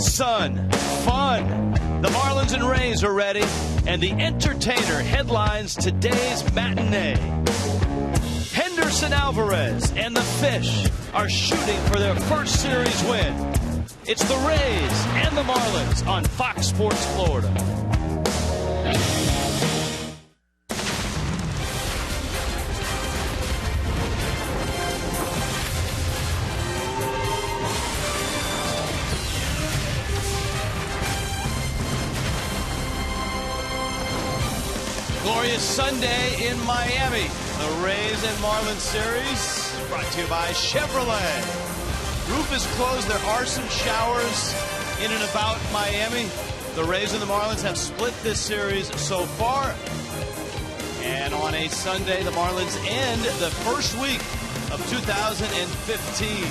sun, fun. The Marlins and Rays are ready, and the entertainer headlines today's matinee. Henderson Alvarez and the Fish are shooting for their first series win. It's the Rays and the Marlins on Fox Sports Florida. Glorious Sunday in Miami. The Rays and Marlins series brought to you by Chevrolet. Roof is closed. There are some showers in and about Miami. The Rays and the Marlins have split this series so far. And on a Sunday, the Marlins end the first week of 2015.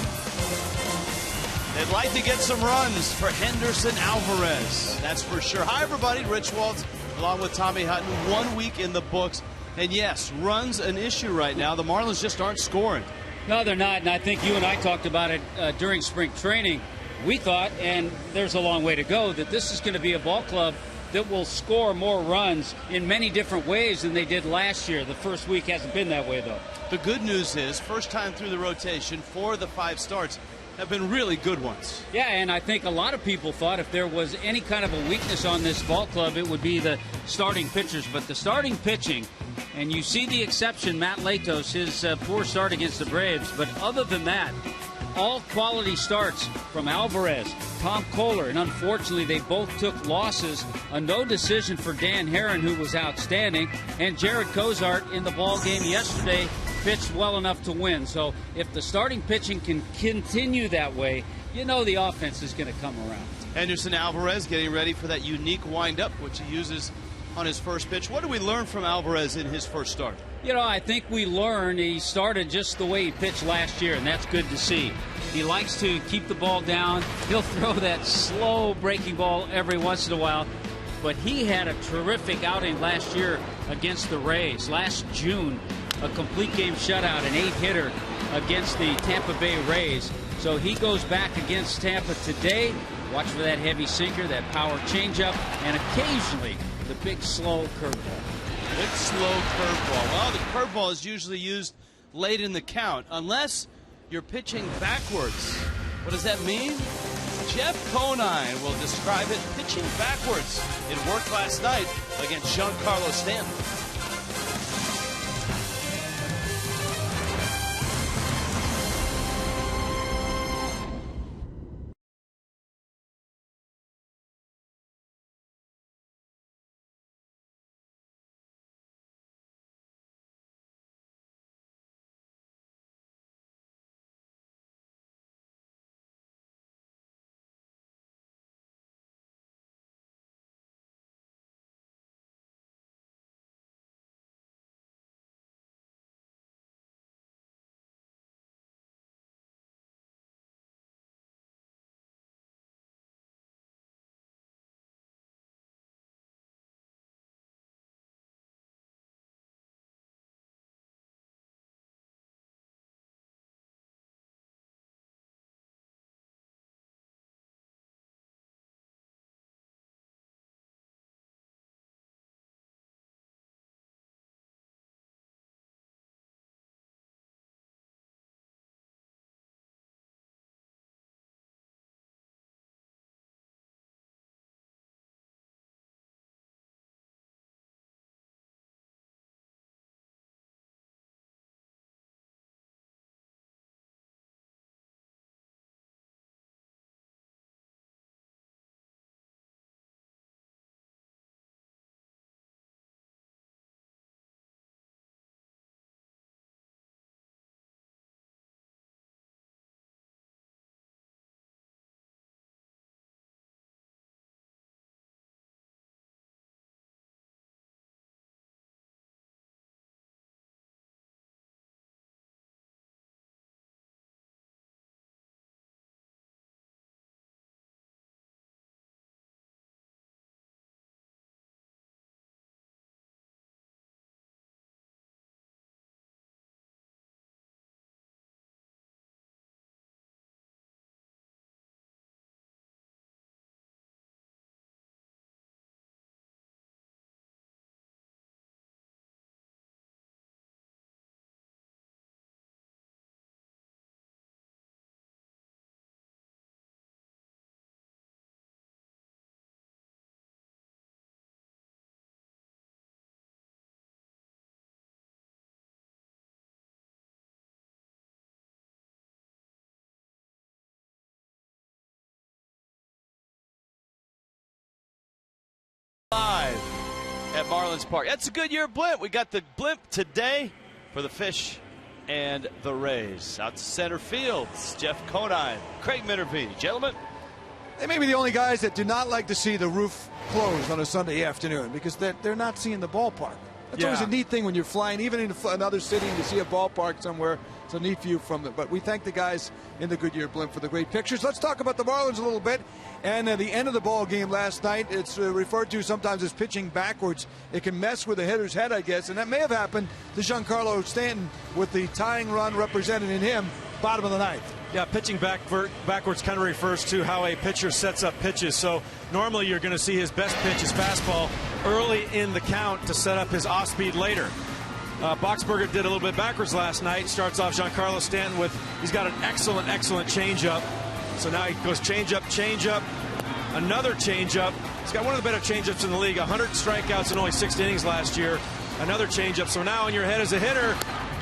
They'd like to get some runs for Henderson Alvarez. That's for sure. Hi, everybody. Rich Waltz along with Tommy Hutton. 1 week in the books. And yes, runs an issue right now. The Marlins just aren't scoring. No, they're not. And I think you and I talked about it during spring training. We thought, and there's a long way to go, that this is going to be a ball club that will score more runs in many different ways than they did last year. The first week hasn't been that way, though. The good news is, first time through the rotation, 4 of the 5 starts have been really good ones. Yeah, and I think a lot of people thought if there was any kind of a weakness on this ball club, it would be the starting pitchers. But the starting pitching, and you see the exception, Matt Latos, his poor start against the Braves. But other than that, all quality starts from Alvarez, Tom Kohler, and unfortunately they both took losses. A no decision for Dan Herron, who was outstanding, and Jared Cozart in the ball game yesterday pitched well enough to win. So if the starting pitching can continue that way, you know the offense is going to come around. Henderson Alvarez getting ready for that unique windup, which he uses on his first pitch. What did we learn from Alvarez in his first start? You know, I think we learned he started just the way he pitched last year, and that's good to see. He likes to keep the ball down. He'll throw that slow breaking ball every once in a while. But he had a terrific outing last year against the Rays. Last June, a complete game shutout, an 8-hitter against the Tampa Bay Rays. So he goes back against Tampa today. Watch for that heavy sinker, that power changeup, and occasionally the big slow curveball. Big slow curveball. Well, the curveball is usually used late in the count, unless you're pitching backwards. What does that mean? Jeff Conine will describe it pitching backwards. It worked last night against Giancarlo Stanton. at Marlins Park. That's a Goodyear blimp. We got the blimp today for the Fish and the Rays. Out to center field, it's Jeff Conine, Craig Minervini. Gentlemen, they may be the only guys that do not like to see the roof closed on a Sunday afternoon because they're not seeing the ballpark. That's always a neat thing when you're flying, even in another city, and you see a ballpark somewhere. It's a neat view from it. But we thank the guys in the Goodyear blimp for the great pictures. Let's talk about the Marlins a little bit. And the end of the ball game last night, it's referred to sometimes as pitching backwards. It can mess with the hitter's head, I guess. And that may have happened to Giancarlo Stanton with the tying run represented in him, bottom of the ninth. Yeah, pitching backwards kind of refers to how a pitcher sets up pitches. So normally you're going to see his best pitch, his fastball, early in the count to set up his off-speed later. Boxberger did a little bit backwards last night. Starts off Giancarlo Stanton with, he's got an excellent changeup. So now he goes changeup, another changeup. He's got one of the better changeups in the league. 100 strikeouts in only 6 innings last year. Another changeup. So now in your head as a hitter,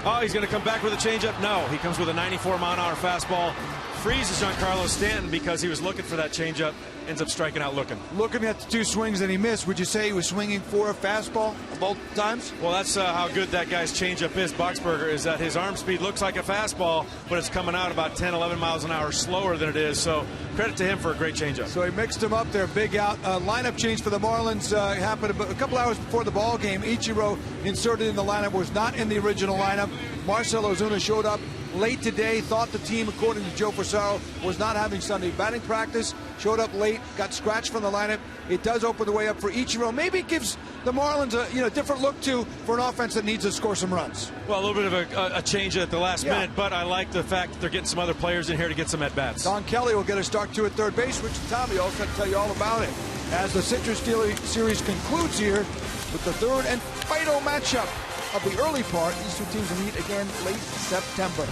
oh, he's going to come back with a changeup. No, he comes with a 94-mile-an-hour fastball. Freezes Giancarlo Stanton because he was looking for that changeup. Ends up striking out looking. Looking at the 2 swings that he missed, would you say he was swinging for a fastball both times? Well, that's how good that guy's changeup is, Boxberger, is that his arm speed looks like a fastball, but it's coming out about 10, 11 miles an hour slower than it is. So credit to him for a great changeup. So he mixed him up there, big out. Lineup change for the Marlins happened a couple hours before the ball game. Ichiro inserted in the lineup, was not in the original lineup. Marcell Ozuna showed up late today, thought the team, according to Joe Frisaro, was not having Sunday batting practice, showed up late, got scratched from the lineup. It does open the way up for Ichiro. Maybe it gives the Marlins a different look too for an offense that needs to score some runs. Well, a little bit of a change at the last minute, but I like the fact that they're getting some other players in here to get some at-bats. Don Kelly will get a start too at third base. Rich and Tommy also to tell you all about it as the Citrus Series concludes here with the third and final matchup of the early part. These 2 teams will meet again late September.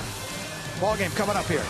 Ball game coming up here.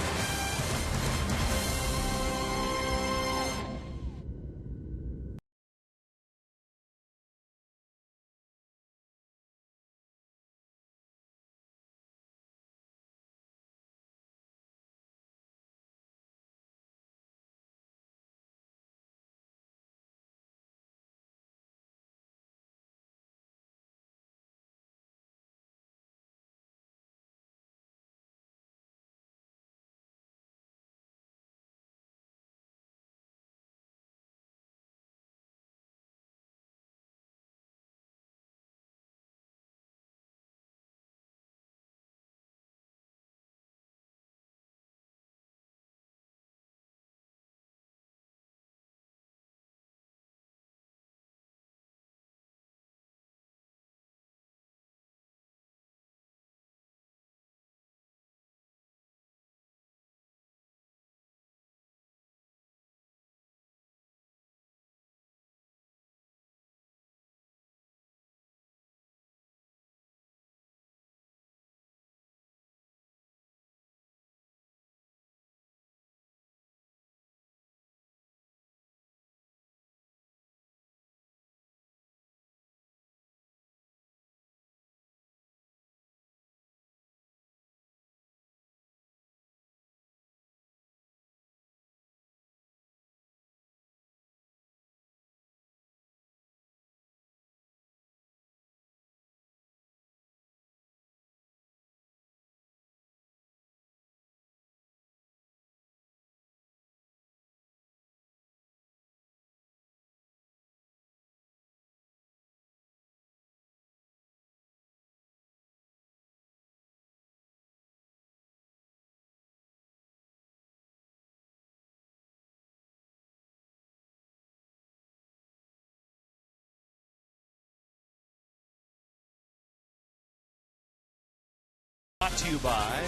Brought to you by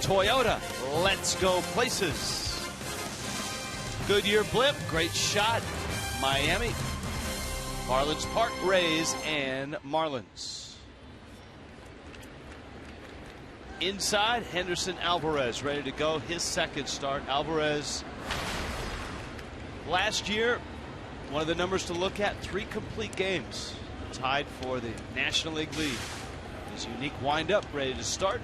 Toyota. Let's go places. Goodyear blimp, great shot. Miami. Marlins Park, Rays and Marlins. Inside, Henderson Alvarez ready to go. His second start. Alvarez last year, one of the numbers to look at, 3 complete games. Tied for the National League lead. His unique windup ready to start.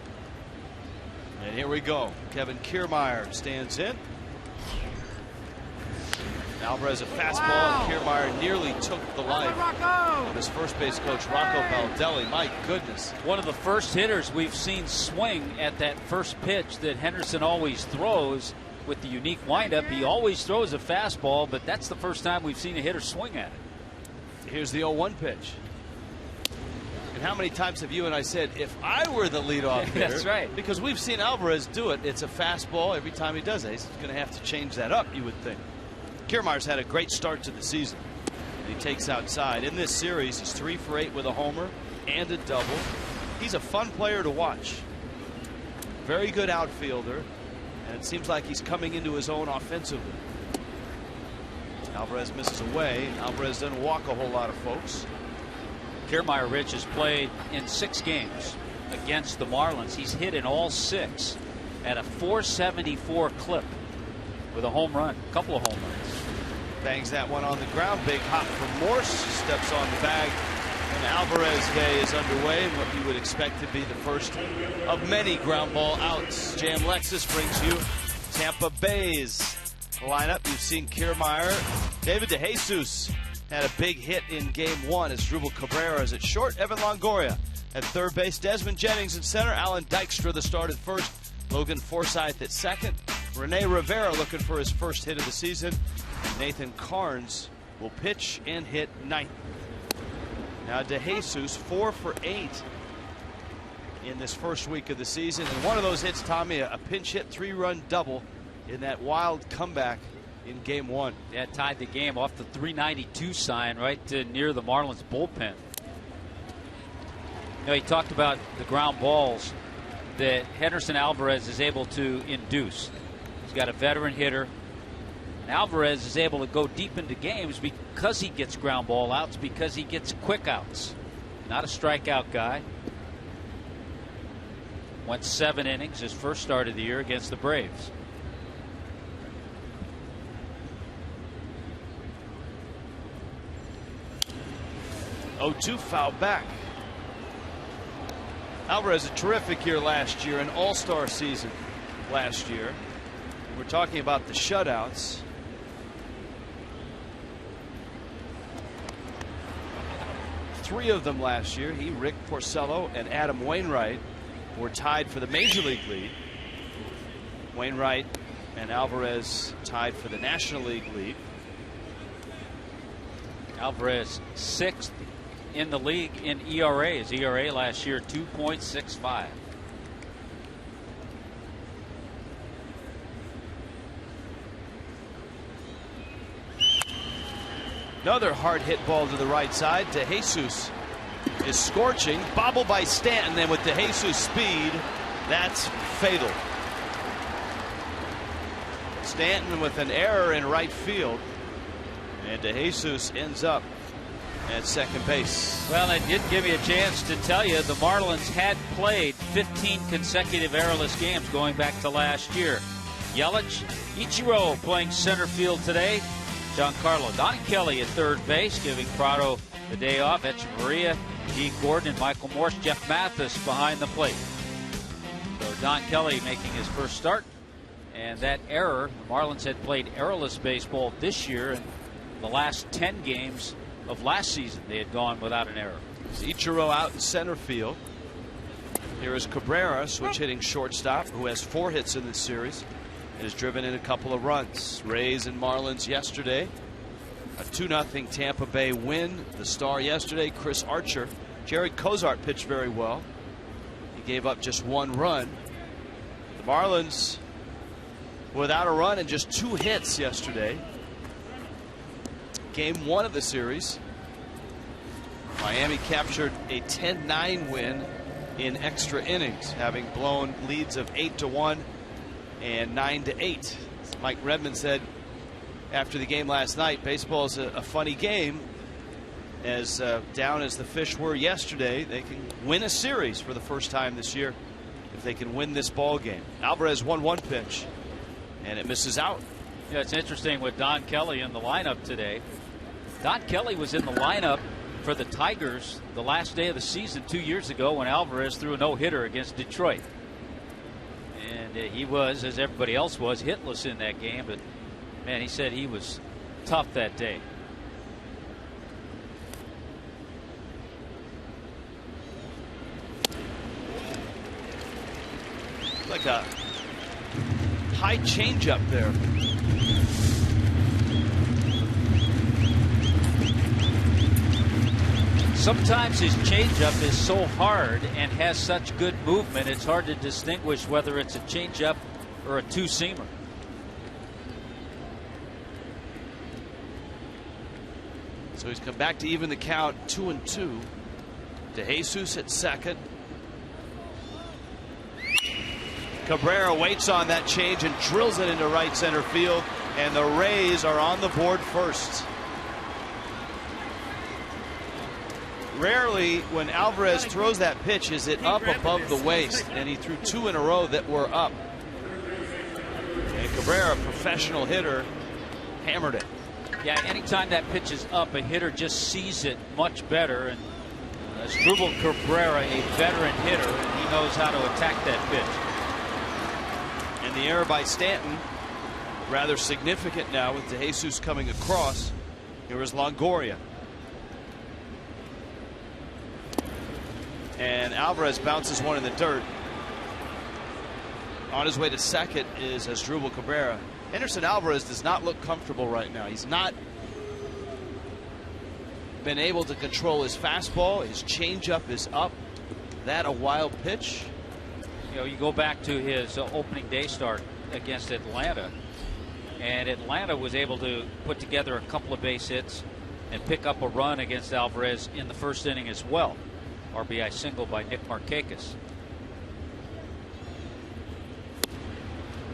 And here we go. Kevin Kiermaier stands in. Alvarez a fastball, and Kiermaier nearly took the life of his first base coach, Rocco Baldelli. My goodness. One of the first hitters we've seen swing at that first pitch that Henderson always throws with the unique windup. He always throws a fastball, but that's the first time we've seen a hitter swing at it. Here's the 0-1 pitch. And how many times have you and I said, if I were the leadoff hitter? That's right. Because we've seen Alvarez do it. It's a fastball every time he does it. He's going to have to change that up, you would think. Kiermaier's had a great start to the season. He takes outside. In this series, he's 3 for 8 with a homer and a double. He's a fun player to watch. Very good outfielder. And it seems like he's coming into his own offensively. Alvarez misses away. Alvarez doesn't walk a whole lot of folks. Kiermaier, Rich, has played in 6 games against the Marlins. He's hit in all 6 at a .474 clip with a home run, a couple of home runs. Bangs that one on the ground. Big hop from Morse. Steps on the bag. And Alvarez day is underway in what you would expect to be the first of many ground ball outs. Jam Lexus brings you Tampa Bay's lineup. You've seen Kiermaier. David DeJesus had a big hit in game 1 as Drupal Cabrera is at short. Evan Longoria at third base. Desmond Jennings in center. Alan Dykstra the start at first. Logan Forsythe at second. Rene Rivera looking for his first hit of the season. And Nathan Carnes will pitch and hit 9th. Now DeJesus 4 for 8 in this first week of the season. And one of those hits, Tommy, a pinch hit 3-run double in that wild comeback in game 1. Yeah, tied the game off the 392 sign right near the Marlins bullpen. You know, he talked about the ground balls that Henderson Alvarez is able to induce. He's got a veteran hitter. And Alvarez is able to go deep into games because he gets ground ball outs, because he gets quick outs. Not a strikeout guy. Went 7 innings his first start of the year against the Braves. Oh, 2 foul back. Alvarez a terrific year last year, an all-star season last year. We're talking about the shutouts. Three of them last year. He, Rick Porcello, and Adam Wainwright were tied for the Major League lead. Wainwright and Alvarez tied for the National League lead. Alvarez 6th in the league in ERA. His ERA last year 2.65. Another hard hit ball to the right side. DeJesus is scorching. Bobble by Stanton, and with DeJesus speed, that's fatal. Stanton with an error in right field, and DeJesus ends up at second base. Well, it did give you a chance to tell you the Marlins had played 15 consecutive errorless games going back to last year. Yelich, Ichiro playing center field today. Giancarlo Don Kelly at third base, giving Prado the day off. Echeverria, Dee Gordon, and Michael Morse. Jeff Mathis behind the plate. So Don Kelly making his first start. And that error, the Marlins had played errorless baseball this year. And the last 10 games of last season, they had gone without an error. Ichiro out in center field. Here is Cabrera, switch hitting shortstop, who has 4 hits in this series. Has driven in a couple of runs. Rays and Marlins yesterday. A 2-0 Tampa Bay win. The star yesterday, Chris Archer. Jared Cozart pitched very well. He gave up just 1 run. The Marlins without a run and just 2 hits yesterday. Game 1 of the series. Miami captured a 10-9 win in extra innings, having blown leads of 8-1 and 9-8. Mike Redmond said after the game last night, baseball is a funny game. As down as the Fish were yesterday, they can win a series for the first time this year if they can win this ball game. Alvarez 1-1 pitch, and it misses out. Yeah, it's interesting with Don Kelly in the lineup today. Don Kelly was in the lineup for the Tigers the last day of the season 2 years ago when Alvarez threw a no-hitter against Detroit. And he was, as everybody else was, hitless in that game. But, man, he said he was tough that day. Like a high changeup there. Sometimes his changeup is so hard and has such good movement, it's hard to distinguish whether it's a changeup or a two-seamer. So he's come back to even the count, 2-2. DeJesus at second. Cabrera waits on that change and drills it into right center field, and the Rays are on the board first. Rarely when Alvarez throws that pitch is it up above the waist, and he threw 2 in a row that were up. And Cabrera, a professional hitter, hammered it. Yeah, anytime that pitch is up, a hitter just sees it much better. And Asdrubal Cabrera, a veteran hitter, and he knows how to attack that pitch. And the error by Stanton, rather significant now with DeJesus coming across. Here is Longoria. And Alvarez bounces one in the dirt. On his way to second is Asdrubal Cabrera. Henderson Alvarez does not look comfortable right now. He's not been able to control his fastball. His changeup is up. That a wild pitch. You know, you go back to his opening day start against Atlanta, and Atlanta was able to put together a couple of base hits and pick up a run against Alvarez in the first inning as well. RBI single by Nick Markakis.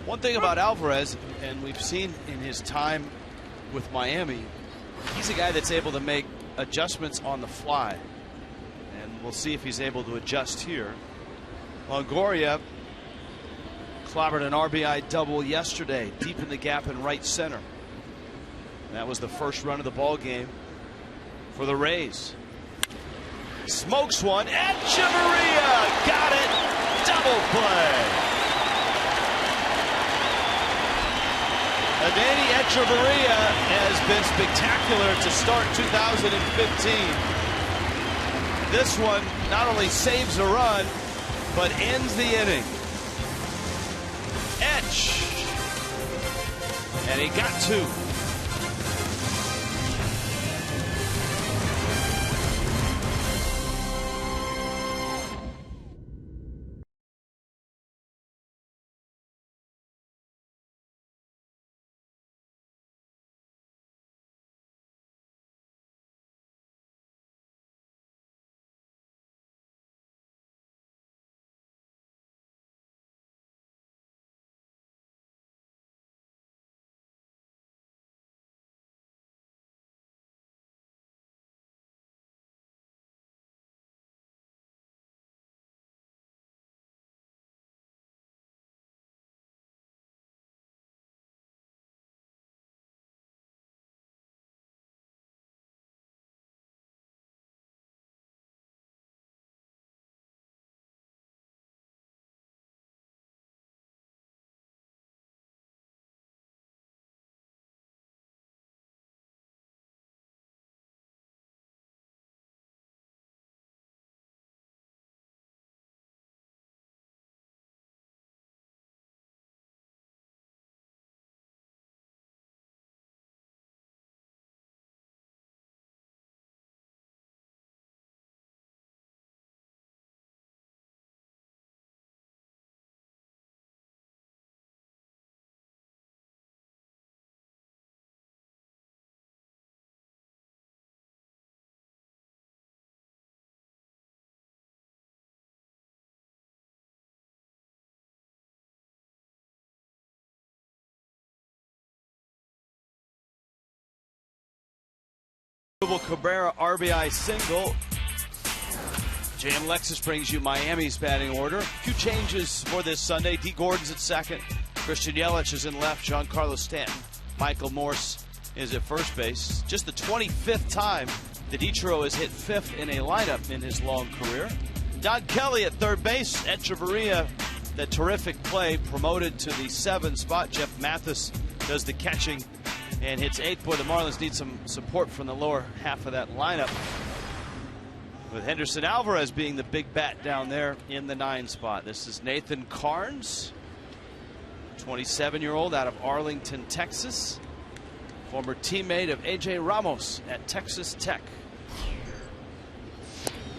One thing about Alvarez, and we've seen in his time with Miami, he's a guy that's able to make adjustments on the fly. And we'll see if he's able to adjust here. Longoria clobbered an RBI double yesterday, deep in the gap in right center. That was the first run of the ball game for the Rays. Smokes one. Echeverria got it. Double play. Adeiny Echeverria has been spectacular to start 2015. This one not only saves a run, but ends the inning. Etch. And he got 2. Cabrera RBI single. JM Lexus brings you Miami's batting order. A few changes for this Sunday. D. Gordon's at second. Christian Yelich is in left. Giancarlo Stanton. Michael Morse is at first base. Just the 25th time that Ichiro has hit 5th in a lineup in his long career. Don Kelly at third base. Echeverria, that terrific play, promoted to the 7 spot. Jeff Mathis does the catching and hits 8th. Boy, the Marlins need some support from the lower half of that lineup, with Henderson Alvarez being the big bat down there in the 9 spot. This is Nathan Carnes, 27-year-old out of Arlington, Texas, former teammate of A.J. Ramos at Texas Tech.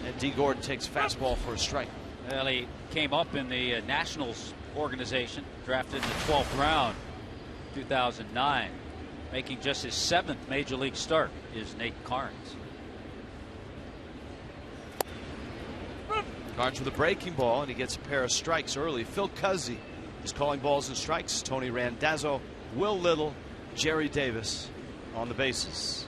And D. Gordon takes fastball for a strike. Well, he came up in the Nationals organization, drafted in the 12th round, 2009. Making just his 7th major league start is Nate Carnes. Carnes with a breaking ball, and he gets a pair of strikes early. Phil Cuzzi is calling balls and strikes. Tony Randazzo, Will Little, Jerry Davis on the bases.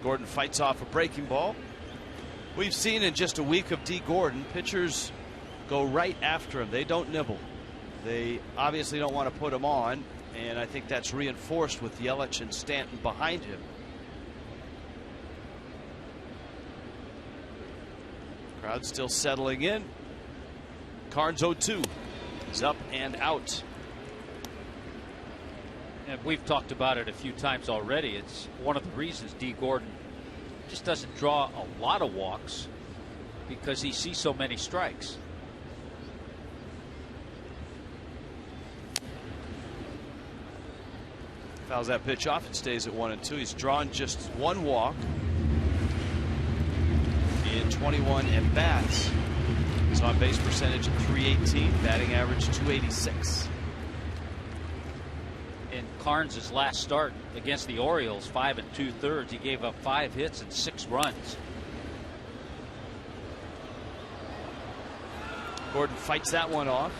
Gordon fights off a breaking ball. We've seen in just a week of D. Gordon, pitchers go right after him. They don't nibble. They obviously don't want to put him on, and I think that's reinforced with Yelich and Stanton behind him. Crowd still settling in. Carnes 0-2. He's up and out. And we've talked about it a few times already. It's one of the reasons D. Gordon just doesn't draw a lot of walks, because he sees so many strikes. Fouls that pitch off. It stays at 1-2. He's drawn just 1 walk in 21 at bats. His on base percentage of .318, batting average .286. In Carnes' last start against the Orioles, 5 2/3, he gave up 5 hits and 6 runs. Gordon fights that one off.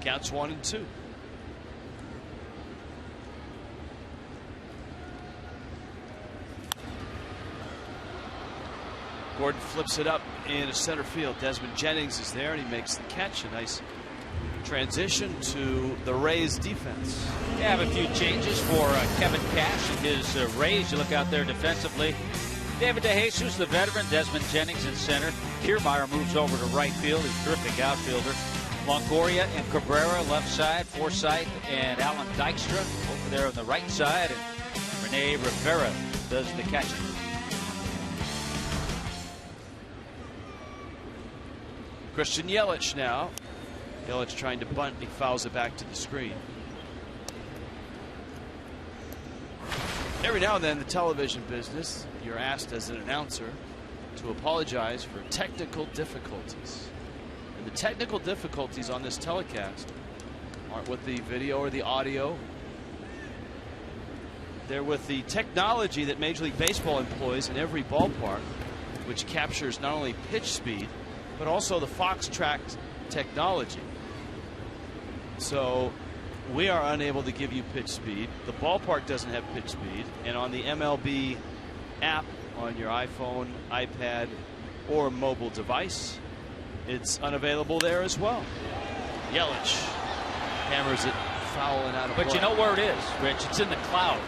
Counts 1-2. Gordon flips it up into center field. Desmond Jennings is there, and he makes the catch. A nice transition to the Rays defense. They have a few changes for Kevin Cash and his Rays. You look out there defensively. David DeJesus, the veteran. Desmond Jennings in center. Kiermaier moves over to right field. He's a terrific outfielder. Longoria and Cabrera left side. Forsythe and Alan Dykstra over there on the right side. And Rene Rivera does the catching. Christian Yelich now. Yelich trying to bunt. He fouls it back to the screen. Every now and then, the television business, you're asked as an announcer to apologize for technical difficulties. And the technical difficulties on this telecast aren't with the video or the audio. They're with the technology that Major League Baseball employs in every ballpark, which captures not only pitch speed, but also the Fox track technology. So we are unable to give you pitch speed. The ballpark doesn't have pitch speed. And on the MLB app on your iPhone, iPad, or mobile device, it's unavailable there as well. Yelich hammers it foul and out of play. But you know where it is, Rich? It's in the cloud.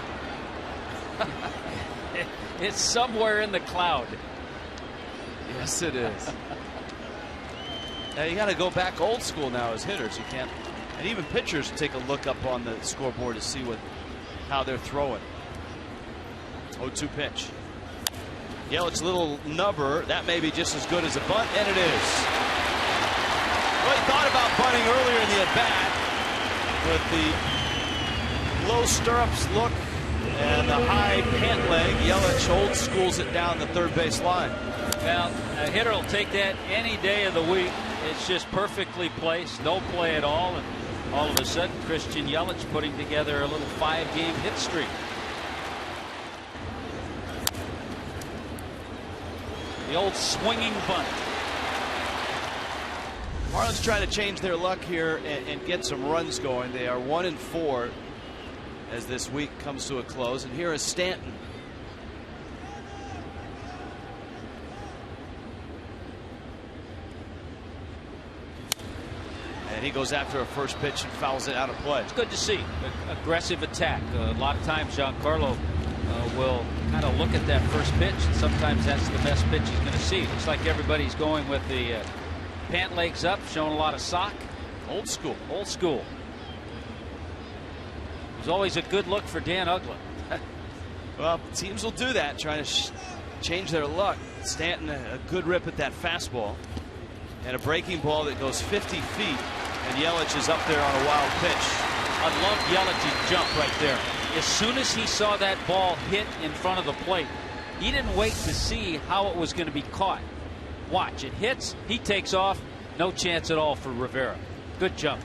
It's somewhere in the cloud. Yes, it is. Now you got to go back old school now as hitters. You can't, and even pitchers take a look up on the scoreboard to see how they're throwing. 0-2 pitch. Yelich little nubber. That may be just as good as a bunt, and it is. Well, he thought about bunting earlier in the at-bat with the low stirrups look and the high pant leg. Yelich old schools it down the third base line. Well, a hitter will take that any day of the week. It's just perfectly placed, no play at all, and all of a sudden Christian Yelich putting together a little 5-game hit streak. The old swinging bunt. Marlins trying to change their luck here and get some runs going. They are 1-4 as this week comes to a close, and here is Stanton. And And he goes after a first pitch and fouls it out of play. It's good to see. Aggressive attack. A lot of times Giancarlo will kind of look at that first pitch, and sometimes that's the best pitch he's going to see. Looks like everybody's going with the pant legs up, showing a lot of sock. Old school. Old school. It was always a good look for Dan Uggla. Well, teams will do that, trying to change their luck. Stanton, a good rip at that fastball. And a breaking ball that goes 50 feet. And Yelich is up there on a wild pitch. I love Yelich's jump right there. As soon as he saw that ball hit in front of the plate, he didn't wait to see how it was going to be caught. Watch, it hits, he takes off. No chance at all for Rivera. Good jump.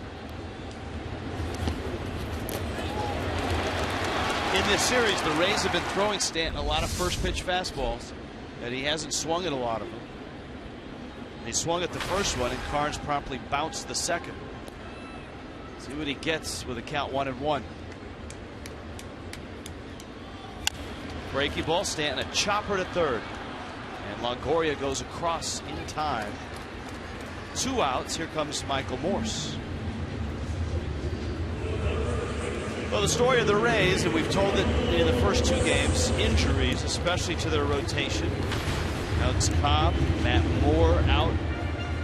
In this series, the Rays have been throwing Stanton a lot of first pitch fastballs, and he hasn't swung at a lot of them. He swung at the first one, and Carnes promptly bounced the second. See what he gets with a count 1-1. Breaking ball, Stanton a chopper to third, and Longoria goes across in time. 2 outs. Here comes Michael Morse. Well, the story of the Rays, and we've told it in the first 2 games, injuries, especially to their rotation. Alex Cobb, Matt Moore out.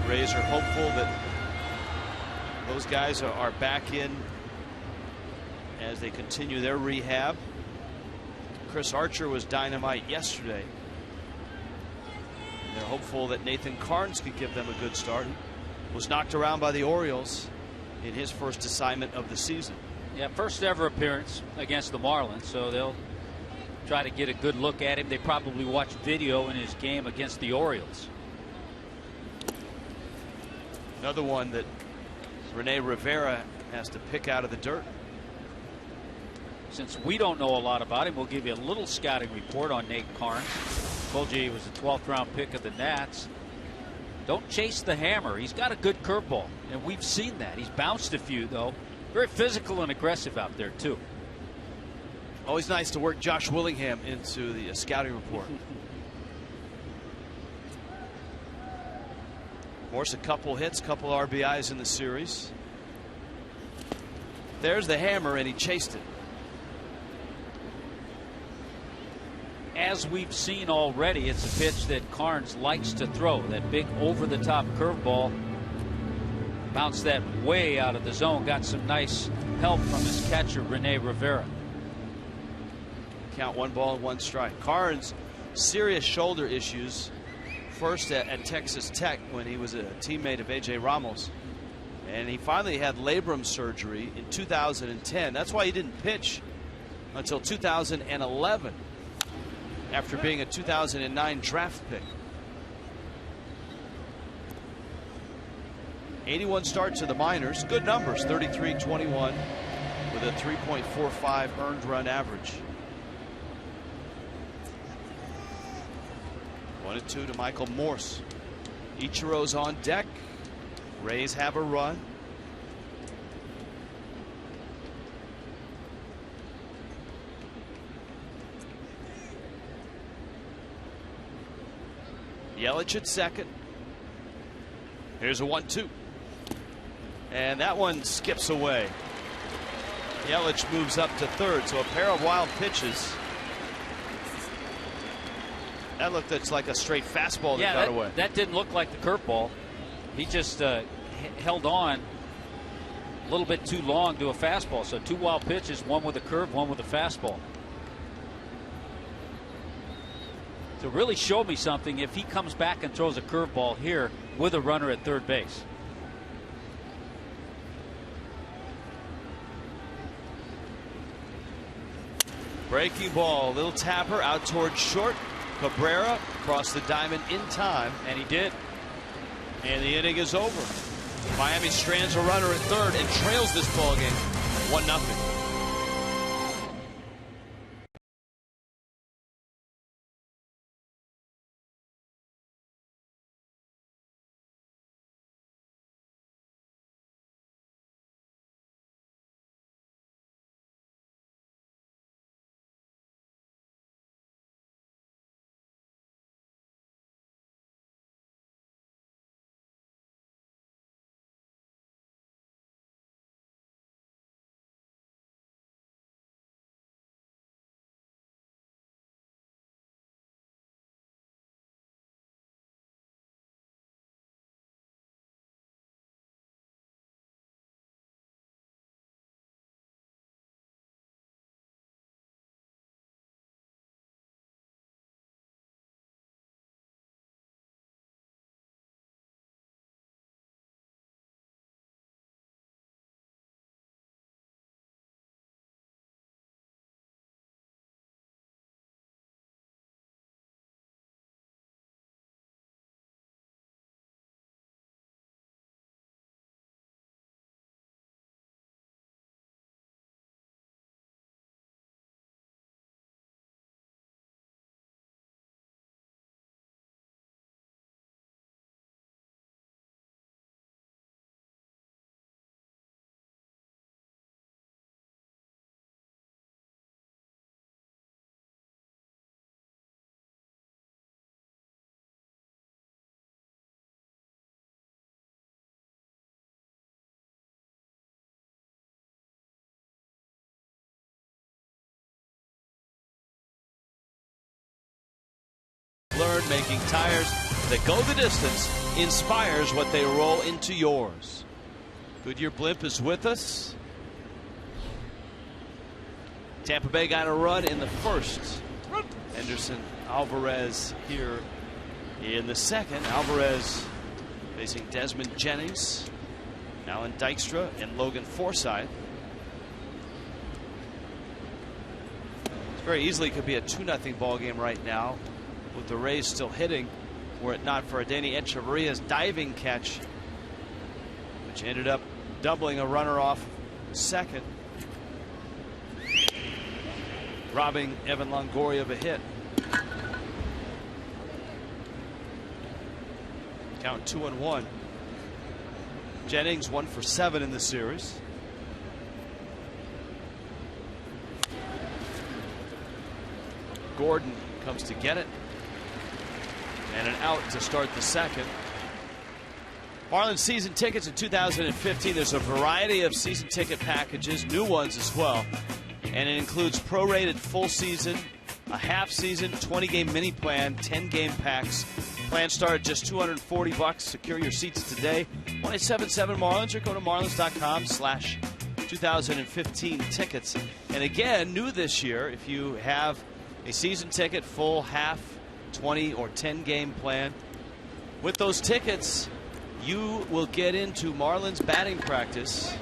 Rays are hopeful that those guys are back in as they continue their rehab. Chris Archer was dynamite yesterday. They're hopeful that Nathan Carnes could give them a good start. He was knocked around by the Orioles in his first assignment of the season. Yeah, first ever appearance against the Marlins, so they'll try to get a good look at him. They probably watched video in his game against the Orioles. Another one that Rene Rivera has to pick out of the dirt. Since we don't know a lot about him, we'll give you a little scouting report on Nate Carnes. Told you he was a 12th round pick of the Nats. Don't chase the hammer. He's got a good curveball, and we've seen that. He's bounced a few, though. Very physical and aggressive out there, too. Always nice to work Josh Willingham into the scouting report. Morse, a couple hits, couple RBIs in the series. There's the hammer, and he chased it. As we've seen already, it's a pitch that Carnes likes to throw. That big over-the-top curveball. Bounced that way out of the zone. Got some nice help from his catcher, Rene Rivera. Count 1 ball and 1 strike. Carnes, serious shoulder issues. First at Texas Tech when he was a teammate of A.J. Ramos. And he finally had labrum surgery in 2010. That's why he didn't pitch until 2011 after being a 2009 draft pick. 81 starts to the minors. Good numbers, 33-21 with a 3.45 earned run average. 1-2 to Michael Morse. Ichiro's on deck. Rays have a run. Yelich at second. Here's a 1-2. And that one skips away. Yelich moves up to third, so a pair of wild pitches. That looked like a straight fastball that got away. That didn't look like the curveball. He just held on a little bit too long to a fastball. So 2 wild pitches, one with a curve, one with a fastball. To really show me something, if he comes back and throws a curveball here with a runner at third base. Breaking ball, little tapper out towards short. Cabrera across the diamond in time, and he did. And the inning is over. Miami strands a runner at third and trails this ball game 1-0. Learn making tires that go the distance inspires what they roll into yours. Goodyear Blimp is with us. Tampa Bay got a run in the first. Henderson Alvarez here in the second. Alvarez facing Desmond Jennings, Alan Dykstra, and Logan Forsythe. This very easily could be a 2-0 ball game right now, with the Rays still hitting, were it not for Adeiny Echeverria's diving catch, which ended up doubling a runner off second, robbing Evan Longoria of a hit. Count 2-1. Jennings 1 for 7 in the series. Gordon comes to get it, and an out to start the second. Marlins season tickets in 2015. There's a variety of season ticket packages, new ones as well, and it includes prorated full season, a half season, 20-game mini plan, 10-game packs. Plans start at just $240. Secure your seats today. 1-877-MARLINS or go to marlins.com/2015 tickets. And again, new this year, if you have a season ticket, full, half, 20, or 10-game plan, with those tickets, you will get into Marlins batting practice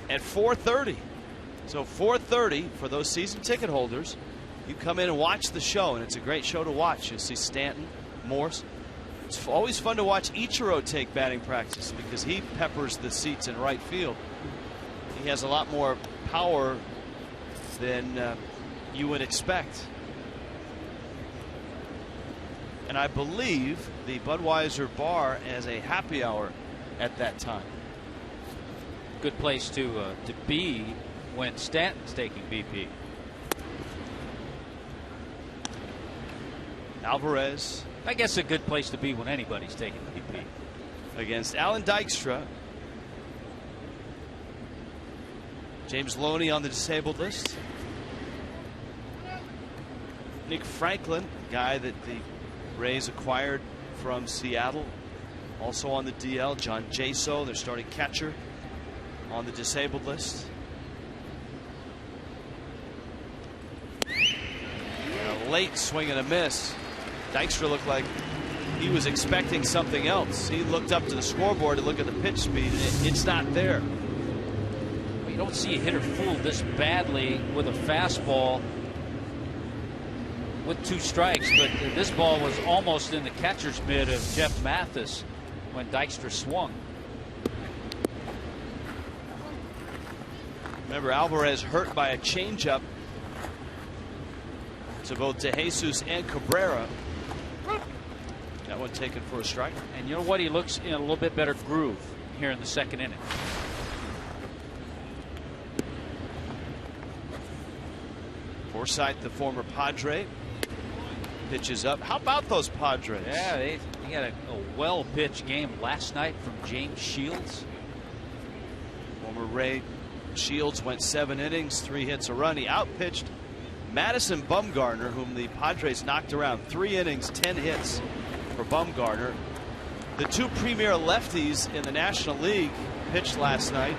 at 4:30. So 4:30 for those season ticket holders. You come in and watch the show, and it's a great show to watch. You'll see Stanton, Morse. It's always fun to watch Ichiro take batting practice because he peppers the seats in right field. He has a lot more power than you would expect. And I believe the Budweiser bar has a happy hour at that time. Good place to be when Stanton's taking BP. Alvarez. I guess a good place to be when anybody's taking BP. Against Alan Dykstra. James Loney on the disabled list. Nick Franklin, guy that the Rays acquired from Seattle, also on the DL. John Jaso, their starting catcher, on the disabled list. And a late swing and a miss. Dykstra looked like he was expecting something else. He looked up to the scoreboard to look at the pitch speed, and it's not there. You don't see a hitter fooled this badly with a fastball with 2 strikes, but this ball was almost in the catcher's mitt of Jeff Mathis when Dykstra swung. Remember, Alvarez hurt by a changeup to both DeJesus and Cabrera. That one taken for a strike. And you know what? He looks in a little bit better groove here in the second inning. Forsythe, the former Padre, pitches up. How about those Padres? Yeah, they had a well-pitched game last night from James Shields. Former Ray Shields went 7 innings, 3 hits, a run. He outpitched Madison Bumgarner, whom the Padres knocked around. 3 innings, 10 hits for Bumgarner. The 2 premier lefties in the National League pitched last night,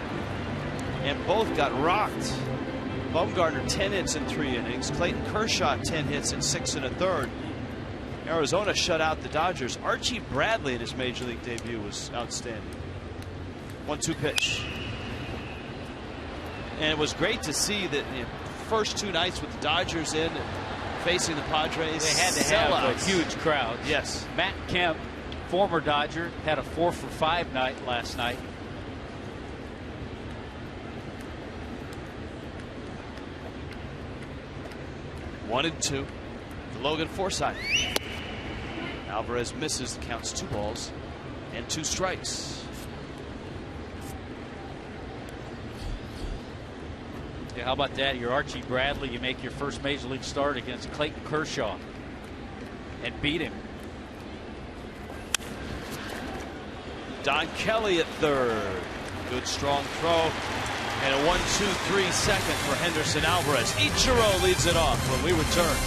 and both got rocked. Bumgarner 10 hits in 3 innings. Clayton Kershaw 10 hits in 6 1/3. Arizona shut out the Dodgers. Archie Bradley in his major league debut was outstanding. 1-2 pitch. And it was great to see that the first 2 nights with the Dodgers in facing the Padres, they had to have a huge crowd. Yes. Matt Kemp, former Dodger, had a 4 for 5 night last night. One and 2 to Logan Forsythe. Alvarez misses, the count's 2 balls and 2 strikes. Yeah, how about that? You're Archie Bradley. You make your first major league start against Clayton Kershaw and beat him. Don Kelly at third. Good strong throw. And a 1-2-3 second for Henderson Alvarez. Ichiro leads it off when we return.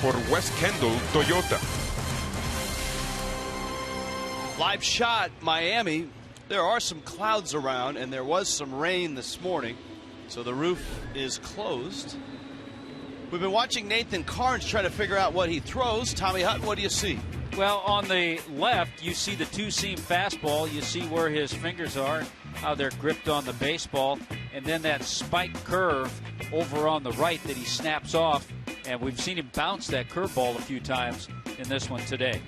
por West Kendall Toyota. Live shot, Miami. There are some clouds around, and there was some rain this morning, so the roof is closed. We've been watching Nathan Carnes try to figure out what he throws. Tommy Hutton, what do you see? Well, on the left, you see the two-seam fastball. You see where his fingers are, how they're gripped on the baseball, and then that spike curve over on the right that he snaps off. And we've seen him bounce that curveball a few times in this one today.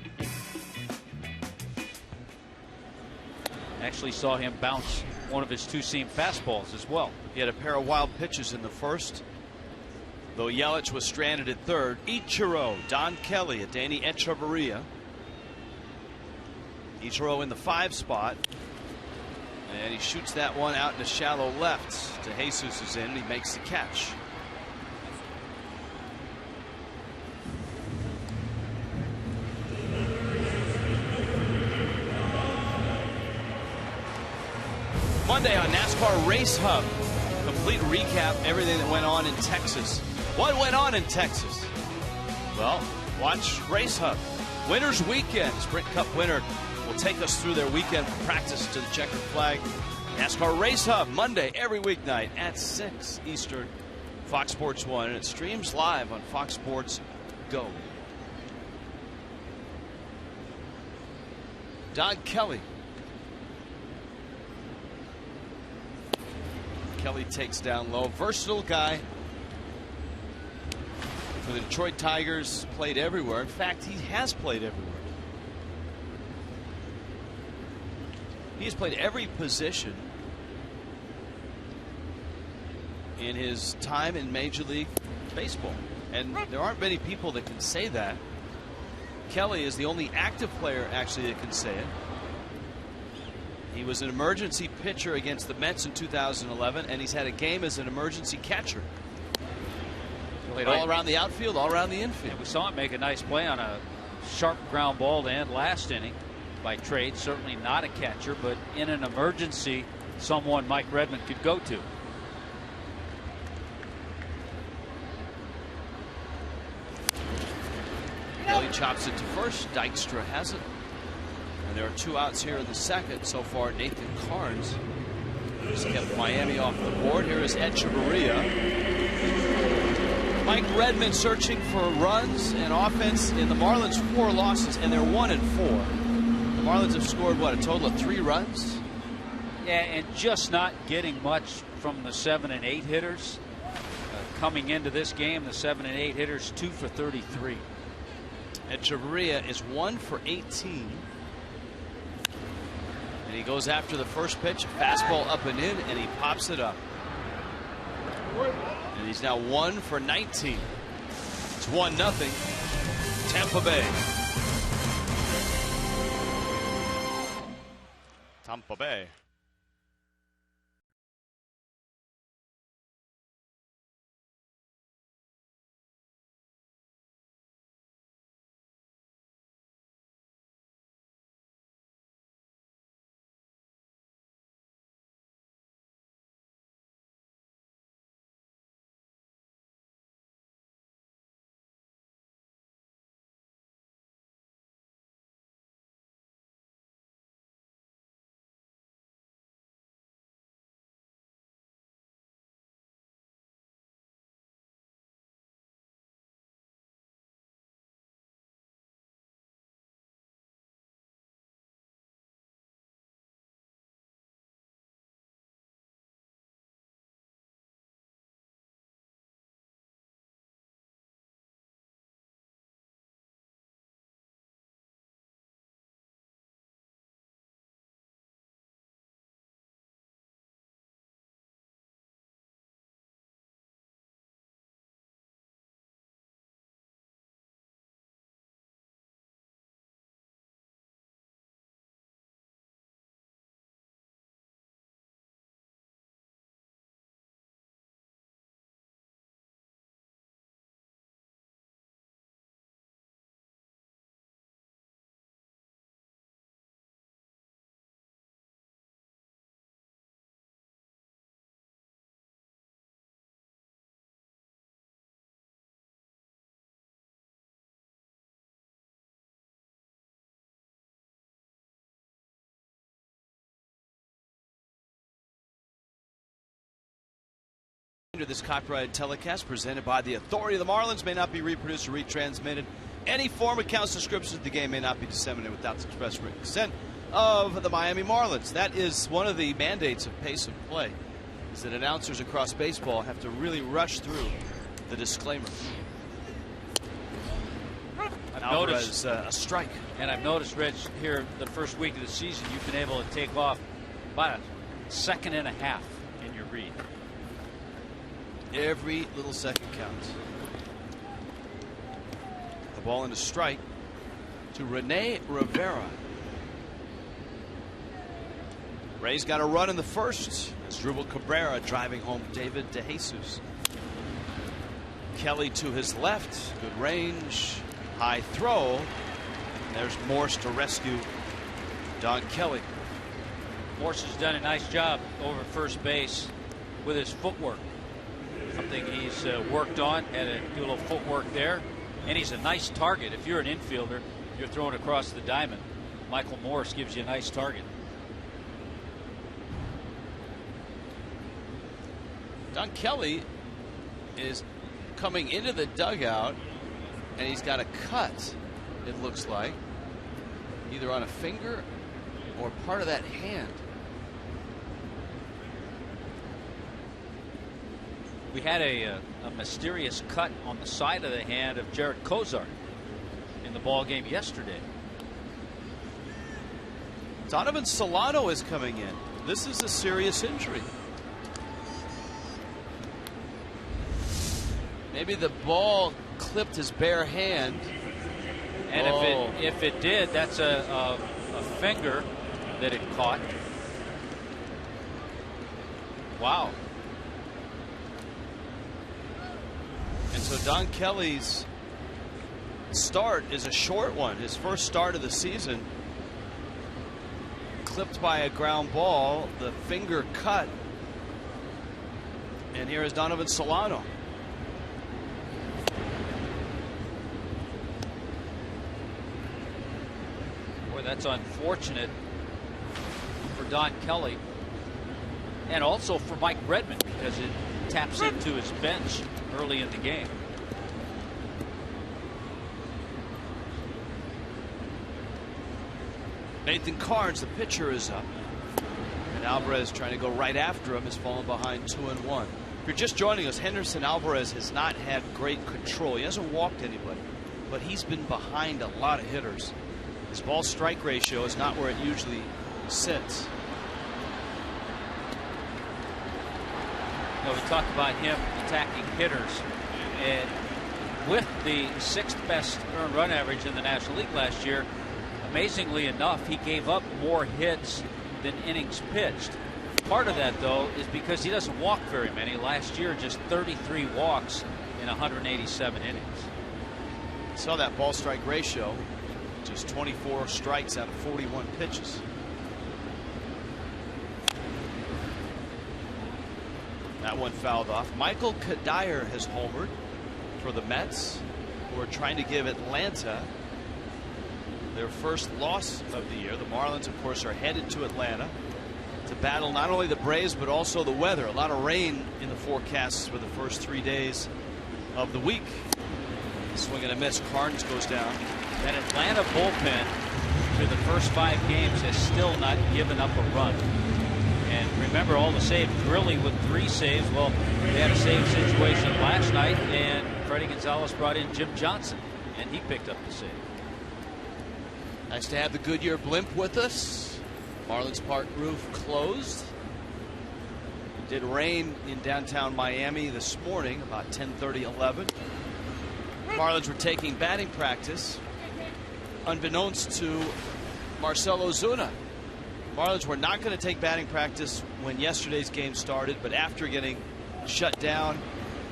Actually saw him bounce one of his two-seam fastballs as well. He had a pair of wild pitches in the first, though Yelich was stranded at third. Ichiro, Don Kelly, Danny Echeverria. Ichiro in the 5 spot, and he shoots that one out in the shallow left to Jesus, who's in, and he makes the catch. Monday on NASCAR Race Hub. Complete recap, everything that went on in Texas. What went on in Texas? Well, watch Race Hub. Winners Weekend. Sprint Cup winner will take us through their weekend from practice to the checkered flag. NASCAR Race Hub, Monday, every weeknight at 6 Eastern, Fox Sports 1. And it streams live on Fox Sports Go. Don Kelly. Kelly takes down low. Versatile guy. For the Detroit Tigers, played everywhere. In fact, he has played everywhere. He has played every position in his time in Major League Baseball. And there aren't many people that can say that. Kelly is the only active player actually that can say it. He was an emergency pitcher against the Mets in 2011, and he's had a game as an emergency catcher. Played all around the outfield, all around the infield. Yeah, we saw him make a nice play on a sharp ground ball to end last inning by trade. Certainly not a catcher, but in an emergency, someone Mike Redmond could go to. Kelly chops it to first. Dykstra has it. And there are 2 outs here in the second. So far, Nathan Carnes has kept Miami off the board. Here is Echeverria. Mike Redmond searching for runs and offense in the Marlins' 4 losses, and they're 1-4. The Marlins have scored, what, a total of 3 runs? Yeah, and just not getting much from the 7 and 8 hitters. Coming into this game, the 7 and 8 hitters 2 for 33. Echeverria is 1 for 18. And he goes after the first pitch, fastball up and in, and he pops it up. And he's now 1 for 19. It's 1-0 Tampa Bay. Tampa Bay. This copyrighted telecast presented by the authority of the Marlins may not be reproduced or retransmitted. Any form of counts descriptions of the game may not be disseminated without the express written consent of the Miami Marlins. That is one of the mandates of pace of play, is that announcers across baseball have to really rush through the disclaimer. I've Alvarez, noticed a strike. And I've noticed, Reg, here the first week of the season, you've been able to take off about a second and a half in your read. Every little second counts. The ball into strike to Rene Rivera. Ray's got a run in the first. Asdrubal Cabrera driving home David DeJesus. Kelly to his left. Good range. High throw. And there's Morse to rescue Don Kelly. Morse has done a nice job over first base with his footwork. Something he's worked on, had to do a little footwork there. And he's a nice target. If you're an infielder, you're throwing across the diamond. Michael Morse gives you a nice target. Don Kelly is coming into the dugout, and he's got a cut, it looks like, either on a finger or part of that hand. We had a mysterious cut on the side of the hand of Jared Kozar in the ball game yesterday. Donovan Solano is coming in. This is a serious injury. Maybe the ball clipped his bare hand. And if it did, that's a finger that it caught. Wow. And so Don Kelly's start is a short one. His first start of the season, clipped by a ground ball, the finger cut. And here is Donovan Solano. Boy, that's unfortunate for Don Kelly and also for Mike Redmond, because it taps into his bench early in the game. Nathan Carnes, the pitcher, is up. And Alvarez, trying to go right after him, has fallen behind 2-1. If you're just joining us, Henderson Alvarez has not had great control. He hasn't walked anybody, but he's been behind a lot of hitters. His ball strike ratio is not where it usually sits. You know, we talked about him attacking hitters, and with the 6th best earned run average in the National League last year, amazingly enough, he gave up more hits than innings pitched. Part of that, though, is because he doesn't walk very many. Last year, just 33 walks in 187 innings. Saw that ball strike ratio, just 24 strikes out of 41 pitches. That one fouled off. Michael Kadire has homered for the Mets, who are trying to give Atlanta their first loss of the year. The Marlins, of course, are headed to Atlanta to battle not only the Braves but also the weather. A lot of rain in the forecasts for the first 3 days of the week. Swing and a miss. Carnes goes down. That Atlanta bullpen through the first 5 games has still not given up a run. And remember all the saves. Grilly with 3 saves. Well, they had a save situation last night, and Freddie Gonzalez brought in Jim Johnson, and he picked up the save. Nice to have the Goodyear blimp with us. Marlins Park roof closed. It did rain in downtown Miami this morning, about 10:30, 11. Marlins were taking batting practice, unbeknownst to Marcell Ozuna. Marlins were not going to take batting practice when yesterday's game started, but after getting shut down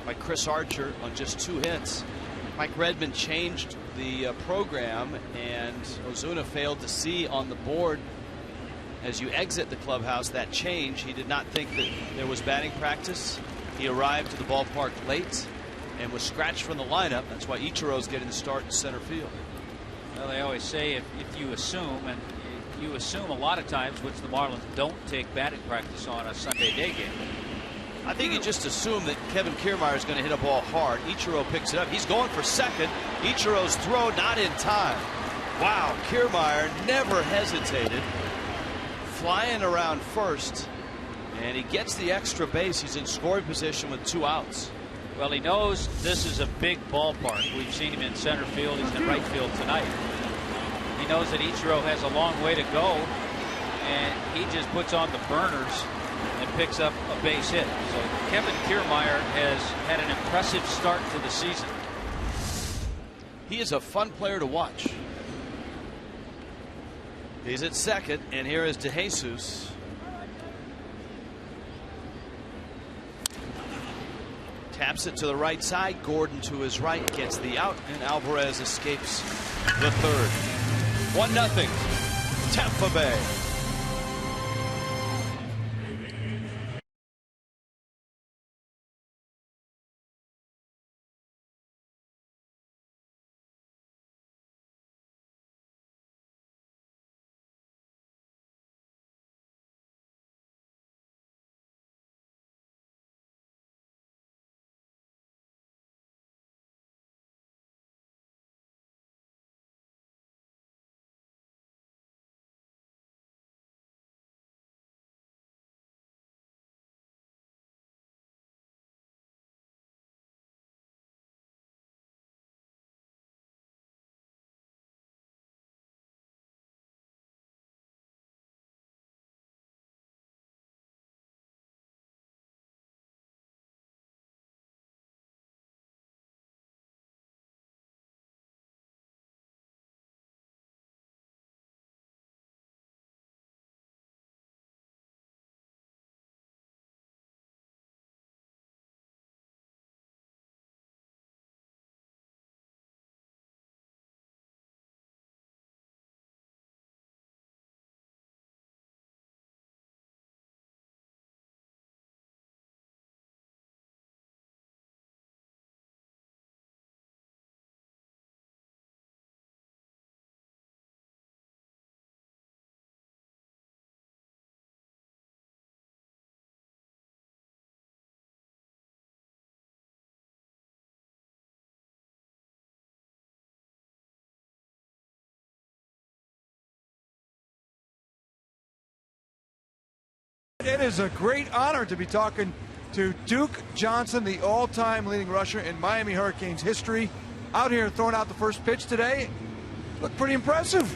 by Chris Archer on just 2 hits, Mike Redmond changed the program, and Ozuna failed to see on the board as you exit the clubhouse that change. He did not think that there was batting practice. He arrived to the ballpark late and was scratched from the lineup. That's why Ichiro's getting the start in center field. Well, they always say if you assume, and you assume a lot of times, which the Marlins don't take batting practice on a Sunday day game. I think he just assumed that Kevin Kiermaier is going to hit a ball hard. Ichiro picks it up. He's going for second. Ichiro's throw not in time. Wow, Kiermaier never hesitated. Flying around first, and he gets the extra base. He's in scoring position with 2 outs. Well, he knows this is a big ballpark. We've seen him in center field. He's in right field tonight. He knows that Ichiro has a long way to go, and he just puts on the burners and picks up a base hit. So Kevin Kiermaier has had an impressive start to the season. He is a fun player to watch. He's at second, and here is DeJesus. Taps it to the right side. Gordon to his right gets the out, and Alvarez escapes the third. 1-0 Tampa Bay. It is a great honor to be talking to Duke Johnson, the all-time leading rusher in Miami Hurricanes history. Out here throwing out the first pitch today. Looked pretty impressive.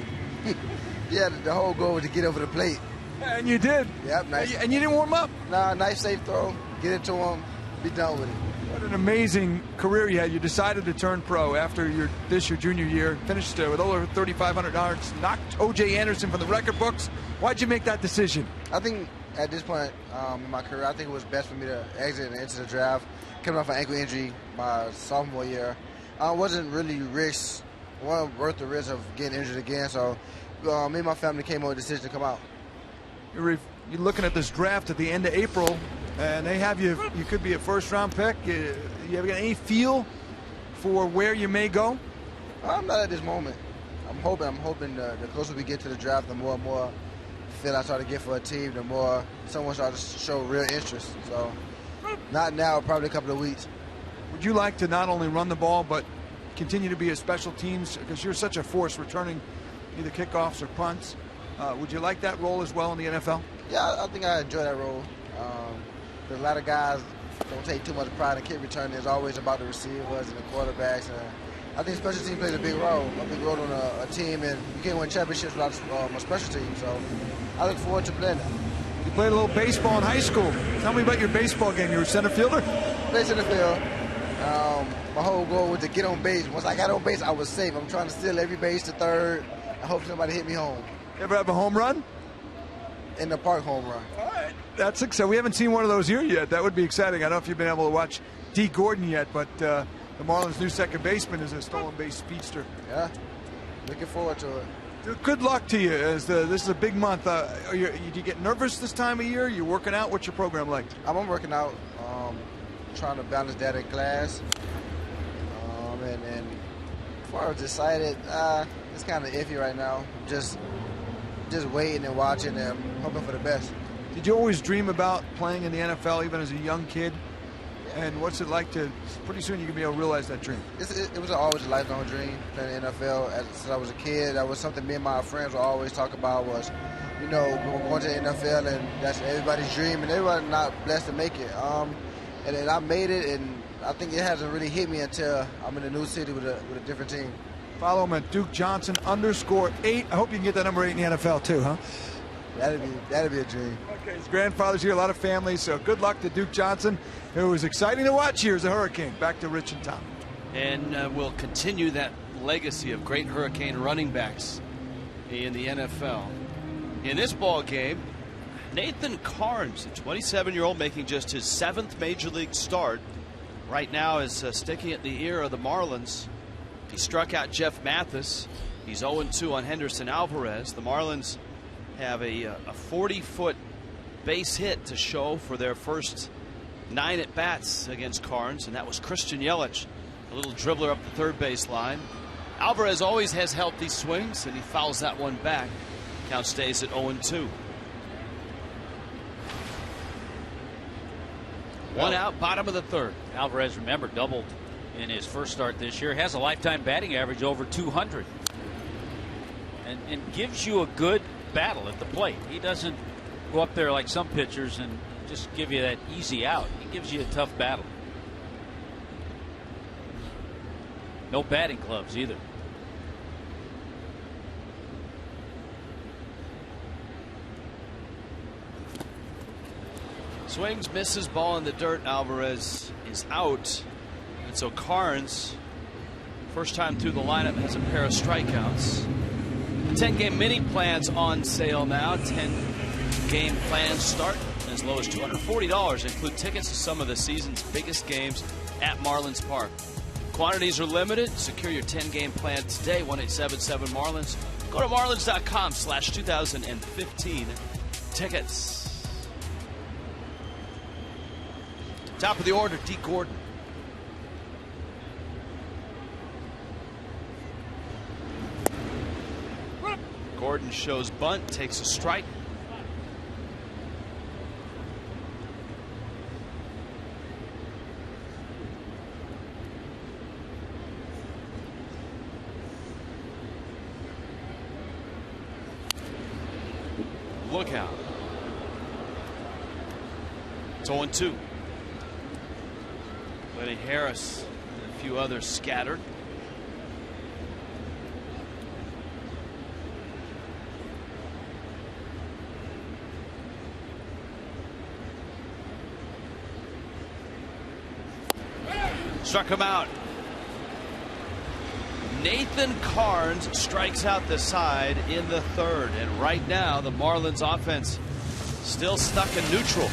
Yeah, the whole goal was to get over the plate. And you did. Yep, nice. And you didn't warm up. Nah, nice safe throw. Get it to him. Be done with it. What an amazing career you had. You decided to turn pro after your junior year. Finished with over 3,500 yards. Knocked O.J. Anderson from the record books. Why'd you make that decision? I think at this point in my career, I think it was best for me to exit and enter the draft. Coming off an ankle injury my sophomore year, I wasn't really worth the risk of getting injured again. So me and my family came up with the decision to come out. You're looking at this draft at the end of April, and they have you. You could be a first-round pick. You have any feel for where you may go? I'm not at this moment. I'm hoping the closer we get to the draft, the more and more feel I start to get for a team, the more someone starts to show real interest. So not now, probably a couple of weeks. Would you like to not only run the ball but continue to be a special teams, because you're such a force returning either kickoffs or punts? Would you like that role as well in the NFL? Yeah, I think I enjoy that role. There's a lot of guys don't take too much pride in kick returning. It's always about the receivers and the quarterbacks. And I think special teams plays a big role on a team, and you can't win championships without a special team. So I look forward to playing that. You played a little baseball in high school. Tell me about your baseball game. You were center fielder? Played center field. My whole goal was to get on base. Once I got on base, I was safe. I'm trying to steal every base to third. I hope somebody hit me home. Ever have a home run? In the park home run. All right. That's exciting. We haven't seen one of those here yet. That would be exciting. I don't know if you've been able to watch D. Gordon yet, but the Marlins' new second baseman is a stolen base speedster. Yeah. Looking forward to it. Dude, good luck to you. As this is a big month. Do you get nervous this time of year? You're working out? What's your program like? I'm working out. Trying to balance that in class. And as far as decided, it's kind of iffy right now. Just waiting and watching and hoping for the best. Did you always dream about playing in the NFL even as a young kid? And what's it like to, pretty soon you can be able to realize that dream? It was always a lifelong dream, playing the NFL. Since I was a kid, that was something me and my friends would always talk about was, you know, we're going to the NFL, and that's everybody's dream, and everybody's not blessed to make it. And I made it, and I think it hasn't really hit me until I'm in a new city with a different team. Follow him at Duke Johnson _8. I hope you can get that number 8 in the NFL too, huh? That'd be a dream. Okay, his grandfather's here, a lot of families, so good luck to Duke Johnson. It was exciting to watch here as a Hurricane. Back to Rich and Tom. And we'll continue that legacy of great Hurricane running backs in the NFL. In this ball game, Nathan Carnes, a 27-year-old making just his 7th major league start, right now is sticking at the ear of the Marlins. He struck out Jeff Mathis. He's 0-2 on Henderson Alvarez. The Marlins have a 40-foot base hit to show for their first 9 at-bats against Carnes, and that was Christian Yelich, a little dribbler up the third base line. Alvarez always has healthy swings, and he fouls that one back. Count stays at 0-2. One out, bottom of the third. Alvarez, remember, doubled in his first start this year. Has a lifetime batting average over 200. And gives you a good battle at the plate. He doesn't go up there like some pitchers and just give you that easy out. He gives you a tough battle. No batting gloves either. Swings, misses, ball in the dirt. Alvarez is out. And so Carnes, first time through the lineup, has a pair of strikeouts. 10-game mini plans on sale now. 10-game plans start as low as $240. Include tickets to some of the season's biggest games at Marlins Park. Quantities are limited. Secure your 10-game plan today. 1-877-MARLINS. Go to marlins.com/2015 tickets. Top of the order, D. Gordon. Gordon shows bunt, takes a strike. Look out. It's 0-2. Lenny Harris and a few others scattered. Struck him out. Nathan Carnes strikes out the side in the third. And right now, the Marlins offense still stuck in neutral.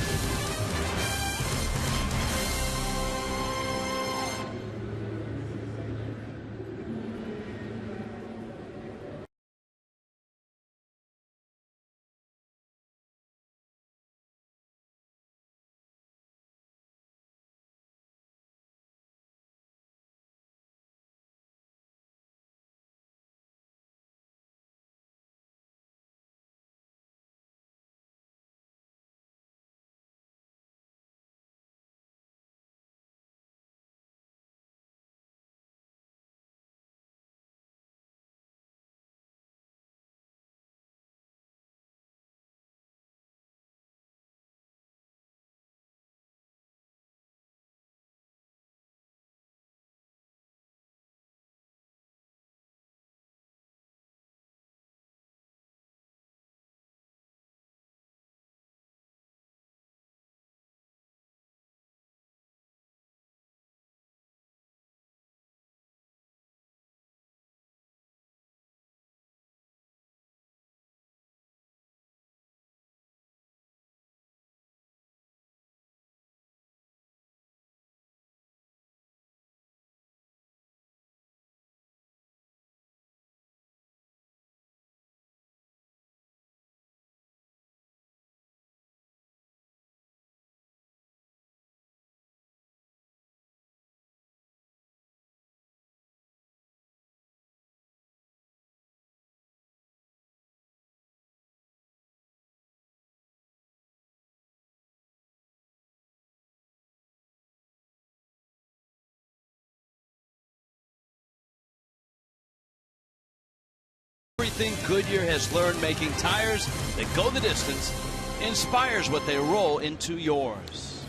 Everything Goodyear has learned making tires that go the distance inspires what they roll into yours.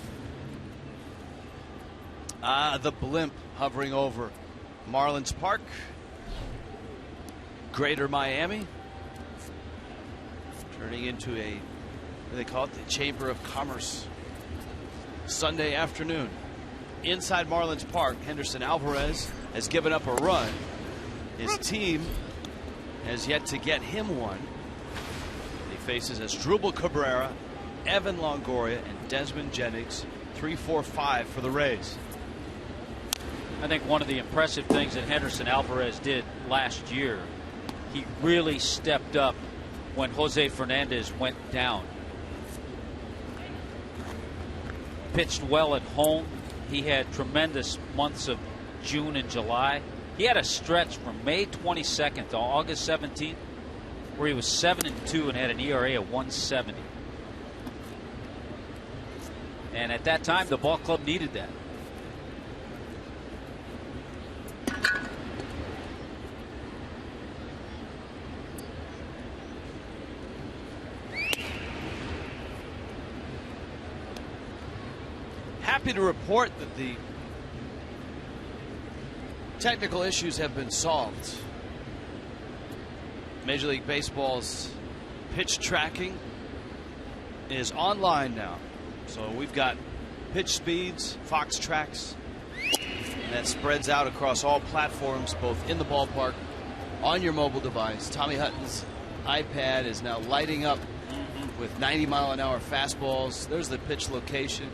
The blimp hovering over Marlins Park, Greater Miami, turning into a, what do they call it, the Chamber of Commerce. Sunday afternoon, inside Marlins Park, Henderson Alvarez has given up a run. His team has yet to get him one. He faces Asdrubal Cabrera, Evan Longoria, and Desmond Jennings. 3-4-5 for the Rays. I think one of the impressive things that Henderson Alvarez did last year, he really stepped up when Jose Fernandez went down. Pitched well at home. He had tremendous months of June and July. He had a stretch from May 22nd to August 17th where he was 7-2 and had an ERA of 1.70. And at that time, the ball club needed that. Happy to report that the technical issues have been solved. Major League Baseball's pitch tracking is online now. So we've got pitch speeds, Fox tracks, and that spreads out across all platforms, both in the ballpark, on your mobile device. Tommy Hutton's iPad is now lighting up with 90-mile-an-hour fastballs. There's the pitch location.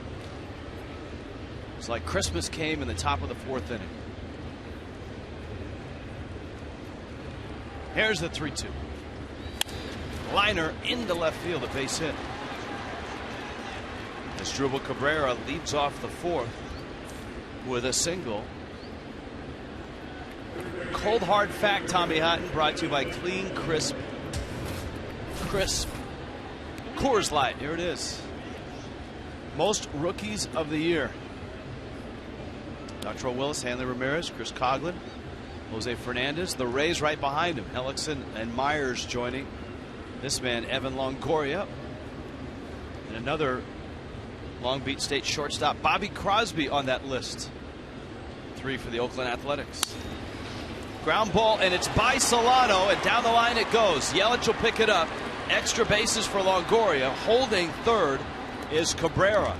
It's like Christmas came in the top of the 4th inning. Here's the 3-2. Liner into left field, a base hit. Asdrubal Cabrera leads off the 4th with a single. Cold hard fact, Tommy Hutton, brought to you by Clean Crisp Coors Light. Here it is. Most rookies of the year. Dr. Willis, Hanley Ramirez, Chris Coughlin, Jose Fernandez. The Rays right behind him. Hellickson and Myers joining this man, Evan Longoria. And another Long Beach State shortstop, Bobby Crosby, on that list. 3 for the Oakland Athletics. Ground ball, and it's by Solano, and down the line it goes. Yelich will pick it up. Extra bases for Longoria. Holding third is Cabrera.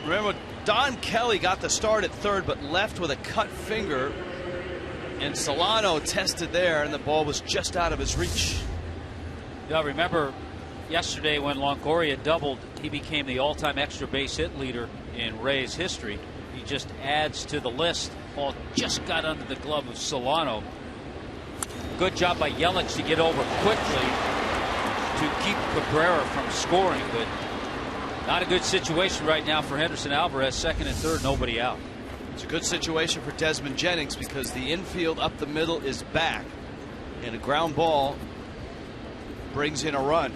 Remember, Don Kelly got the start at third, but left with a cut finger. And Solano tested there, and the ball was just out of his reach. Yeah, remember yesterday when Longoria doubled, he became the all-time extra base hit leader in Rays history. He just adds to the list. Ball just got under the glove of Solano. Good job by Yelich to get over quickly to keep Cabrera from scoring, but not a good situation right now for Henderson Alvarez. Second and third, nobody out. It's a good situation for Desmond Jennings because the infield up the middle is back, and a ground ball brings in a run.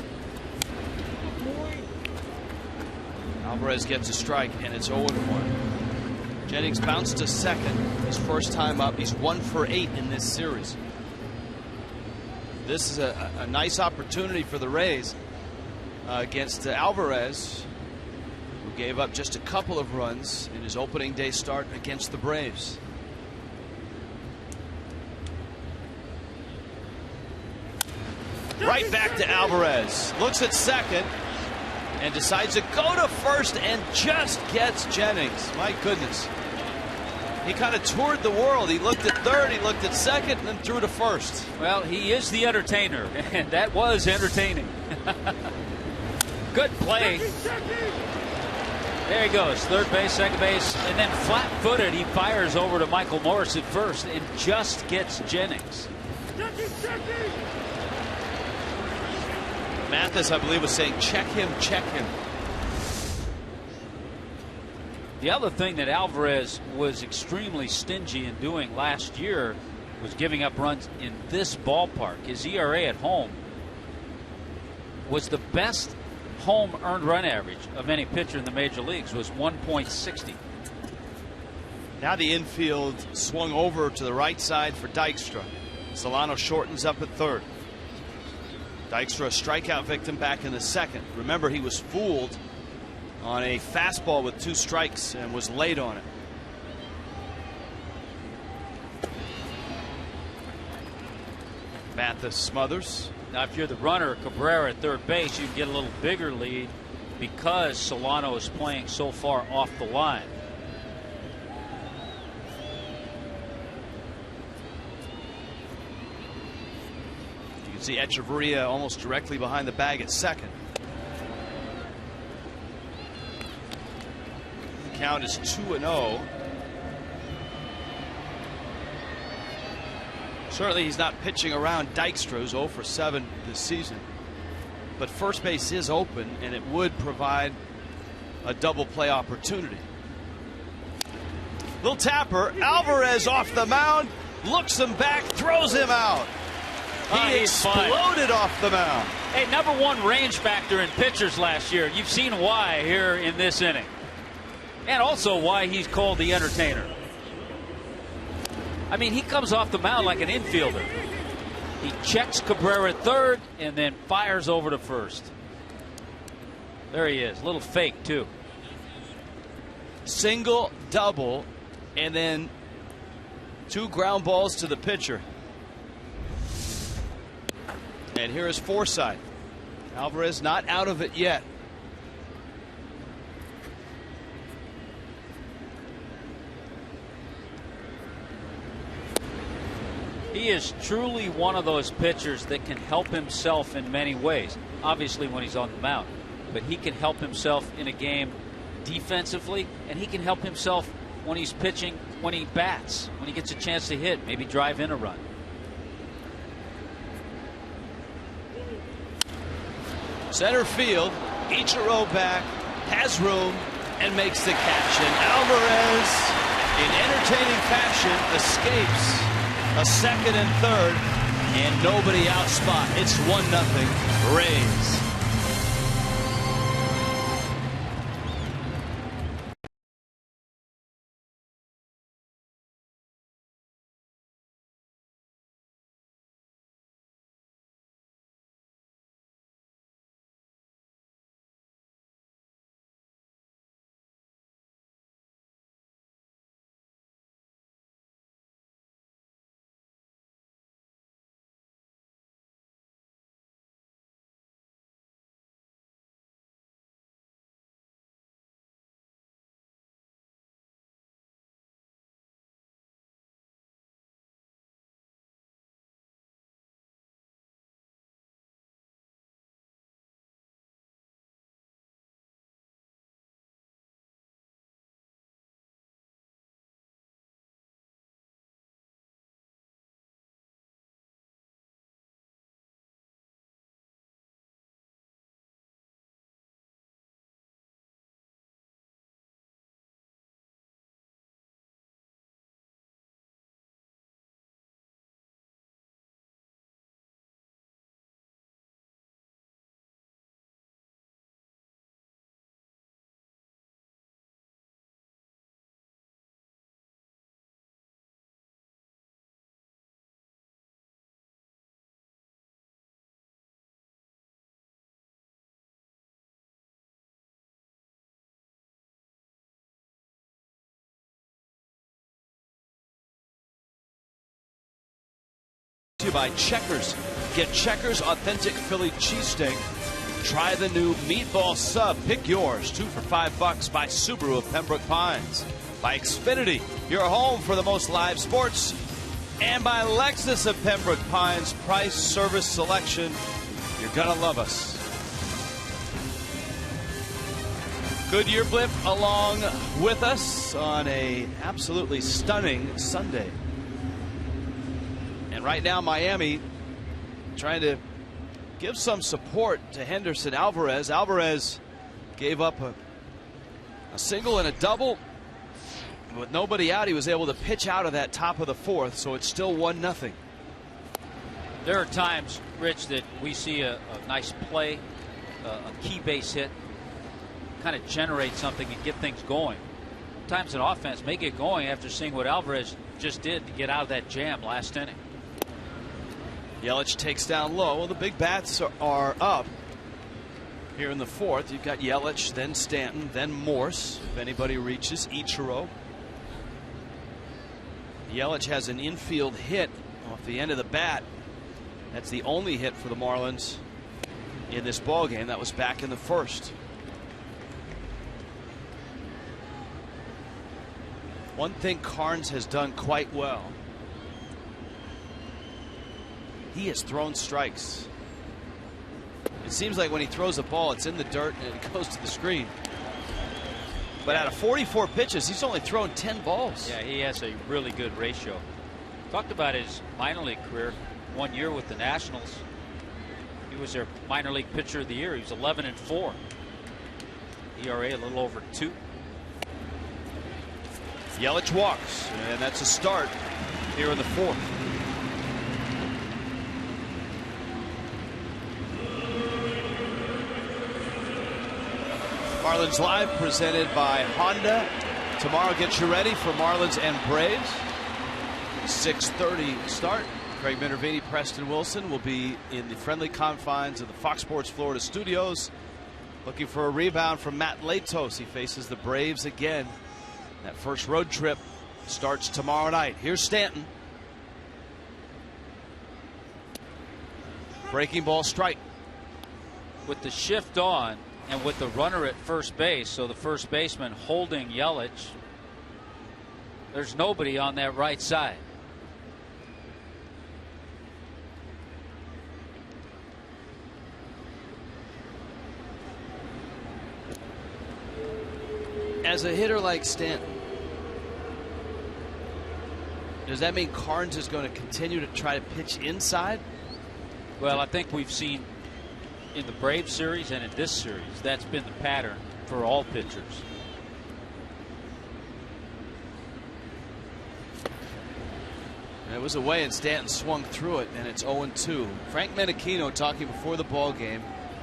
Alvarez gets a strike, and it's 0-1. Jennings bounced to second his first time up. He's 1 for 8 in this series. This is a nice opportunity for the Rays against Alvarez, who gave up just a couple of runs in his opening day start against the Braves. Right back to Alvarez. Looks at second and decides to go to first and just gets Jennings. My goodness. He kind of toured the world. He looked at third, he looked at second, and then threw to first. Well, he is the entertainer, and that was entertaining. Good play. There he goes. Third base, second base, and then flat-footed, he fires over to Michael Morris at first and just gets Jennings. Mathis, I believe, was saying, check him, check him. The other thing that Alvarez was extremely stingy in doing last year was giving up runs in this ballpark. His ERA at home was the best home earned run average of any pitcher in the major leagues, was 1.60. Now the infield swung over to the right side for Dykstra. Solano shortens up at third. Dykstra, a strikeout victim back in the second. Remember, he was fooled on a fastball with 2 strikes and was late on it. Mathis smothers. Now, if you're the runner, Cabrera at third base, you can get a little bigger lead because Solano is playing so far off the line. You can see Echeverria almost directly behind the bag at second. The count is 2-0. Certainly he's not pitching around Dykstra, who's 0 for 7 this season. But first base is open, and it would provide a double play opportunity. Little tapper. Alvarez off the mound, looks him back, throws him out. He exploded off the mound. Hey, #1 range factor in pitchers last year. You've seen why here in this inning. And also why he's called the entertainer. I mean, he comes off the mound like an infielder. He checks Cabrera at third and then fires over to first. There he is. A little fake, too. Single, double, and then 2 ground balls to the pitcher. And here is Forsythe. Alvarez not out of it yet. He is truly one of those pitchers that can help himself in many ways. Obviously when he's on the mound. But he can help himself in a game defensively, and he can help himself when he's pitching, when he bats, when he gets a chance to hit, maybe drive in a run. Center field, Ichiro back, has room, and makes the catch. And Alvarez, in entertaining fashion, escapes a second and third, and nobody out spot. It's 1-0 Rays. By Checkers. Get Checkers authentic Philly cheesesteak. Try the new meatball sub. Pick yours. 2 for $5 by Subaru of Pembroke Pines. By Xfinity, your home for the most live sports. And by Lexus of Pembroke Pines. Price, service, selection. You're gonna love us. Goodyear Blip along with us on a absolutely stunning Sunday. And right now, Miami trying to give some support to Henderson Alvarez. Alvarez gave up a single and a double. With nobody out, he was able to pitch out of that top of the fourth, so it's still 1-0. There are times, Rich, that we see a nice play, a key base hit, kind of generate something and get things going. sometimes an offense may get going after seeing what Alvarez just did to get out of that jam last inning. Yelich takes down low. Well, the big bats are up here in the fourth. You've got Yelich, then Stanton, then Morse. If anybody reaches, Ichiro. Yelich has an infield hit off the end of the bat. That's the only hit for the Marlins in this ball game. That was back in the first. One thing Carnes has done quite well, he has thrown strikes. It seems like when he throws a ball, it's in the dirt and it goes to the screen. But out of 44 pitches, he's only thrown 10 balls. Yeah, he has a really good ratio. Talked about his minor league career. 1 year with the Nationals. He was their minor league pitcher of the year. He was 11-4. ERA a little over 2. Yelich walks, and that's a start here in the fourth. Marlins Live presented by Honda. Tomorrow gets you ready for Marlins and Braves. 6:30 start. Craig Minervini, Preston Wilson will be in the friendly confines of the Fox Sports Florida studios, looking for a rebound from Matt Latos. He faces the Braves again. That first road trip starts tomorrow night. Here's Stanton. Breaking ball, strike. With the shift on and with the runner at first base, so the first baseman holding Yelich, there's nobody on that right side. As a hitter like Stanton, does that mean Carnes is going to continue to try to pitch inside? Well, I think we've seen in the Braves series and in this series, that's been the pattern for all pitchers. It was away and Stanton swung through it, and it's 0-2. Frank Menachino talking before the ball game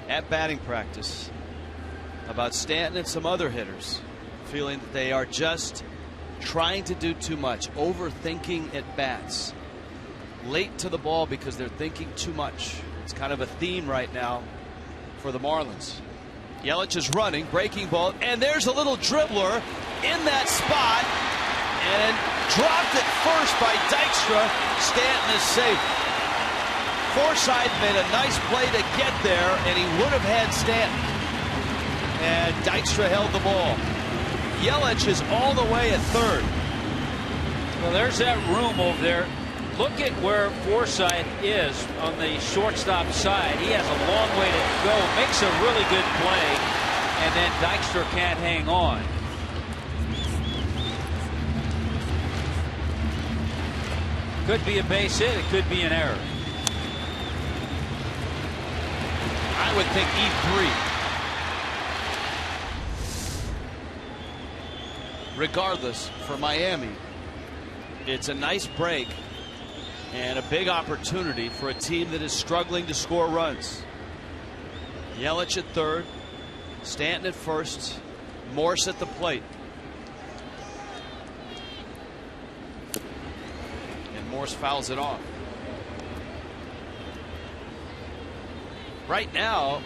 at batting practice about Stanton and some other hitters, feeling that they are just trying to do too much, overthinking at bats, late to the ball because they're thinking too much. It's kind of a theme right now for the Marlins. Yelich is running, breaking ball, and there's a little dribbler in that spot, and dropped at first by Dykstra. Stanton is safe. Forsythe made a nice play to get there, and he would have had Stanton. And Dykstra held the ball. Yelich is all the way at third. Well, there's that room over there. Look at where Forsythe is on the shortstop side. He has a long way to go. Makes a really good play, and then Dykstra can't hang on. Could be a base hit. It could be an error. I would think E3. Regardless, for Miami, it's a nice break and a big opportunity for a team that is struggling to score runs. Yelich at third, Stanton at first, Morse at the plate. And Morse fouls it off. Right now,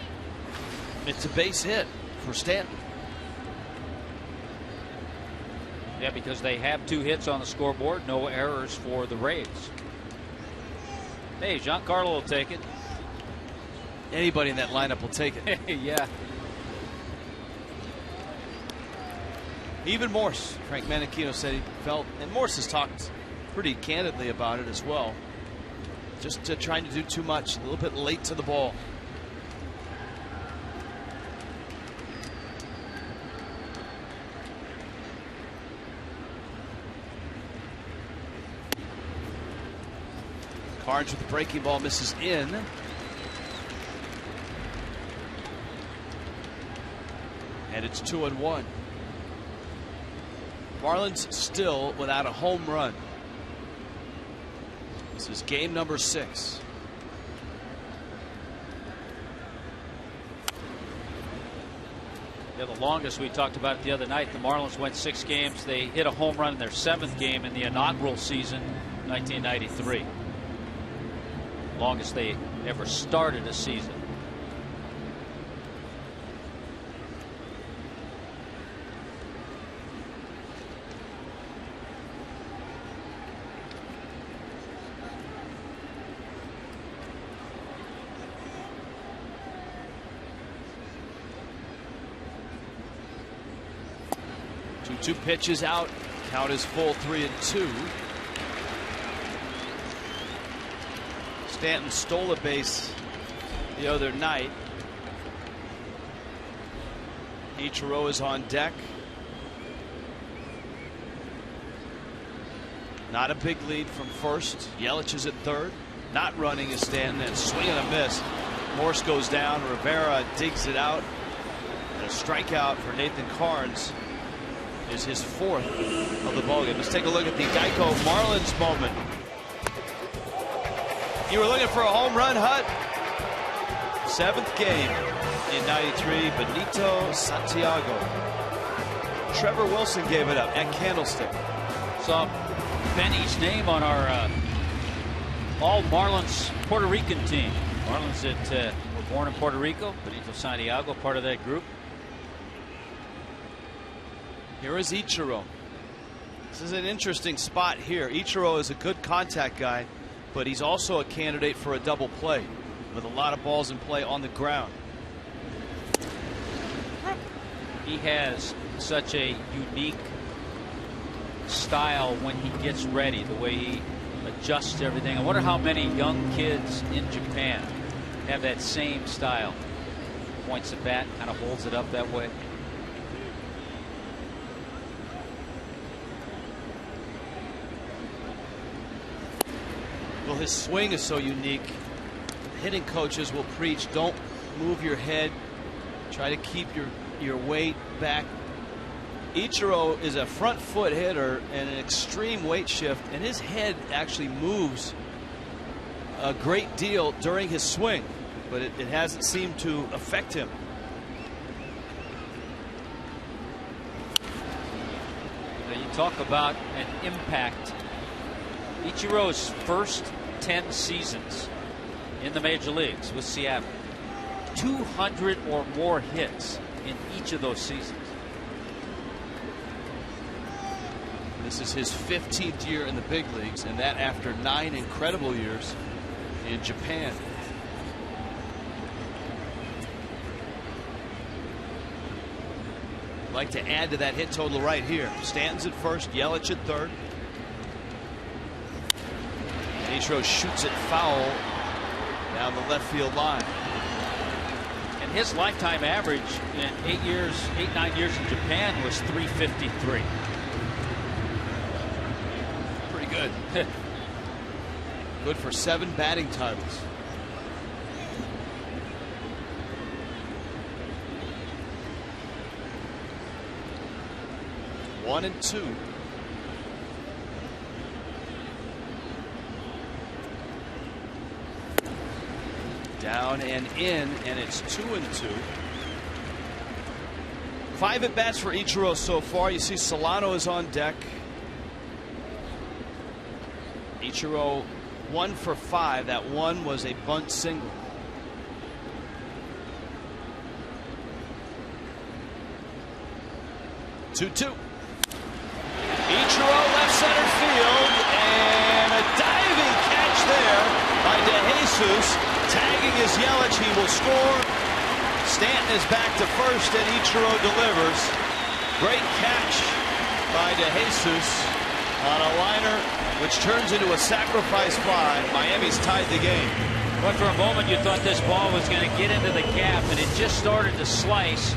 it's a base hit for Stanton. Yeah, because they have 2 hits on the scoreboard, no errors for the Rays. Hey, Giancarlo will take it. Anybody in that lineup will take it. Yeah. Even Morse, Frank Menachino said he felt, and Morse has talked pretty candidly about it as well, just trying to do too much, a little bit late to the ball. Carnes with the breaking ball, misses in. And it's 2-1. Marlins still without a home run. This is game number 6. Yeah, the longest, we talked about it the other night. The Marlins went 6 games. They hit a home run in their 7th game in the inaugural season, 1993. Longest they ever started a season. Two pitches out. Count is full, 3-2. Stanton stole a base the other night. Ichiro is on deck. Not a big lead from first. Yelich is at third. Not running is Stanton, and swing and a miss. Morse goes down. Rivera digs it out. And a strikeout for Nathan Carnes is his 4th of the ballgame. Let's take a look at the Geico Marlins moment. You were looking for a home run, Hut. 7th game in '93. Benito Santiago. Trevor Wilson gave it up at Candlestick. Saw Benny's name on our all Marlins Puerto Rican team. Marlins that were born in Puerto Rico. Benito Santiago, part of that group. Here is Ichiro. This is an interesting spot here. Ichiro is a good contact guy, but he's also a candidate for a double play with a lot of balls in play on the ground. He has such a unique style when he gets ready, the way he adjusts everything. I wonder how many young kids in Japan have that same style. Points the bat, kind of holds it up that way. Well, his swing is so unique. Hitting coaches will preach, don't move your head. Try to keep your weight back. Ichiro is a front foot hitter and an extreme weight shift, and his head actually moves a great deal during his swing, but it hasn't seemed to affect him. Now you talk about an impact. Ichiro's first 10 seasons in the major leagues with Seattle, 200 or more hits in each of those seasons. This is his 15th year in the big leagues, and that after 9 incredible years in Japan. I'd like to add to that hit total right here. Stanton's at first, Yelich at third. Ichiro shoots it foul down the left field line. And his lifetime average in 9 years in Japan was 353. Pretty good. Good for 7 batting titles. One and two. Down and in, and it's 2-2. 5 at bats for Ichiro so far. You see Solano is on deck. Ichiro 1 for 5. That one was a bunt single. Two. Ichiro left center field, and a diving catch there by DeJesus. Tagging is Yelich, he will score. Stanton is back to first, and Ichiro delivers. Great catch by DeJesus on a liner, which turns into a sacrifice fly. Miami's tied the game. But for a moment, you thought this ball was going to get into the gap, and it just started to slice.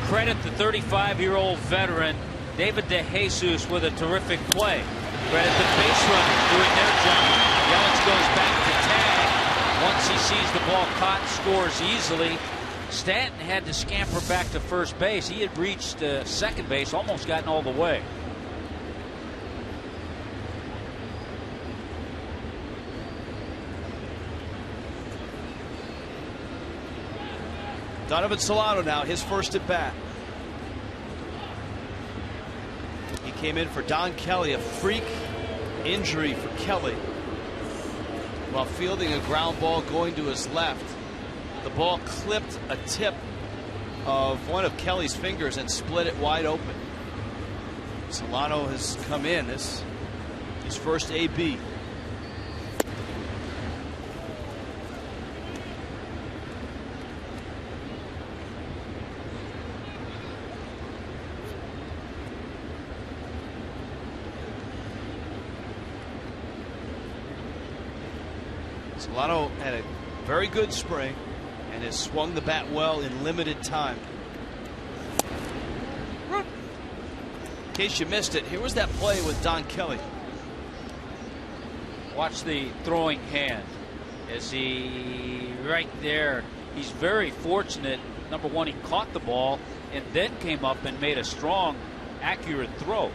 Credit the 35-year-old veteran, David DeJesus, with a terrific play. Credit the base runner doing their job. Yelich goes back to tag. Once he sees the ball caught, scores easily. Stanton had to scamper back to first base. He had reached second base, almost gotten all the way. Donovan Solano now, his first at bat. came in for Don Kelly, a freak injury for Kelly. While fielding a ground ball going to his left, the ball clipped a tip of one of Kelly's fingers and split it wide open. Solano has come in. This his first AB. Solano had a very good spring and has swung the bat well in limited time. In case you missed it, here was that play with Don Kelly. Watch the throwing hand as he right there. He's very fortunate. Number one, he caught the ball and then came up and made a strong, accurate throw.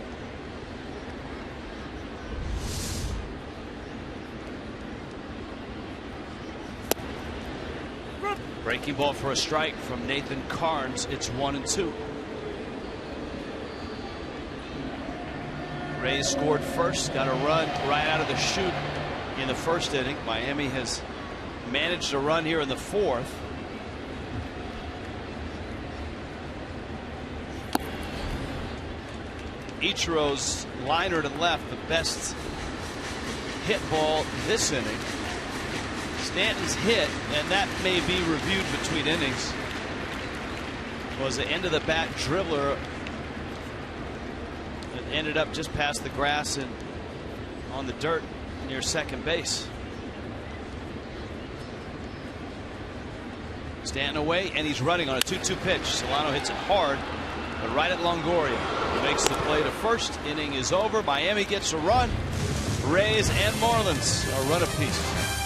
Breaking ball for a strike from Nathan Carnes. It's 1-2. Rays scored first, got a run right out of the chute in the first inning. Miami has managed a run here in the fourth. Ichiro's liner to left, the best hit ball this inning. Stanton's hit, and that may be reviewed between innings, was the end of the bat dribbler that ended up just past the grass and on the dirt near second base. Stanton away, and he's running on a 2-2 pitch. Solano hits it hard, but right at Longoria, who makes the play to first. Inning is over. Miami gets a run. Rays and Marlins a run apiece.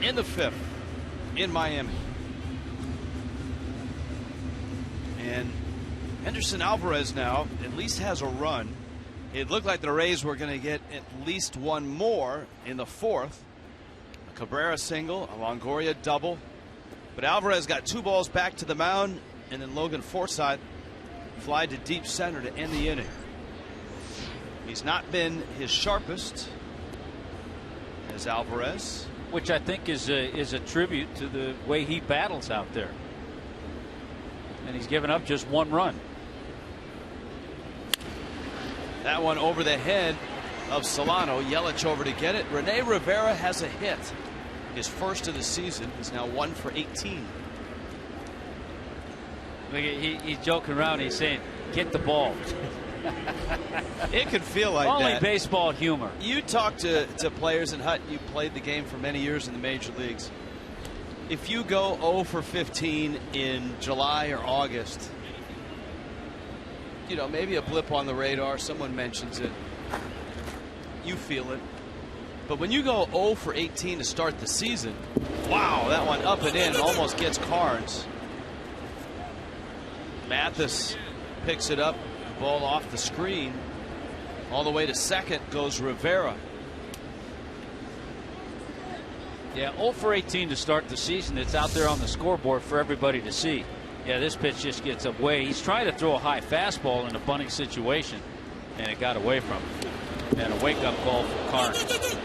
In the fifth in Miami. And Henderson Alvarez now at least has a run. It looked like the Rays were going to get at least one more in the fourth. A Cabrera single, a Longoria double. But Alvarez got two balls back to the mound, and then Logan Forsythe fly to deep center to end the inning. He's not been his sharpest as Alvarez, which I think is a tribute to the way he battles out there. And he's given up just one run. That one over the head of Solano. Yelich over to get it. Rene Rivera has a hit. His first of the season. He's now 1 for 18. He's joking around. He's saying, get the ball. It could feel like only that. Baseball humor. You talk to players, and Hut, you played the game for many years in the major leagues. If you go 0 for 15 in July or August, you know, maybe a blip on the radar. Someone mentions it. You feel it. But when you go 0 for 18 to start the season, wow, that one up and in almost gets Carnes. Mathis picks it up, ball off the screen. All the way to second goes Rivera. Yeah, 0 for 18 to start the season. It's out there on the scoreboard for everybody to see. Yeah, this pitch just gets away. He's trying to throw a high fastball in a bunting situation, and it got away from him. And a wake-up call for Carnes.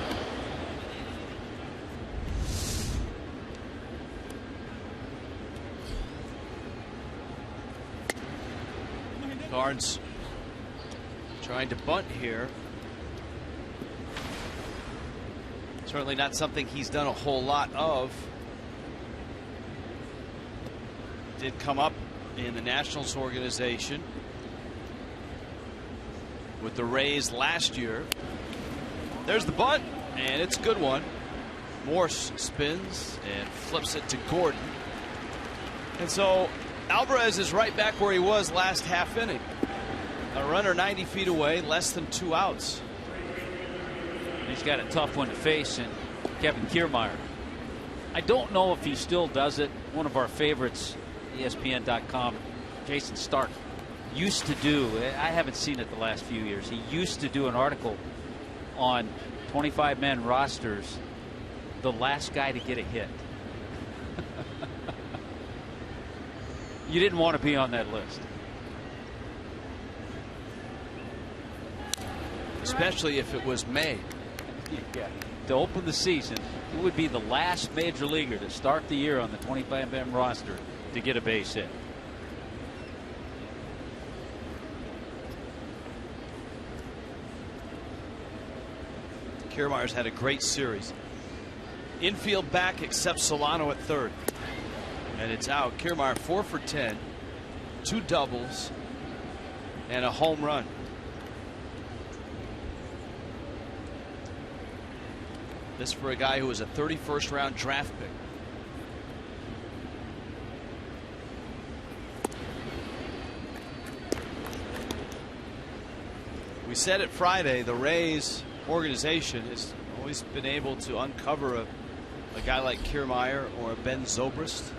Carnes trying to bunt here. Certainly not something he's done a whole lot of. Did come up in the Nationals organization with the Rays last year. There's the bunt, and it's a good one. Morse spins and flips it to Gordon. And so Alvarez is right back where he was last half inning. A runner 90 feet away, less than 2 outs. He's got a tough one to face in Kevin Kiermaier. I don't know if he still does it. One of our favorites, ESPN.com, Jason Stark, used to do, I haven't seen it the last few years, he used to do an article on 25-man rosters, the last guy to get a hit. You didn't want to be on that list. Especially if it was May. Yeah. To open the season, it would be the last major leaguer to start the year on the 25-man roster to get a base hit. Kiermaier's had a great series. Infield back except Solano at third. And it's out. Kiermaier 4 for 10, 2 doubles, and a home run. This for a guy who was a 31st round draft pick. We said it Friday, the Rays organization has always been able to uncover a guy like Kiermaier or a Ben Zobrist.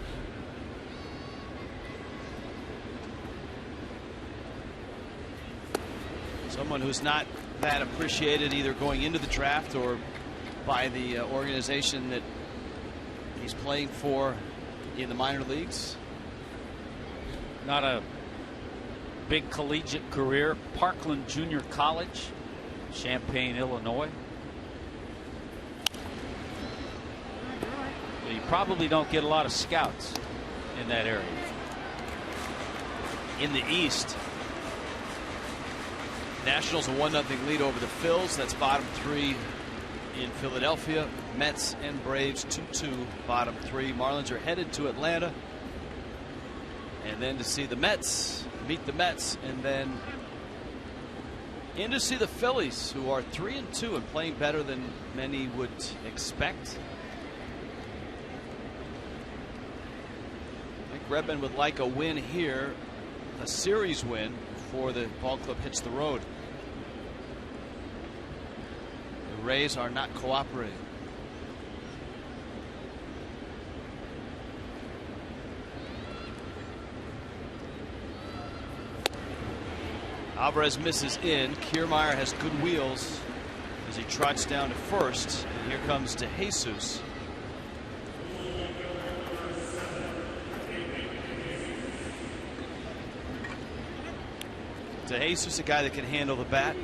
Someone who's not that appreciated either going into the draft or by the organization that he's playing for in the minor leagues. Not a big collegiate career. Parkland Junior College, Champaign, Illinois. You probably don't get a lot of scouts in that area. In the East, Nationals a 1-0 lead over the Phils. That's bottom 3 in Philadelphia. Mets and Braves 2-2 bottom 3. Marlins are headed to Atlanta, and then to see the Mets meet the Mets, and then in to see the Phillies, who are 3-2 and playing better than many would expect. I think Redmond would like a win here, a series win, before the ball club hits the road. The Rays are not cooperating. Alvarez misses in. Kiermaier has good wheels as he trots down to first. And here comes DeJesus. DeJesus, a guy that can handle the bat.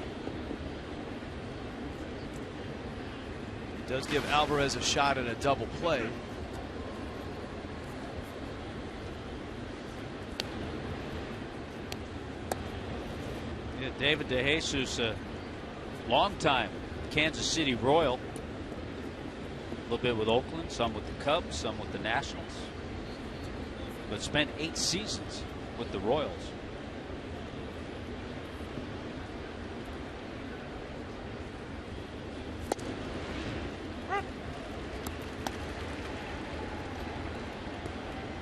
He does give Alvarez a shot in a double play. Yeah, David DeJesus, a longtime Kansas City Royal. A little bit with Oakland, some with the Cubs, some with the Nationals. But spent 8 seasons with the Royals.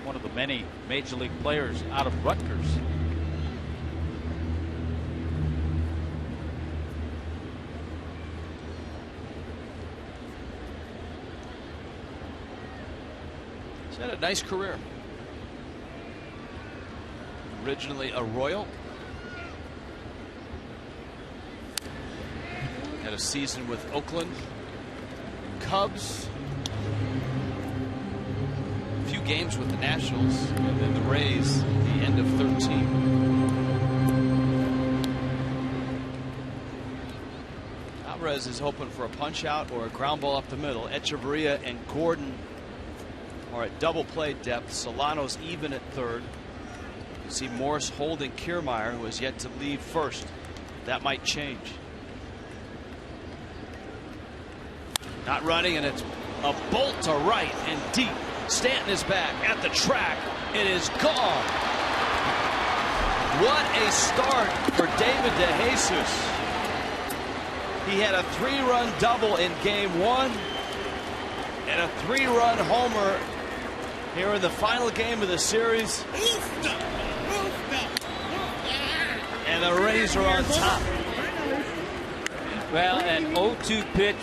One of the many major league players out of Rutgers. He's had a nice career. Originally a Royal. Had a season with Oakland, Cubs, a few games with the Nationals, and then the Rays at the end of 13. Alvarez is hoping for a punch out or a ground ball up the middle. Echeverria and Gordon are at double play depth. Solano's even at third. You see Morse holding Kiermaier, who has yet to leave first. That might change. Not running, and it's a bolt to right and deep. Stanton is back at the track. It is gone. What a start for David DeJesus. He had a 3-run double in game 1 and a 3-run homer here in the final game of the series. And the Rays are on top. Well, an 0-2 pitch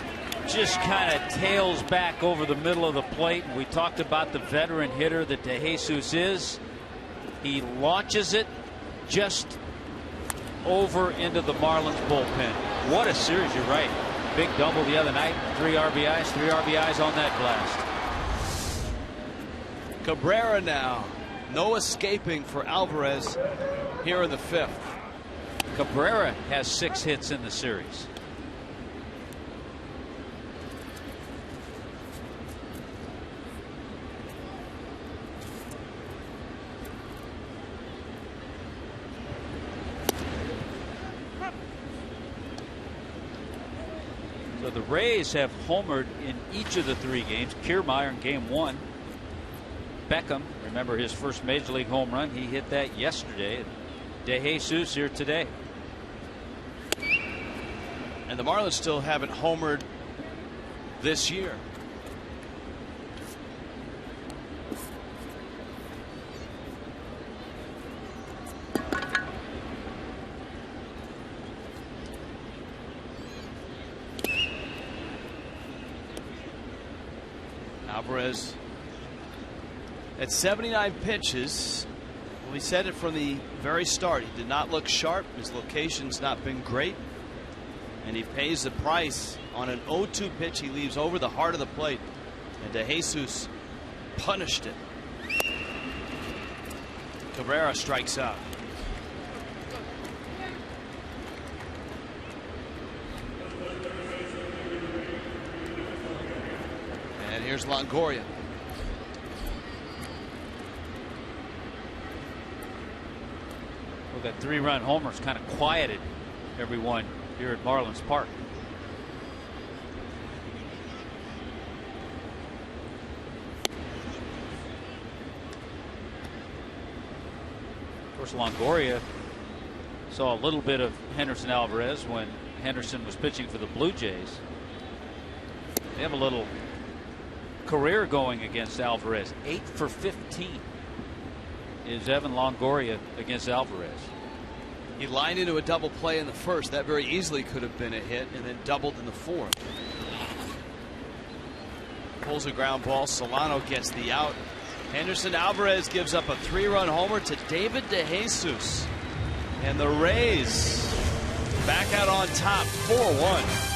just kind of tails back over the middle of the plate. We talked about the veteran hitter that DeJesus is. He launches it just over into the Marlins bullpen. What a series, you're right. Big double the other night, 3 RBIs on that blast. Cabrera now. No escaping for Alvarez here in the 5th. Cabrera has 6 hits in the series. So the Rays have homered in each of the 3 games. Kiermaier in game 1. Beckham, remember his first major league home run, he hit that yesterday. DeJesus here today. And the Marlins still haven't homered this year. Alvarez at 79 pitches. We said it from the very start. He did not look sharp. His location's not been great. And he pays the price on an 0-2 pitch. He leaves over the heart of the plate. And DeJesus punished it. Cabrera strikes out. And here's Longoria. Well, that 3-run homer's kind of quieted everyone here at Marlins Park. Of course, Longoria saw a little bit of Henderson Alvarez when Henderson was pitching for the Blue Jays. They have a little career going against Alvarez. 8 for 15 is Evan Longoria against Alvarez. He lined into a double play in the 1st. That very easily could have been a hit, and then doubled in the 4th. Pulls a ground ball. Solano gets the out. Henderson Alvarez gives up a 3-run homer to David DeJesus. And the Rays back out on top 4-1.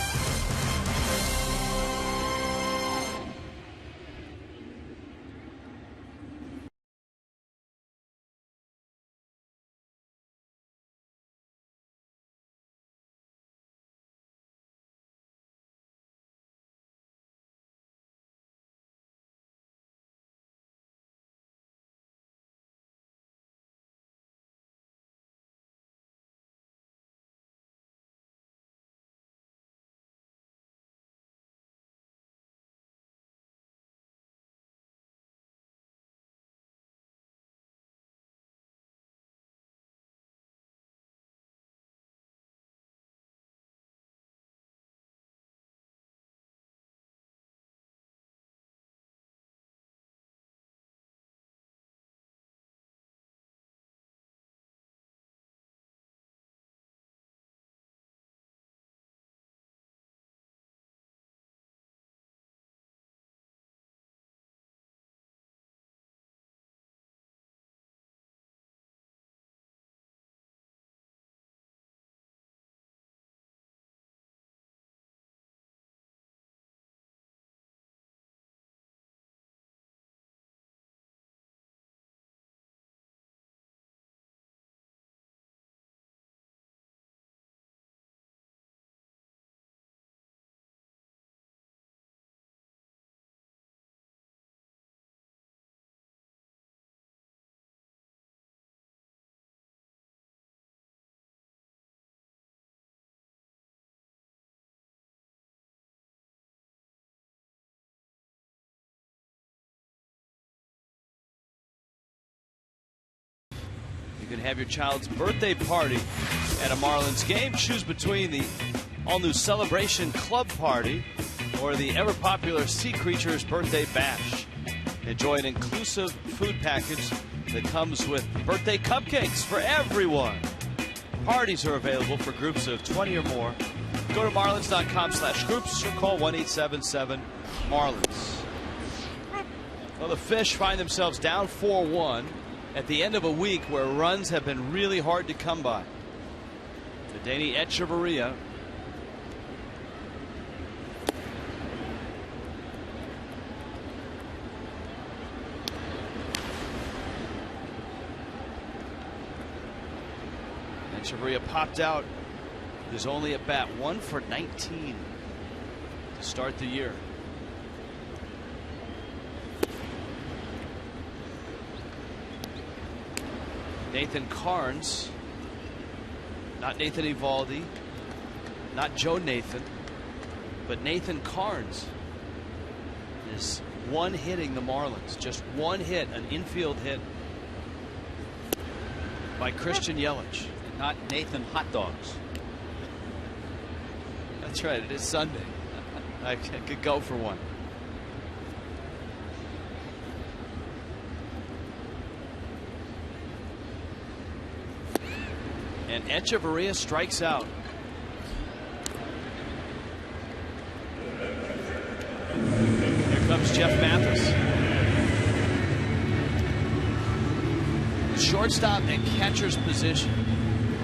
You can have your child's birthday party at a Marlins game. Choose between the all-new Celebration Club Party or the ever-popular Sea Creatures Birthday Bash. Enjoy an inclusive food package that comes with birthday cupcakes for everyone. Parties are available for groups of 20 or more. Go to marlins.com/groups or call 1-877-MARLINS. Well, the Fish find themselves down 4-1 at the end of a week where runs have been really hard to come by. Danny Echeverria popped out. Is only at bat 1 for 19 to start the year. Nathan Carnes, not Nathan Eovaldi, not Joe Nathan, but Nathan Carnes is one hitting the Marlins. Just one hit, an infield hit by Christian Yelich. Not Nathan Hot Dogs. That's right, it is Sunday. I could go for one. And Echeverria strikes out. Here comes Jeff Mathis. The shortstop and catcher's position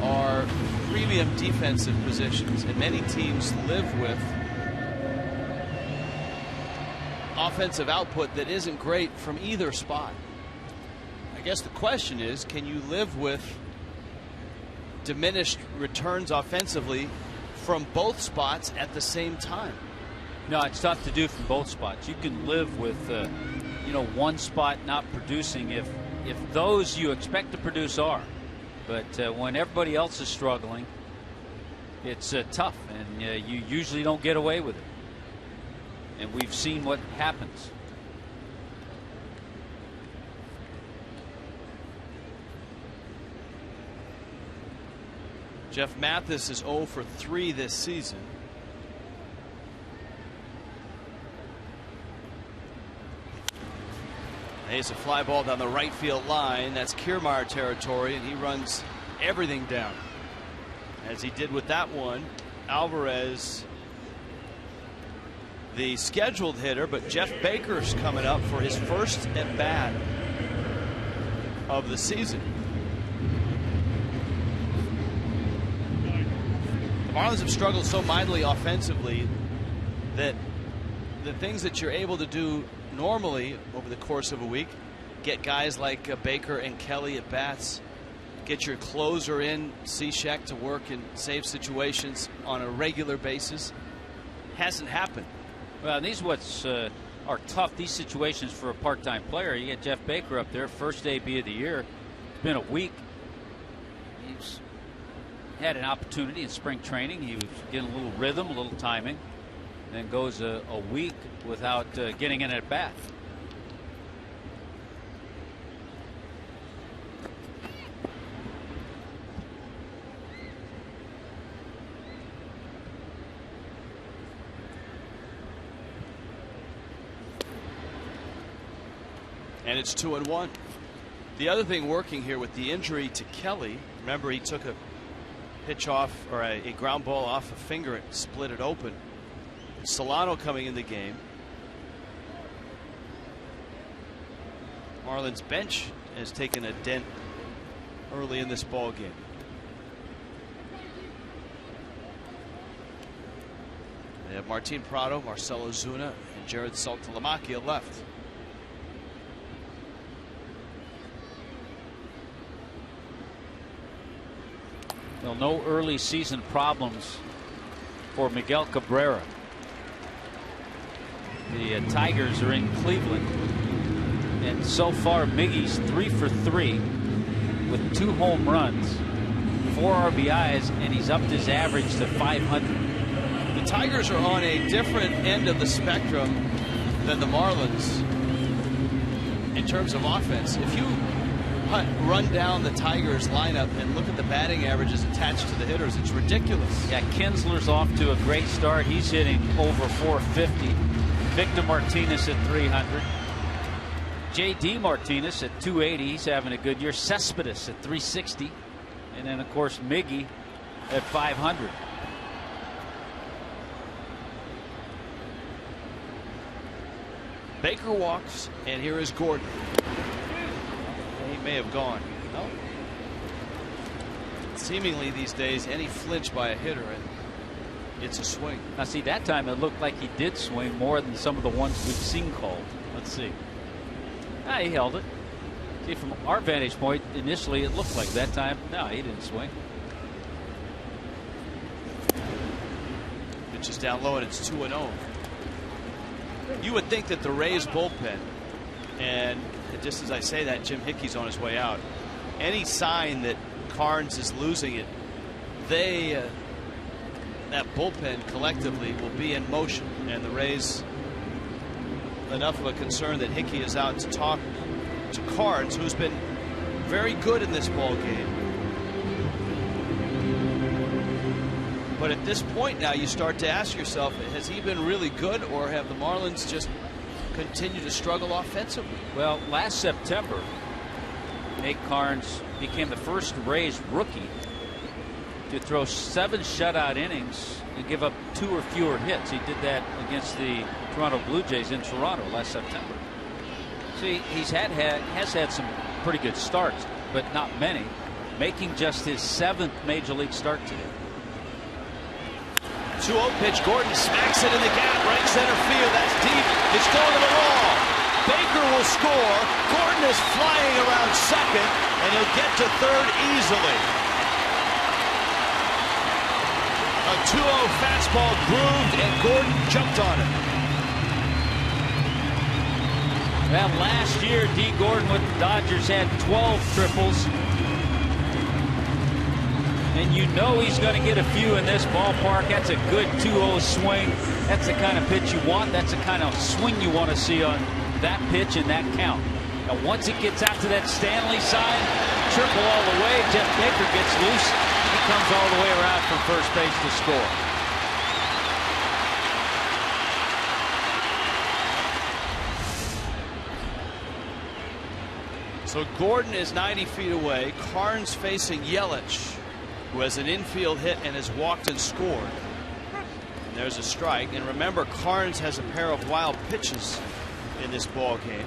are premium defensive positions, and many teams live with offensive output that isn't great from either spot. I guess the question is, can you live with diminished returns offensively from both spots at the same time? No, it's tough to do from both spots. You can live with one spot not producing if those you expect to produce are. But when everybody else is struggling, it's tough, and you usually don't get away with it. And we've seen what happens. Jeff Mathis is 0 for 3 this season. Here's a fly ball down the right field line. That's Kiermaier territory, and he runs everything down, as he did with that one. Alvarez, the scheduled hitter, but Jeff Baker's coming up for his first at bat of the season. The Marlins have struggled so mightily offensively that the things that you're able to do normally over the course of a week, get guys like Baker and Kelly at bats, get your closer in, Cishek, to work in save situations on a regular basis, hasn't happened. Well, these are tough, these situations for a part-time player. You get Jeff Baker up there, first AB of the year. It's been a week. He's had an opportunity in spring training. He was getting a little rhythm, a little timing. Then goes a week without getting in at bat. And it's 2-1. The other thing working here with the injury to Kelly, remember he took a pitch off, or a ground ball off a finger and split it open. Solano coming in the game. Marlins bench has taken a dent early in this ball game. They have Martin Prado, Marcelo Zuna, and Jared Saltalamacchia left. Well, no early season problems for Miguel Cabrera. The Tigers are in Cleveland, and so far Miggy's 3 for 3 with 2 home runs, 4 RBIs, and he's upped his average to 500. The Tigers are on a different end of the spectrum than the Marlins in terms of offense. If you run down the Tigers lineup and look at the batting averages attached to the hitters. It's ridiculous. Yeah, Kinsler's off to a great start. He's hitting over 450. Victor Martinez at 300. J.D. Martinez at 280. He's having a good year. Cespedes at 360. And then, of course, Miggy at 500. Baker walks, and here is Gordon. He may have gone. No. Seemingly these days, any flinch by a hitter, and it's a swing. Now, see, that time it looked like he did swing more than some of the ones we've seen called. Let's see. He held it. See, from our vantage point, initially it looked like that time. No, he didn't swing. Pitch is down low, and it's 2-0. You would think that the Rays bullpen, and just as I say that, Jim Hickey's on his way out. Any sign that Carnes is losing it, that bullpen collectively will be in motion, and the Rays enough of a concern that Hickey is out to talk to Carnes, who's been very good in this ball game. But at this point now, you start to ask yourself, has he been really good, or have the Marlins just continued to struggle offensively? Well, last September, Nate Carnes became the first Rays rookie to throw 7 shutout innings and give up 2 or fewer hits. He did that against the Toronto Blue Jays in Toronto last September. See, has had some pretty good starts, but not many, making just his 7th major league start today. 2-0 pitch. Gordon smacks it in the gap, right center field. That's deep. It's going to the wall. Baker will score. Gordon is flying around second, and he'll get to third easily. A 2-0 fastball grooved, and Gordon jumped on it. Well, last year, D. Gordon with the Dodgers had 12 triples. And you know he's going to get a few in this ballpark. That's a good 2-0 swing. That's the kind of pitch you want. That's the kind of swing you want to see on that pitch and that count. Now, once it gets out to that Stanley side, triple all the way, Jeff Baker gets loose. He comes all the way around from first base to score. So Gordon is 90 feet away. Carnes facing Yelich, who has an infield hit and has walked and scored. And there's a strike. And remember, Carnes has a pair of wild pitches in this ball game.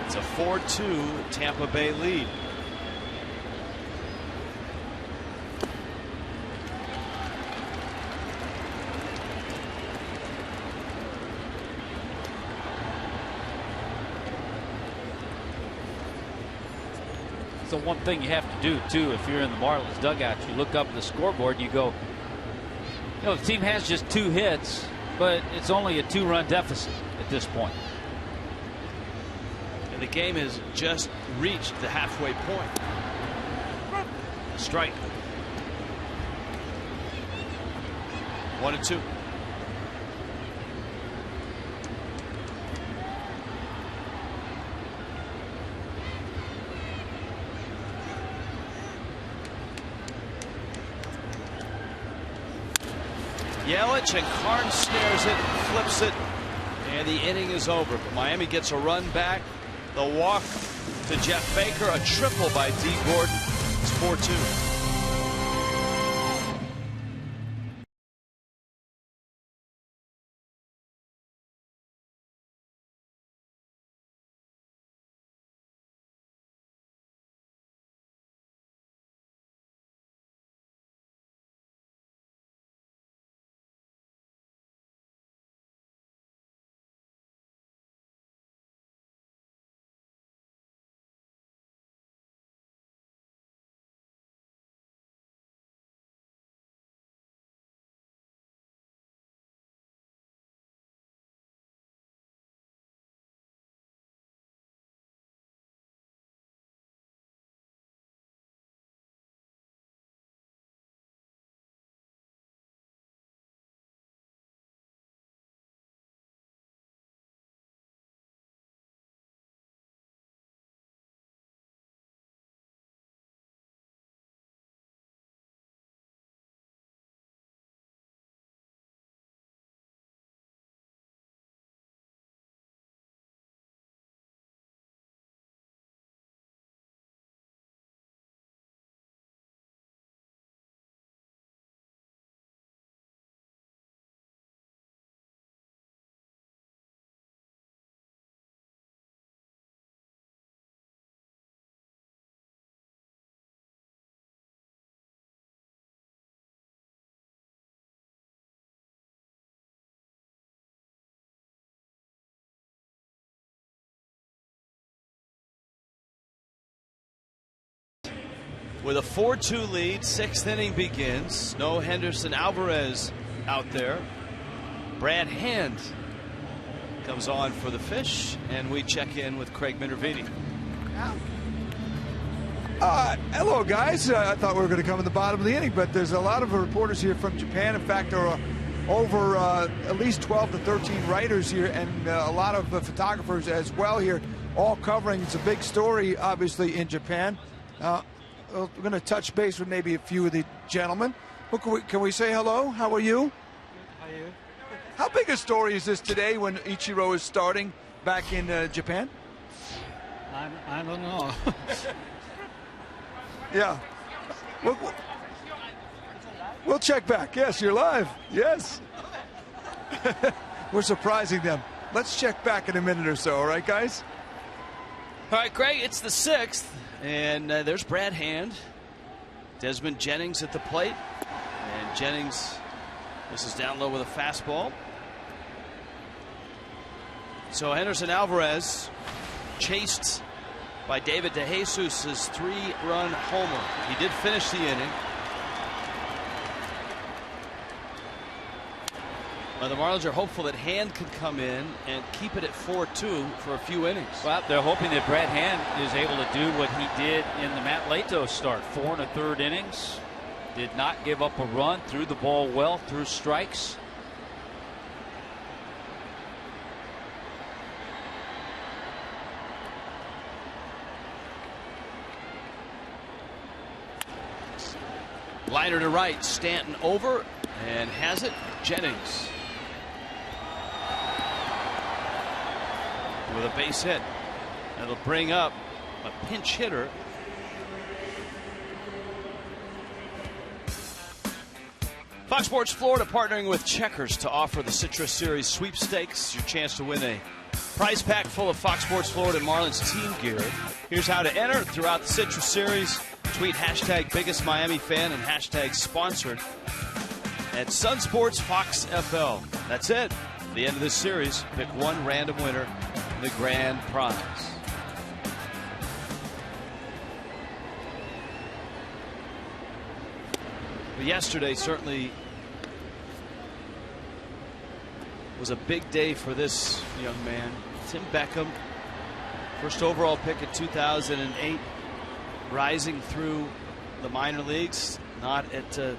It's a 4-2 Tampa Bay lead. The one thing you have to do too, if you're in the Marlins dugout, you look up at the scoreboard and you go, you know, the team has just 2 hits, but it's only a 2-run deficit at this point. And the game has just reached the halfway point. Strike. 1-2. Yelich, and Carnes snares it, flips it, and the inning is over. But Miami gets a run back. The walk to Jeff Baker, a triple by D. Gordon. It's 4-2. with a 4-2 lead. 6th inning begins. No Henderson Alvarez out there. Brad Hand comes on for the Fish, and we check in with Craig Minervini. Hello, guys. I thought we were going to come in the bottom of the inning, but there's a lot of reporters here from Japan. In fact, there are over at least 12 to 13 writers here, and a lot of photographers as well here, all covering. It's a big story, obviously, in Japan. We're going to touch base with maybe a few of the gentlemen. Can we say hello? How are you? How are you? How big a story is this today when Ichiro is starting back in Japan? I don't know. Yeah. We'll check back. Yes, you're live. Yes. We're surprising them. Let's check back in a minute or so. All right, guys? All right, Craig, it's the 6th, and there's Brad Hand. Desmond Jennings at the plate. And Jennings, this is down low with a fastball. So Henderson Alvarez chased by David DeJesus' 3-run homer. He did finish the inning. Well, the Marlins are hopeful that Hand could come in and keep it at 4-2 for a few innings. Well, they're hoping that Brad Hand is able to do what he did in the Matt Latos start. 4 1/3 innings. Did not give up a run. Threw the ball well. Threw strikes. Liner to right. Stanton over and has it. Jennings with a base hit. That'll bring up a pinch hitter. Fox Sports Florida partnering with Checkers to offer the Citrus Series sweepstakes. Your chance to win a prize pack full of Fox Sports Florida Marlins team gear. Here's how to enter throughout the Citrus Series. Tweet hashtag biggest Miami fan and hashtag sponsored at Sunsports Fox FL. That's it. At the end of this series, pick one random winner in the grand prize. But yesterday certainly was a big day for this young man. Tim Beckham, first overall pick in 2008, rising through the minor leagues, not at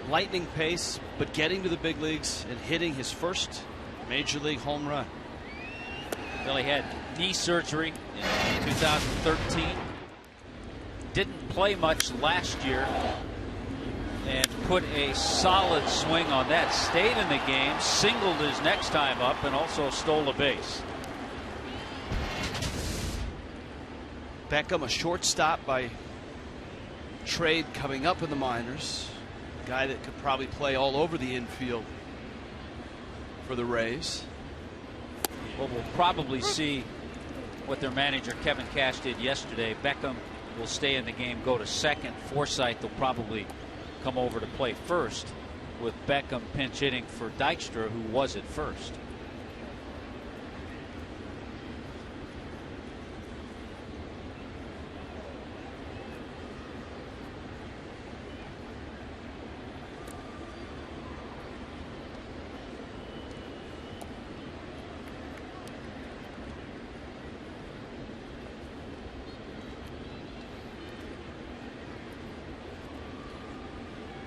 lightning pace, but getting to the big leagues and hitting his first major league home run. Well, he had knee surgery in 2013. Didn't play much last year and put a solid swing on that. Stayed in the game, singled his next time up, and also stole a base. Beckham, a shortstop by trade coming up in the minors. A guy that could probably play all over the infield for the Rays. Well, we'll probably see what their manager Kevin Cash did yesterday. Beckham will stay in the game, go to second. Forsythe will probably come over to play first, with Beckham pinch hitting for Dykstra, who was at first.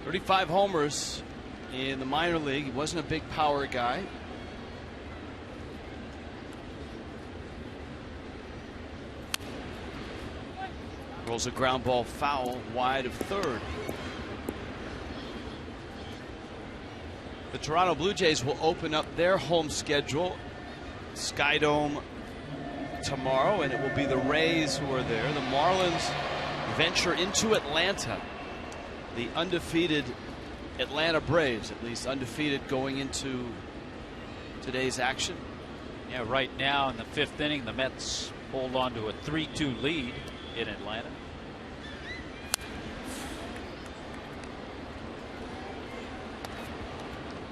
.35 homers in the minor league. He wasn't a big power guy. Rolls a ground ball foul wide of third. The Toronto Blue Jays will open up their home schedule, Skydome, tomorrow, and it will be the Rays who are there. The Marlins venture into Atlanta. The undefeated Atlanta Braves, at least undefeated going into today's action. Yeah, right now in the 5th inning, the Mets hold on to a 3-2 lead in Atlanta.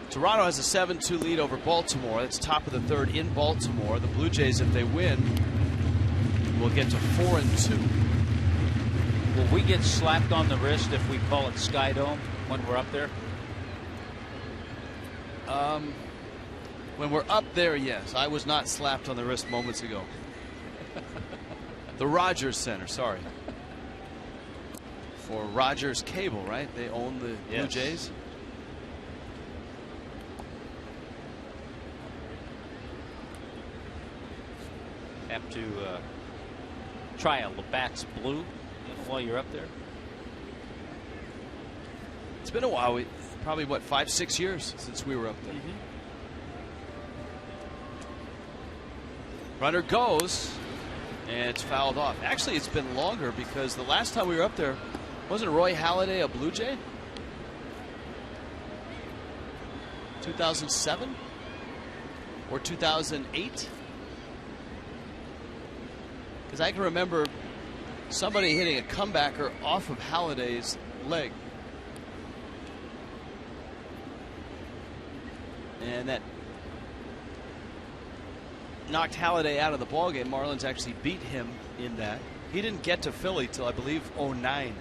Toronto has a 7-2 lead over Baltimore. That's top of the 3rd in Baltimore. The Blue Jays, if they win, will get to 4-2. Will we get slapped on the wrist if we call it Sky Dome when we're up there? When we're up there, yes. I was not slapped on the wrist moments ago. The Rogers Center, sorry. For Rogers Cable, right? They own the Blue Jays. Have to try a Labatt's Blue while you're up there. It's been a while. Probably, what, 5-6 years since we were up there. Runner goes, and it's fouled off. Actually, it's been longer because the last time we were up there, wasn't Roy Halladay a Blue Jay? 2007 or 2008? Because I can remember somebody hitting a comebacker off of Halladay's leg. And that knocked Halladay out of the ballgame. Marlins actually beat him in that. He didn't get to Philly till, I believe, 2009.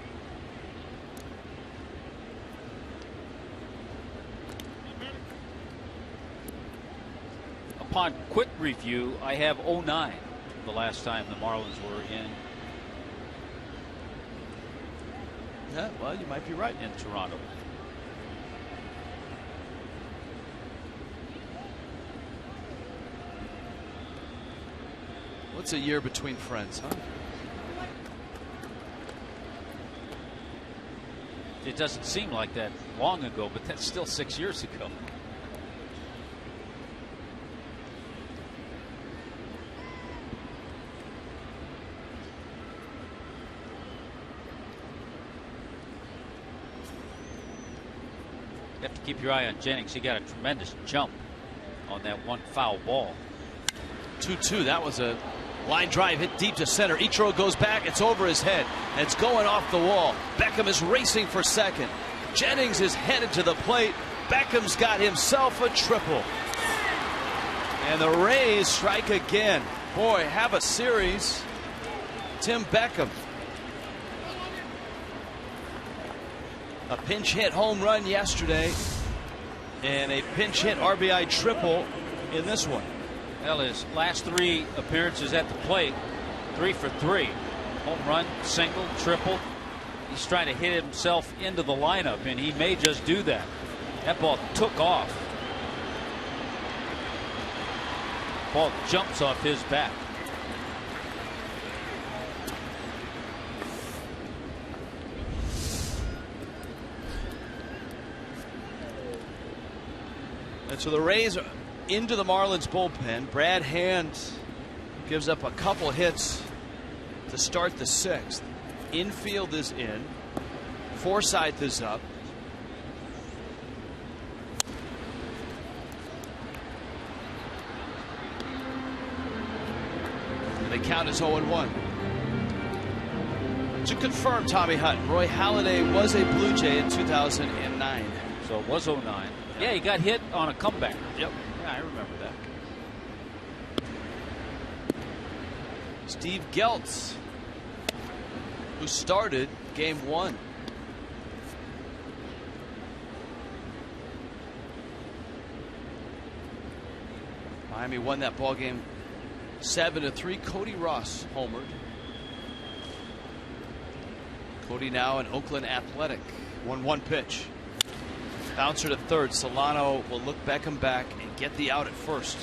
Upon quick review, I have 2009, the last time the Marlins were in. Yeah, well, you might be right. In Toronto. What's a year between friends, huh? It doesn't seem like that long ago, but that's still 6 years ago. You have to keep your eye on Jennings. He got a tremendous jump on that one foul ball. 2-2. That was a line drive hit deep to center. Ichiro goes back. It's over his head. And it's going off the wall. Beckham is racing for second. Jennings is headed to the plate. Beckham's got himself a triple. And the Rays strike again. Boy, have a series. Tim Beckham. A pinch hit home run yesterday. And a pinch hit RBI triple in this one. Well, his last 3 appearances at the plate, 3 for 3. Home run, single, triple. He's trying to hit himself into the lineup, and he may just do that. That ball took off. Ball jumps off his bat. And so the Rays are into the Marlins bullpen. Brad Hand gives up a couple hits to start the 6th. Infield is in. Forsythe is up. And the count is 0-1. To confirm, Tommy Hutton, Roy Halladay was a Blue Jay in 2009. So it was 2009. Yeah, he got hit on a comeback. Yep. Yeah, I remember that. Steve Geltz, who started game 1. Miami won that ball game 7-3. Cody Ross homered. Cody now an Oakland Athletic. 1-1 pitch. Bouncer to third. Solano will look Beckham back and get the out at first.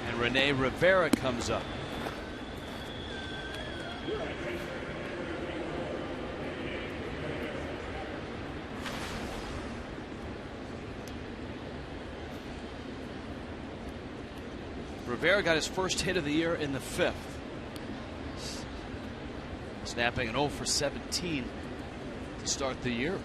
And Rene Rivera comes up. Rivera got his first hit of the year in the 5th. Snapping an 0 for 17 to start the year.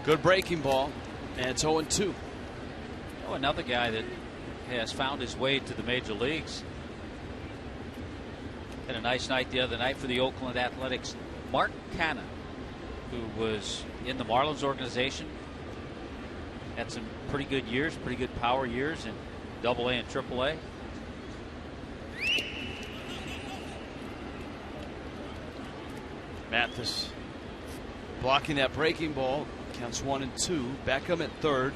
Good breaking ball, and it's 0-2. Oh, another guy that has found his way to the major leagues. Had a nice night the other night for the Oakland Athletics. Mark Canha, who was in the Marlins organization, had some pretty good years, pretty good power years in AA and AAA. Mathis blocking that breaking ball. Counts 1-2. Beckham at third.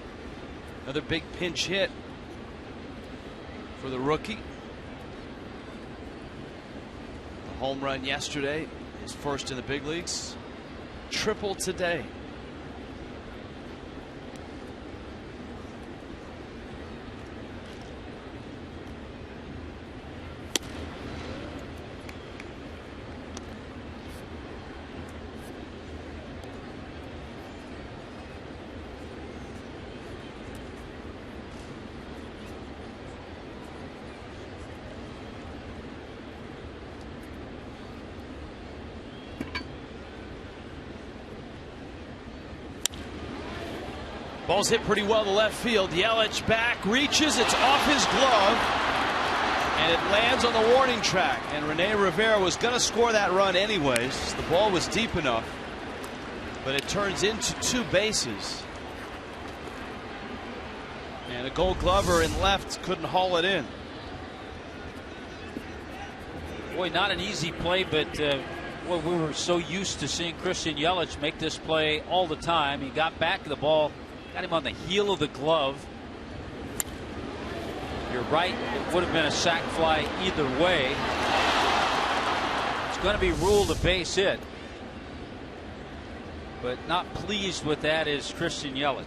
Another big pinch hit for the rookie. The home run yesterday, his first in the big leagues. Triple today. Ball's hit pretty well to left field. Yelich back, reaches, it's off his glove, and it lands on the warning track. And Rene Rivera was going to score that run anyways. The ball was deep enough, but it turns into 2 bases. And a Gold Glover in left couldn't haul it in. Boy, not an easy play, but well, we were so used to seeing Christian Yelich make this play all the time. He got back to the ball. Got him on the heel of the glove. You're right, it would have been a sac fly either way. It's going to be ruled a base hit. But not pleased with that is Christian Yelich.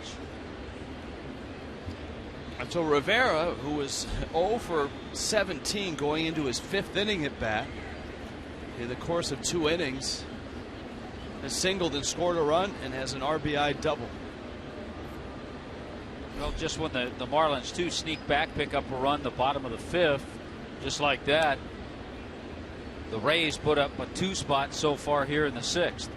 And so Rivera, who was 0 for 17 going into his 5th inning at bat, in the course of 2 innings, has singled and scored a run and has an RBI double. Well, just when the Marlins too sneak back, pick up a run the bottom of the 5th, just like that, the Rays put up a 2 spot so far here in the 6th.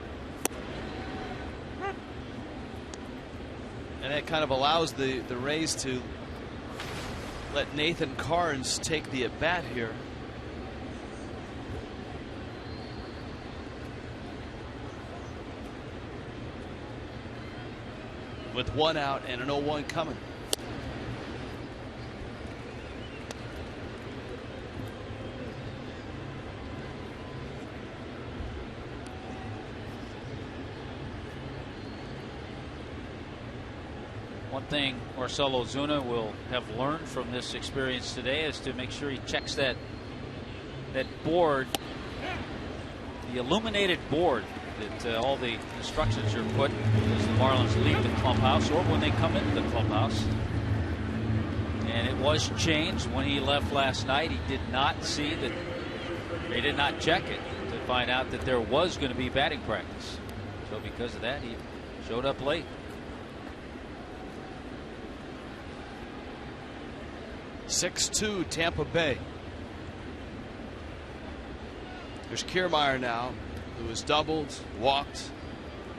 And that kind of allows the Rays to let Nathan Carnes take the at bat here. With 1 out and an 0-1 coming. One thing Marcell Ozuna will have learned from this experience today is to make sure he checks that board, the illuminated board that all the instructions are put as the Marlins leave the clubhouse or when they come into the clubhouse. And it was changed when he left last night. He did not see that, they did not check it to find out that there was going to be batting practice. So because of that, he showed up late. 6-2 Tampa Bay. There's Kiermaier now, who has doubled, walked,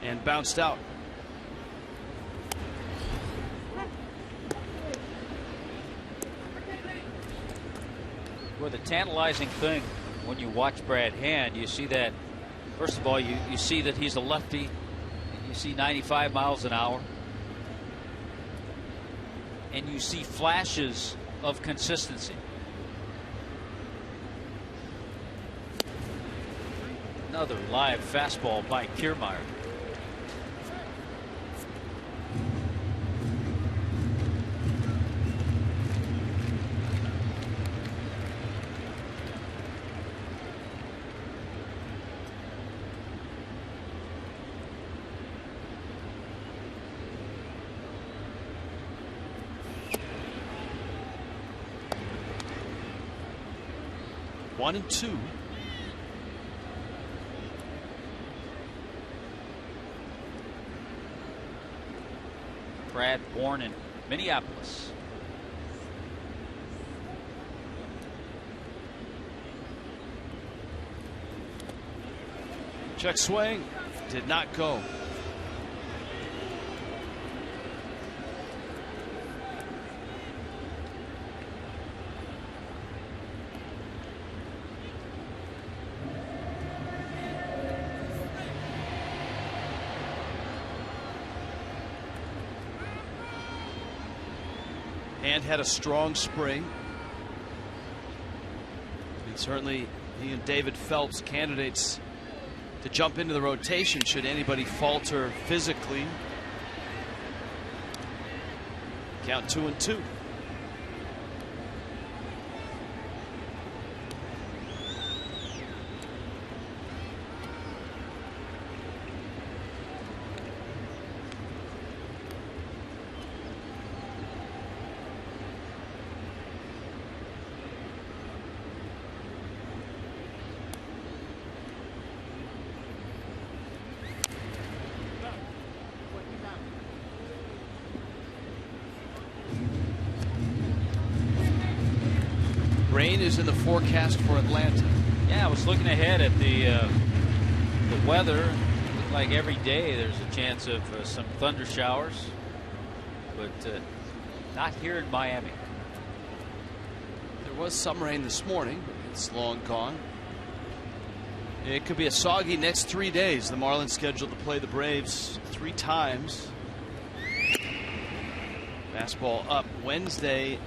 and bounced out. Well, the tantalizing thing when you watch Brad Hand, you see that, first of all, you see that he's a lefty, and you see 95 miles an hour, and you see flashes of consistency. Another live fastball by Kiermaier. One and two. Brad, born in Minneapolis. Check swing, did not go. and had a strong spring. And certainly he and David Phelps candidates to jump into the rotation should anybody falter physically. Count 2-2. Rain is in the forecast for Atlanta. Yeah, I was looking ahead at the weather. Looked like every day there's a chance of some thunder showers, but not here in Miami. There was some rain this morning, but it's long gone. It could be a soggy next 3 days. The Marlins scheduled to play the Braves 3 times. Fastball up. Wednesday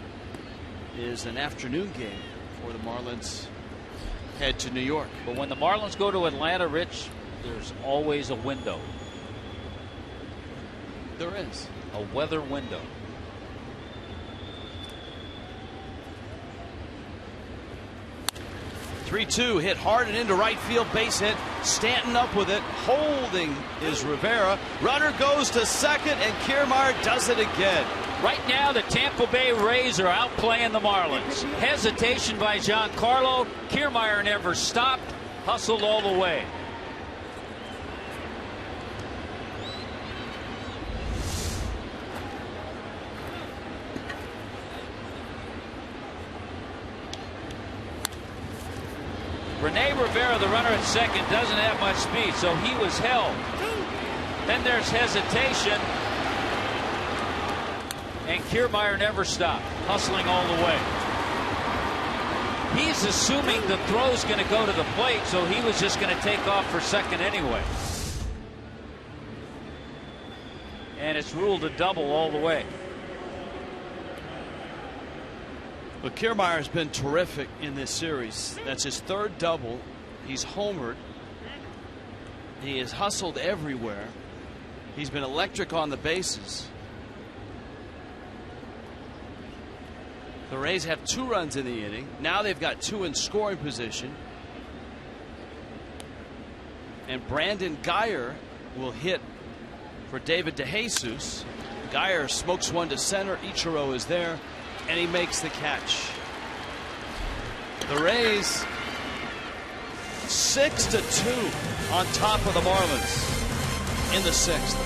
is an afternoon game for the Marlins head to New York. But when the Marlins go to Atlanta, Rich, there's always a window. There is. A weather window. (3-2) hit hard and into right field, base hit. Stanton up with it. Holding is Rivera. Runner goes to second, and Kiermaier does it again. Right now, the Tampa Bay Rays are outplaying the Marlins. Hesitation by Giancarlo. Kiermaier never stopped. Hustled all the way. Rene Rivera, the runner at second, doesn't have much speed, so he was held. Then there's hesitation, and Kiermaier never stopped, hustling all the way. He's assuming the throw's going to go to the plate, so he was just going to take off for second anyway. And it's ruled a double all the way. But Kiermaier has been terrific in this series. That's his 3rd double. He's homered. He has hustled everywhere. He's been electric on the bases. The Rays have 2 runs in the inning. Now they've got 2 in scoring position. And Brandon Guyer will hit for David DeJesus. Guyer smokes one to center. Ichiro is there, and he makes the catch. The Rays 6-2 on top of the Marlins in the 6th.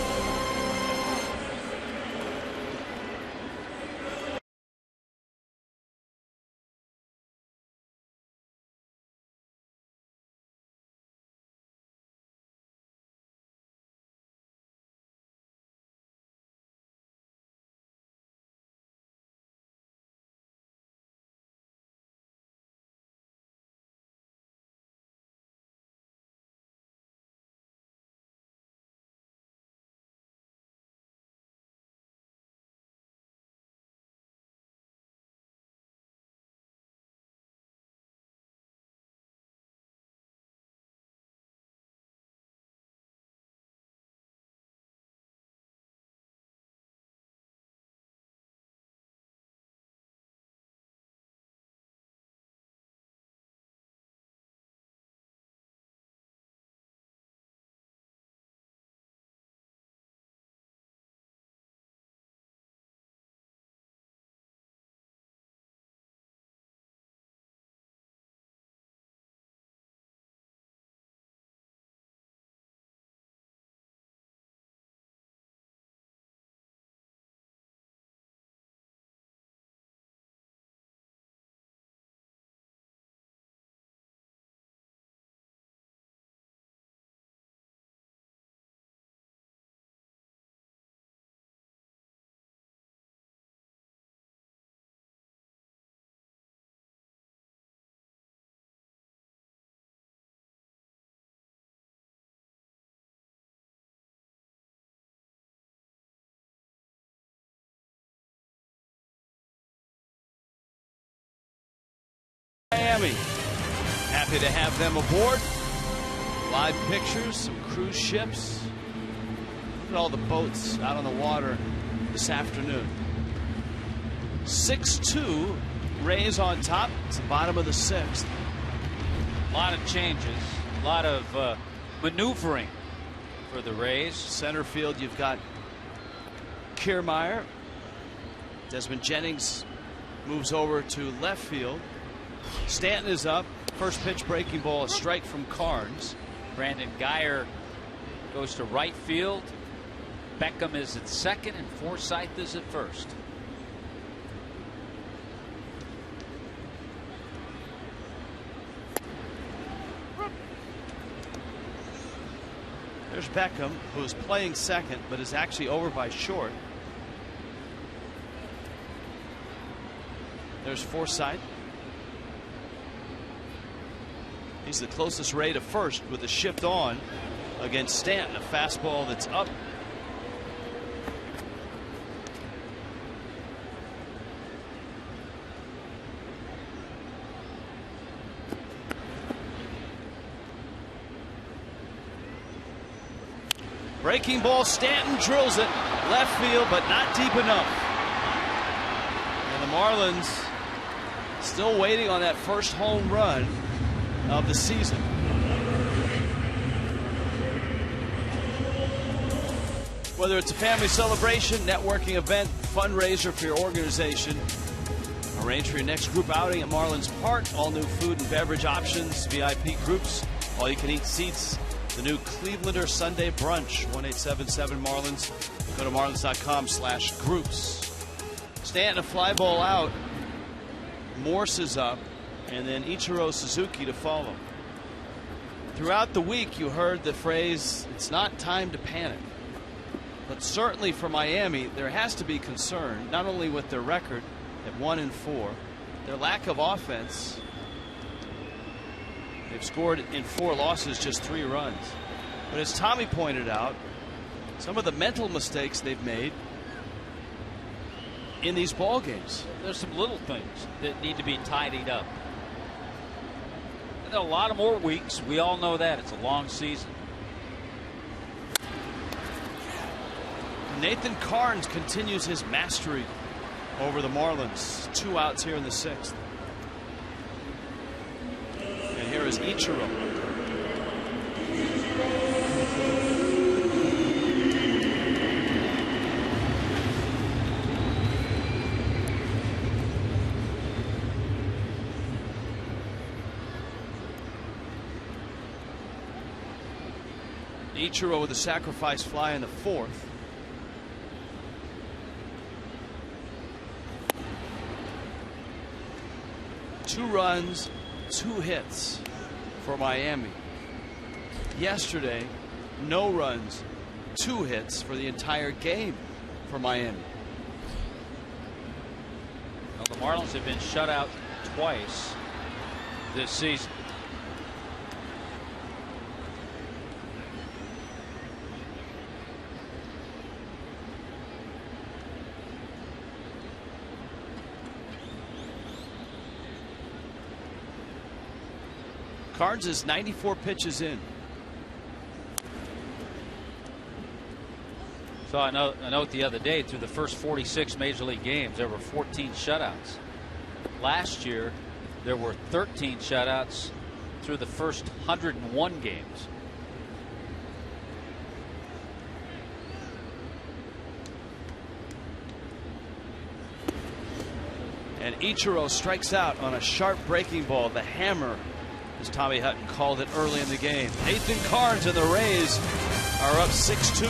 Miami. Happy to have them aboard. Live pictures, some cruise ships. Look at all the boats out on the water this afternoon. 6-2, Rays on top. It's the bottom of the 6th. A lot of changes, a lot of maneuvering for the Rays. Center field, you've got Kiermaier. Desmond Jennings moves over to left field. Stanton is up. First pitch breaking ball, a strike from Carnes. Brandon Guyer goes to right field. Beckham is at second, and Forsythe is at first. There's Beckham, who's playing second, but is actually over by short. There's Forsythe. He's the closest Ray to first with a shift on against Stanton. A fastball that's up. Breaking ball, Stanton drills it left field, but not deep enough. And the Marlins still waiting on that first home run of the season. Whether it's a family celebration, networking event, fundraiser for your organization, arrange for your next group outing at Marlins Park. All new food and beverage options, VIP groups, all you can eat seats. The new Clevelander Sunday brunch, 1877 Marlins. Go to marlins.com/groups. Stanton a fly ball out. Morse is up, and then Ichiro Suzuki to follow. Throughout the week, you heard the phrase, "It's not time to panic." But certainly for Miami, there has to be concern, not only with their record at 1-4, their lack of offense. They've scored in 4 losses, just 3 runs. But as Tommy pointed out, some of the mental mistakes they've made in these ball games. There's some little things that need to be tidied up. And a lot of more weeks. We all know that. It's a long season. Nathan Carnes continues his mastery over the Marlins. 2 outs here in the 6th. And here is Ichiro. Ichiro with a sacrifice fly in the 4th. Two runs, 2 hits for Miami. Yesterday, no runs, 2 hits for the entire game for Miami. Well, the Marlins have been shut out twice this season. Carnes is 94 pitches in. Saw a note the other day, through the first 46 Major League games, there were 14 shutouts. Last year, there were 13 shutouts through the first 101 games. And Ichiro strikes out on a sharp breaking ball, the hammer, as Tommy Hutton called it early in the game. Nathan Carnes and the Rays are up 6-2.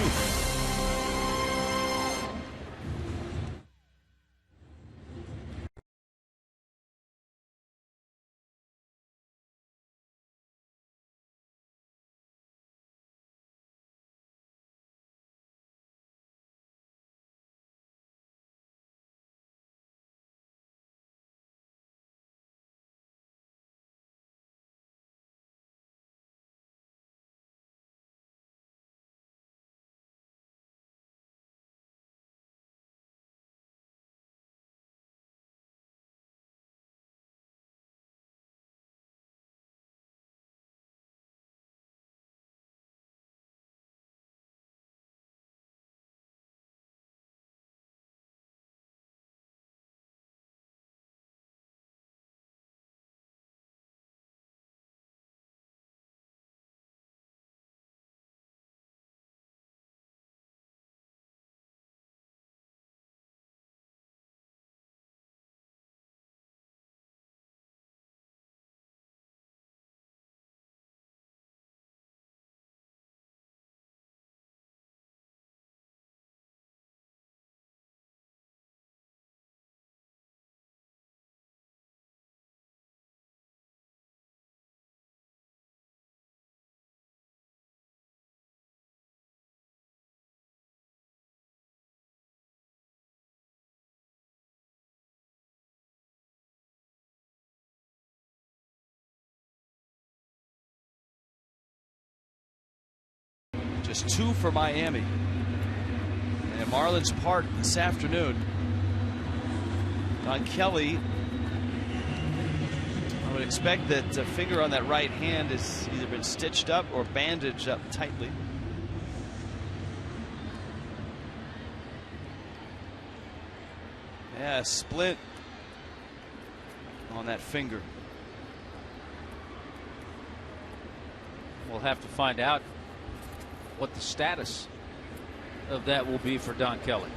Just 2 for Miami. And Marlins Park this afternoon. Don Kelly, I would expect that the finger on that right hand has either been stitched up or bandaged up tightly. Yeah, a splint on that finger. We'll have to find out what the status of that will be for Don Kelly.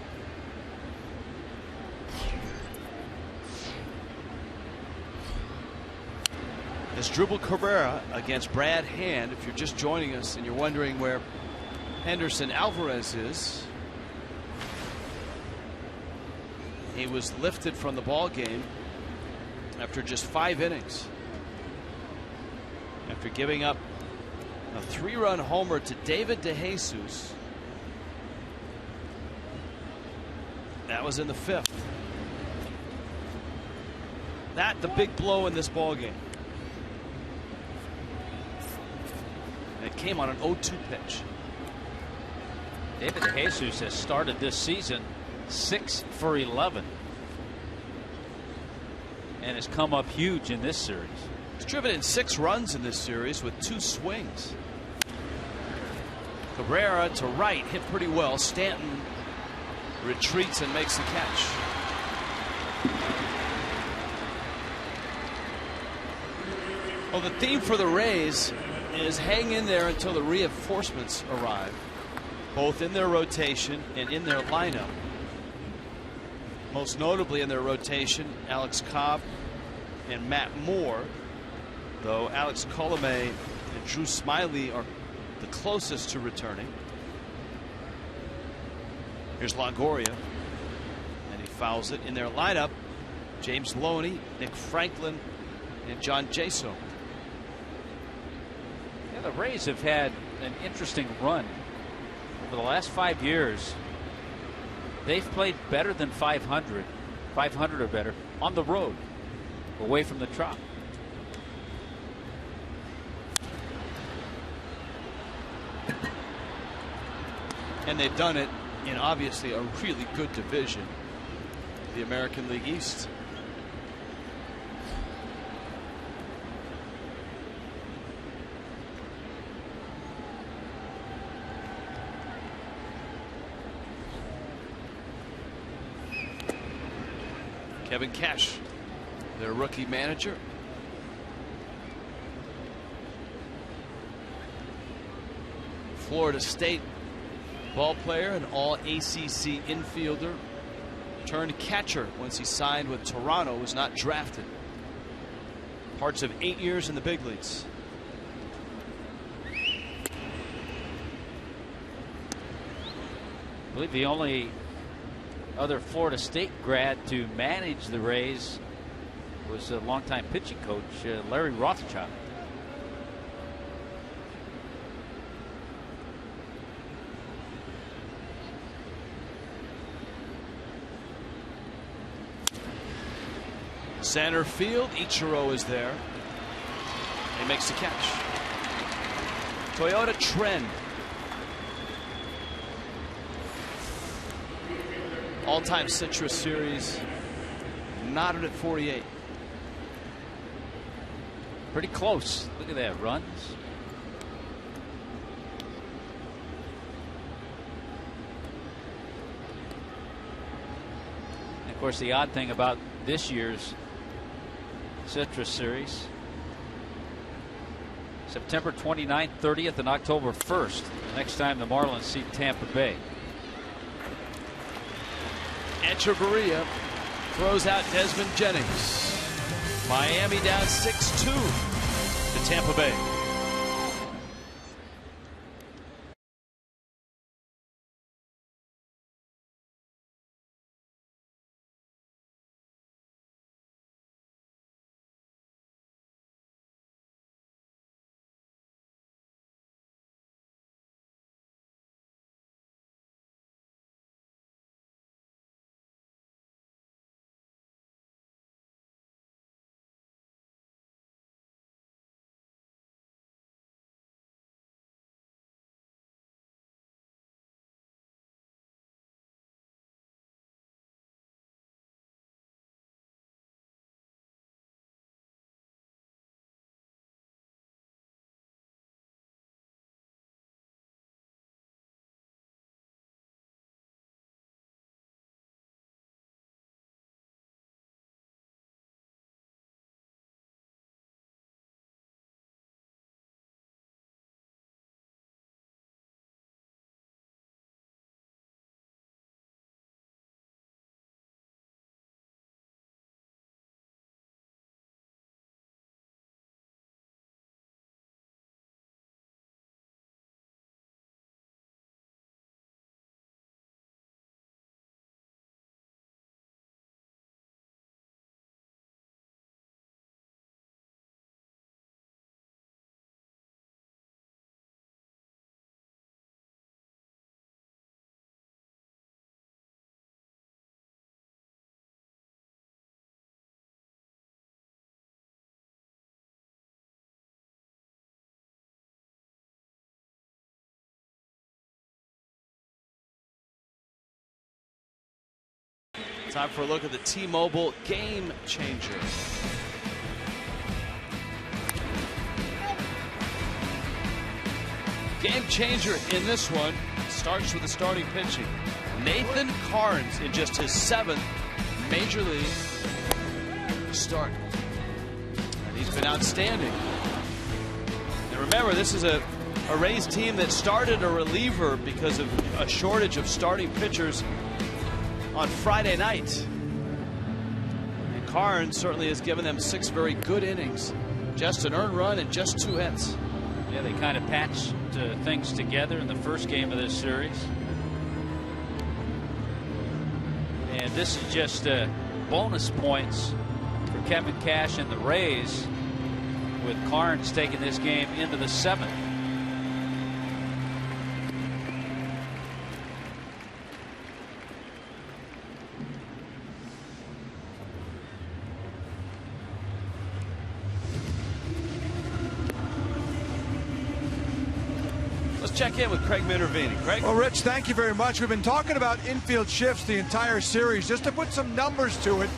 It's Drupal Cabrera against Brad Hand. If you're just joining us and you're wondering where Henderson Alvarez is, he was lifted from the ball game after just 5 innings. After giving up a 3-run homer to David DeJesus. That was in the 5th. That the big blow in this ball game. And it came on an 0-2 pitch. David DeJesus has started this season 6 for 11 and has come up huge in this series. He's driven in 6 runs in this series with 2 swings. Cabrera to right, hit pretty well. Stanton retreats and makes the catch. Well, the theme for the Rays is hang in there until the reinforcements arrive, both in their rotation and in their lineup. Most notably in their rotation, Alex Cobb and Matt Moore, though Alex Colome and Drew Smyly are the closest to returning. Here's Longoria, and he fouls it. In their lineup, James Loney, Nick Franklin, and John Jaso. Yeah, the Rays have had an interesting run over the last 5 years. They've played better than 500 or better on the road, away from the Trop. And they've done it in obviously a really good division, the American League East. Kevin Cash, their rookie manager. Florida State ball player, an all ACC infielder, turned catcher once he signed with Toronto, was not drafted. Parts of 8 years in the big leagues. I believe the only other Florida State grad to manage the Rays was a longtime pitching coach, Larry Rothschild. Center field, Ichiro is there. He makes the catch. Toyota Trend. All-time Citrus Series, knotted at 48. Pretty close. Look at that, runs. And of course, the odd thing about this year's Citrus Series, September 29th, 30th, and October 1st. Next time the Marlins see Tampa Bay. Echeverria throws out Desmond Jennings. Miami down 6-2 to Tampa Bay. Time for a look at the T-Mobile Game Changer. Game changer in this one starts with the starting pitching. Nathan Carnes in just his 7th Major League start. And he's been outstanding. And remember, this is a Rays team that started a reliever because of a shortage of starting pitchers on Friday night. And Carnes certainly has given them 6 very good innings. Just an earned run and just 2 hits. Yeah, they kind of patched things together in the first game of this series. And this is just bonus points for Kevin Cash and the Rays, with Carnes taking this game into the 7th. Check in with Craig Minervini. Craig? Well, Rich, thank you very much. We've been talking about infield shifts the entire series. Just to put some numbers to it,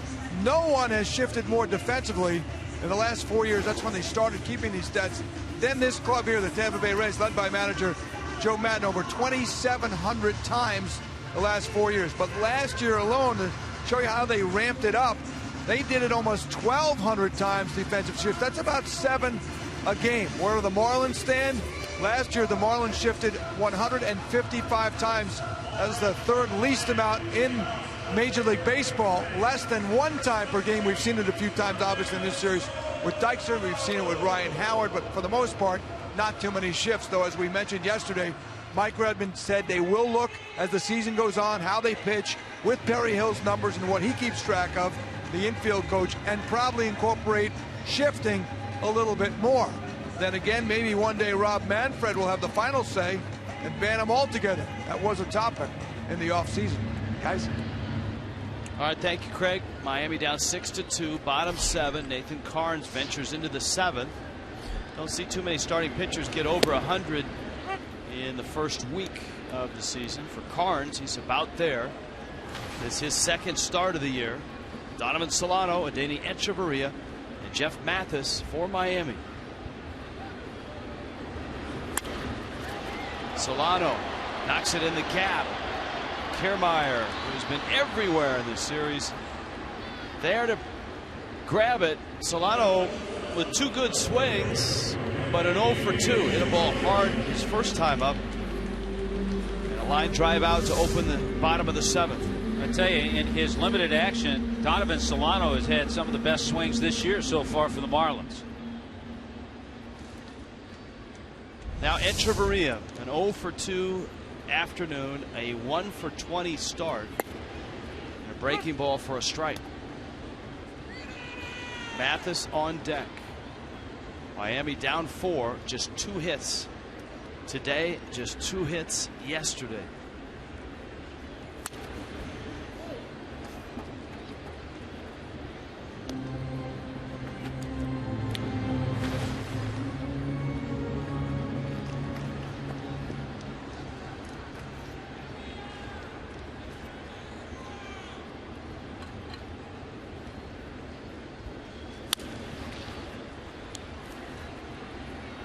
no one has shifted more defensively in the last 4 years. That's when they started keeping these stats. Then this club here, the Tampa Bay Rays, led by manager Joe Maddon, over 2,700 times the last 4 years. But last year alone, to show you how they ramped it up, they did it almost 1,200 times defensive shifts. That's about 7 a game. Where do the Marlins stand? Last year, the Marlins shifted 155 times. That is the 3rd least amount in Major League Baseball. Less than 1 time per game. We've seen it a few times, obviously, in this series with Dykstra. We've seen it with Ryan Howard, but for the most part, not too many shifts. Though, as we mentioned yesterday, Mike Redmond said they will look as the season goes on, how they pitch with Perry Hill's numbers and what he keeps track of, the infield coach, and probably incorporate shifting a little bit more. Then again, maybe one day Rob Manfred will have the final say and ban them altogether. That was a topic in the offseason. Guys? All right, thank you, Craig. Miami down 6-2, bottom 7. Nathan Carnes ventures into the 7th. Don't see too many starting pitchers get over 100 in the first week of the season. For Carnes, he's about there. This is his 2nd start of the year. Donovan Solano, Adeiny Echeverria, and Jeff Mathis for Miami. Solano knocks it in the gap. Kiermaier, who's been everywhere in this series, there to grab it. Solano with 2 good swings, but an 0 for 2. Hit a ball hard his first time up. And a line drive out to open the bottom of the 7th. I tell you, in his limited action, Donovan Solano has had some of the best swings this year so far for the Marlins. Now Echeverria, an 0 for 2 afternoon, a 1 for 20 start, and a breaking ball for a strike. Mathis on deck. Miami down 4, just 2 hits today, just 2 hits yesterday.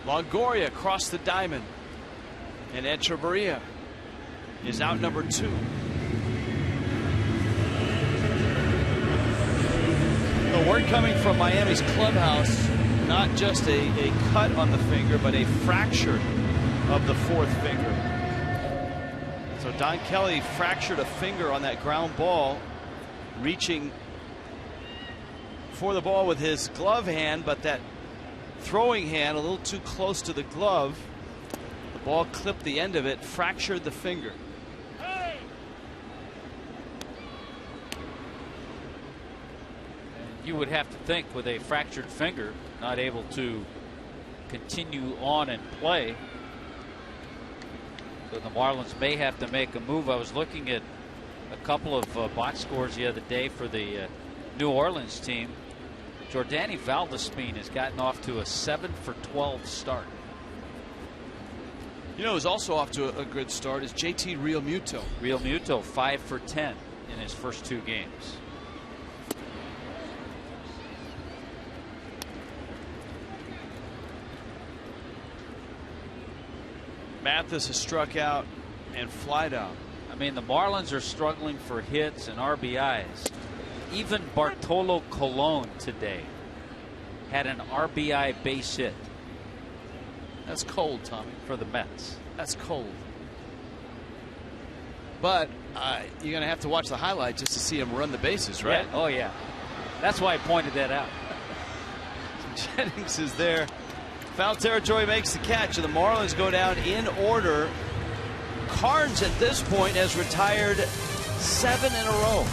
Longoria across the diamond, and Echeverria is out number 2. The word coming from Miami's clubhouse, not just a cut on the finger, but a fracture of the 4th finger. So Don Kelly fractured a finger on that ground ball, reaching for the ball with his glove hand, but that throwing hand a little too close to the glove. The ball clipped the end of it, fractured the finger. You would have to think, with a fractured finger, not able to continue on and play, so the Marlins may have to make a move. I was looking at a couple of box scores the other day for the New Orleans team. Jordany Valdespin has gotten off to a 7 for 12 start. You know who's also off to a good start is JT Realmuto. Realmuto 5 for 10 in his first 2 games. Mathis has struck out and flied out. I mean, the Marlins are struggling for hits and RBIs. Even Bartolo Colon today had an RBI base hit. That's cold, Tommy. For the Mets. That's cold. But you're going to have to watch the highlight just to see him run the bases, right? Yeah. Oh, yeah. That's why I pointed that out. Jennings is there. Foul territory, makes the catch, and the Marlins go down in order. Carnes at this point has retired 7 in a row.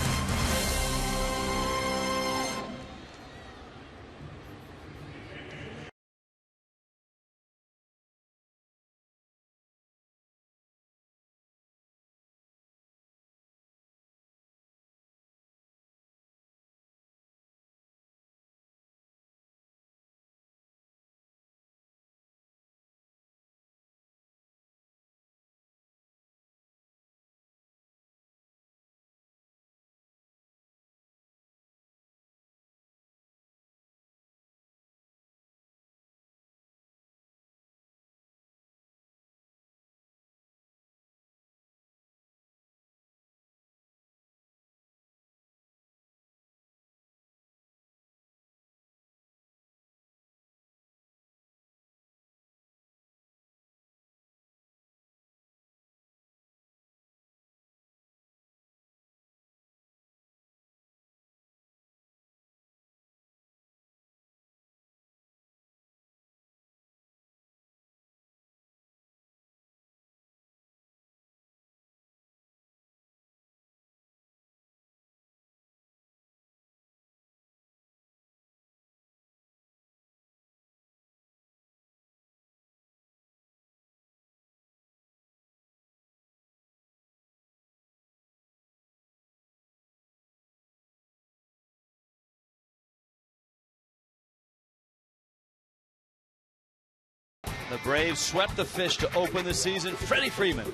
The Braves swept the Fish to open the season. Freddie Freeman.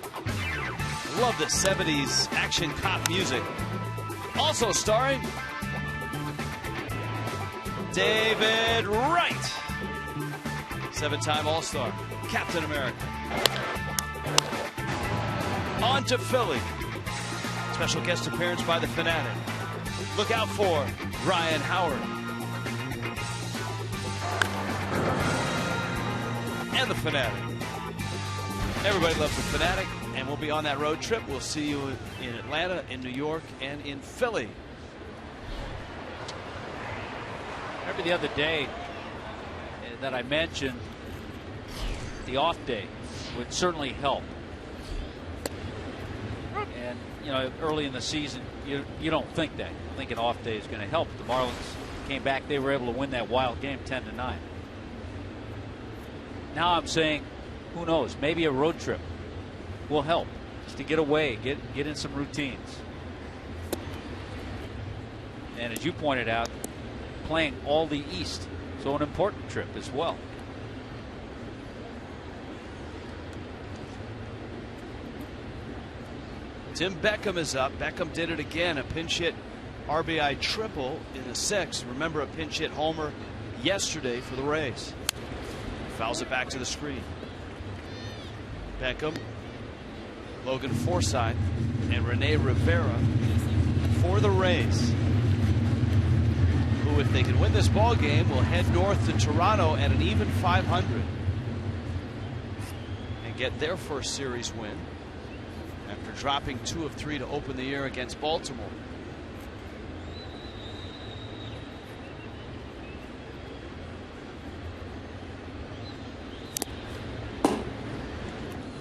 Love the 70s action cop music. Also starring David Wright. 7-time All-Star. Captain America. On to Philly. Special guest appearance by the Fanatic. Look out for Ryan Howard. And the Fanatic. Everybody loves the Fanatic, and we'll be on that road trip. We'll see you in Atlanta, in New York, and in Philly. Remember the other day that I mentioned the off day would certainly help. And, you know, early in the season, you don't think that. You think an off day is going to help. The Marlins came back. They were able to win that wild game 10-9. Now I'm saying, who knows? Maybe a road trip will help just to get away, get in some routines. And as you pointed out, playing all the East, so an important trip as well. Tim Beckham is up. Beckham did it again, a pinch hit RBI triple in the 6th. Remember a pinch hit homer yesterday for the Rays. Fouls it back to the screen. Beckham, Logan Forsythe, and Rene Rivera for the Rays, who, if they can win this ball game, will head north to Toronto at an even 500 and get their first series win after dropping 2 of 3 to open the year against Baltimore.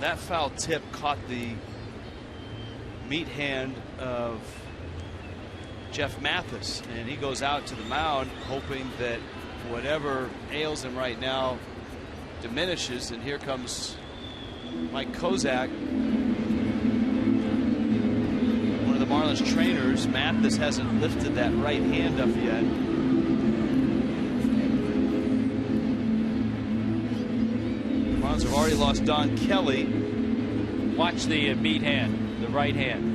That foul tip caught the meat hand of Jeff Mathis, and he goes out to the mound hoping that whatever ails him right now diminishes. And here comes Mike Kozak, one of the Marlins trainers. Mathis hasn't lifted that right hand up yet. The Marlins have already lost Don Kelly. Watch the meat hand, the right hand.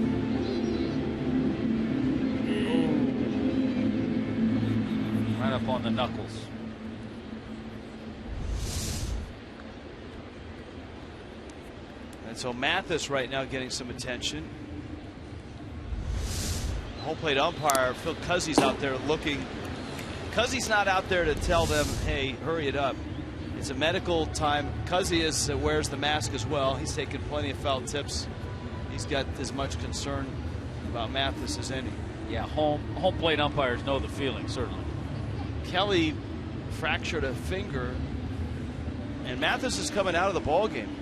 Right up on the knuckles. So Mathis right now getting some attention. Home plate umpire Phil Cuzzy's out there looking. Cuzzy's not out there to tell them, hey, hurry it up. It's a medical time. Cuzzy wears the mask as well. He's taken plenty of foul tips. He's got as much concern about Mathis as any. Yeah, home plate umpires know the feeling, certainly. Kelly fractured a finger, and Mathis is coming out of the ball game.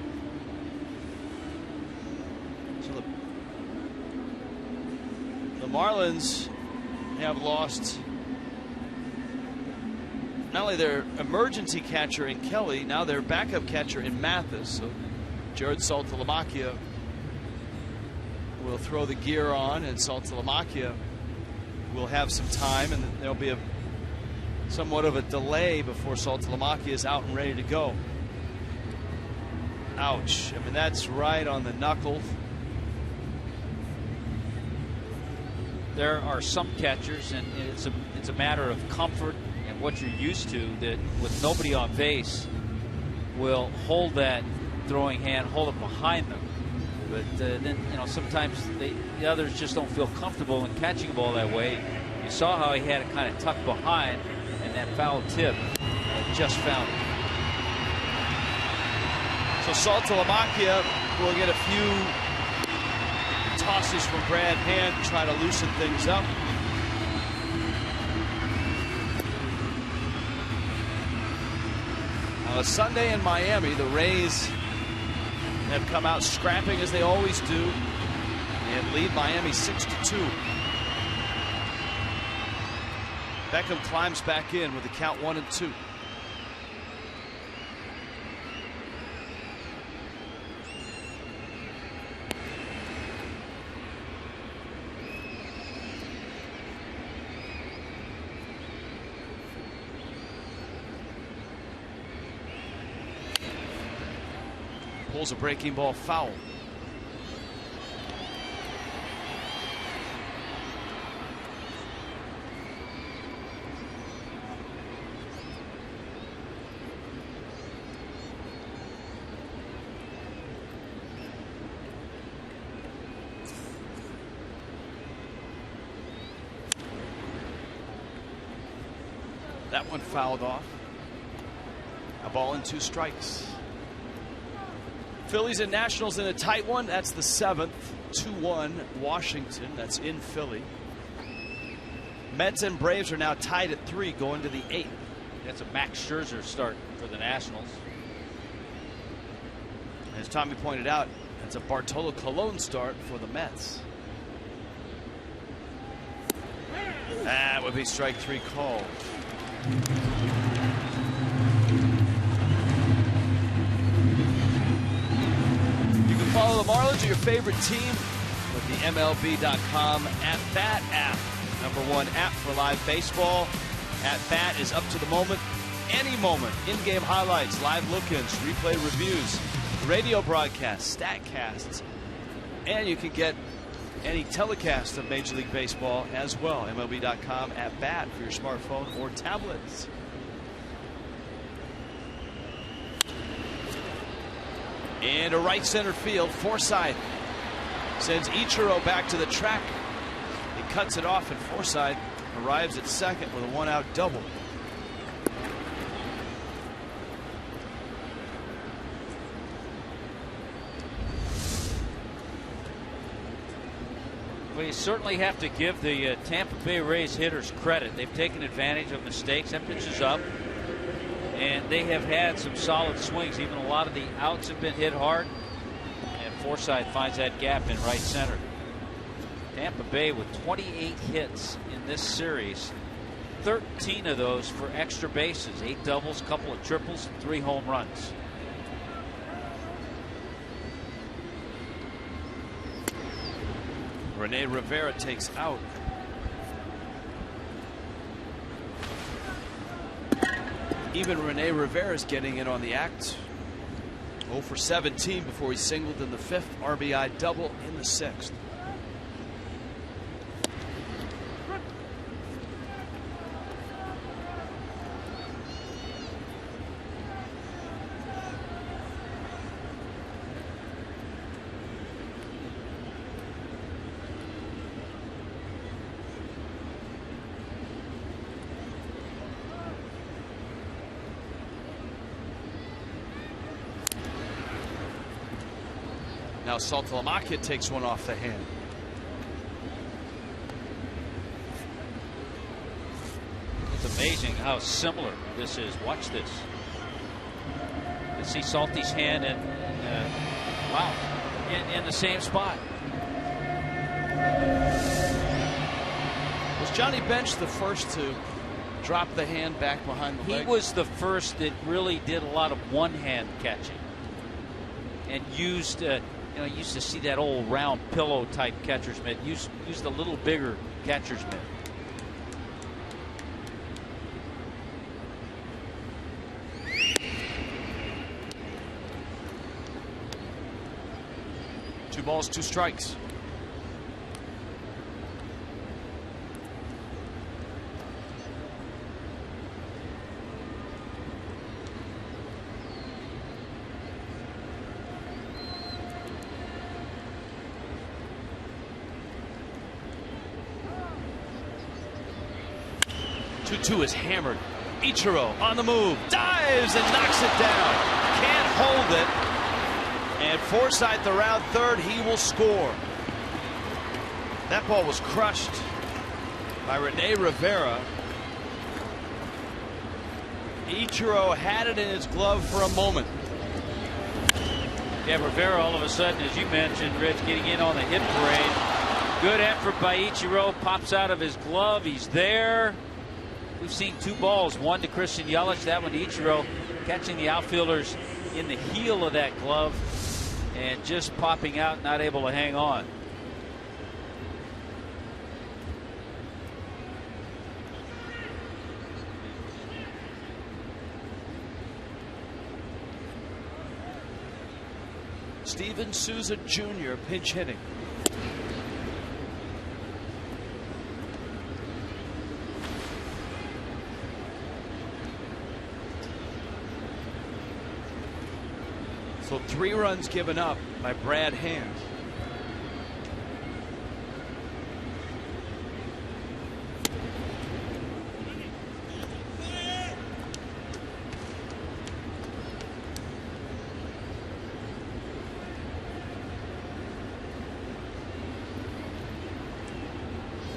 So the Marlins have lost not only their emergency catcher in Kelly, now their backup catcher in Mathis. So Jared Saltalamacchia will throw the gear on, and Saltalamacchia will have some time, and there'll be somewhat of a delay before Saltalamacchia is out and ready to go. Ouch. I mean, that's right on the knuckle. There are some catchers, and it's a matter of comfort and what you're used to, that with nobody on base will hold that throwing hand, hold it behind them. But then, sometimes the others just don't feel comfortable in catching a ball that way. You saw how he had it kind of tucked behind, and that foul tip just found it. So Saltalamacchia will get a few tosses from Brad Hand to try to loosen things up. On a Sunday in Miami, the Rays have come out scrapping as they always do and lead Miami 6-2. Beckham climbs back in with the count 1-2. Pulls a breaking ball foul. That one fouled off. A ball and 2 strikes. Phillies and Nationals in a tight one. That's the 7th. 2-1 Washington. That's in Philly. Mets and Braves are now tied at 3 going to the 8th. That's a Max Scherzer start for the Nationals. As Tommy pointed out, that's a Bartolo Colon start for the Mets. That would be strike 3 called. Follow the Marlins or your favorite team with the MLB.com At Bat app. #1 app for live baseball. At Bat is up to the moment, any moment. In-game highlights, live look-ins, replay reviews, radio broadcasts, statcasts, and you can get any telecast of Major League Baseball as well. MLB.com At Bat for your smartphone or tablets. Into right center field, Forsythe sends Ichiro back to the track. He cuts it off, and Forsythe arrives at second with a 1-out double. Well, you certainly have to give the Tampa Bay Rays hitters credit. They've taken advantage of mistakes. That pitch is up. And they have had some solid swings. Even a lot of the outs have been hit hard. And Forsythe finds that gap in right center. Tampa Bay with 28 hits in this series. 13 of those for extra bases. 8 doubles, couple of triples, and 3 home runs. Rene Rivera takes out. Even Rene Rivera's getting in on the act. 0 for 17 before he singled in the 5th. RBI double in the 6th. Now Saltalamacchia takes one off the hand. It's amazing how similar this is. Watch this. You see Salty's hand and wow, in the same spot. Was Johnny Bench the first to drop the hand back behind the leg? He was the first that really did a lot of one-hand catching and used, you used to see that old round pillow type catcher's mitt. Used a little bigger catcher's mitt. Two balls, two strikes. Two is hammered. Ichiro on the move, dives and knocks it down. Can't hold it. And Forsythe around third, he will score. That ball was crushed by Rene Rivera. Ichiro had it in his glove for a moment. Yeah, Rivera all of a sudden, as you mentioned, Rich, getting in on the hit parade. Good effort by Ichiro. Pops out of his glove. He's there. We've seen two balls, one to Christian Yelich, that one to Ichiro, catching the outfielders in the heel of that glove and just popping out, not able to hang on. Steven Souza Jr. pinch hitting. So 3 runs given up by Brad Hand.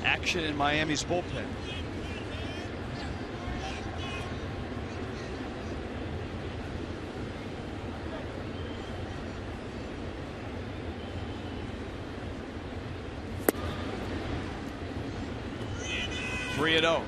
Action in Miami's bullpen. Three and 0.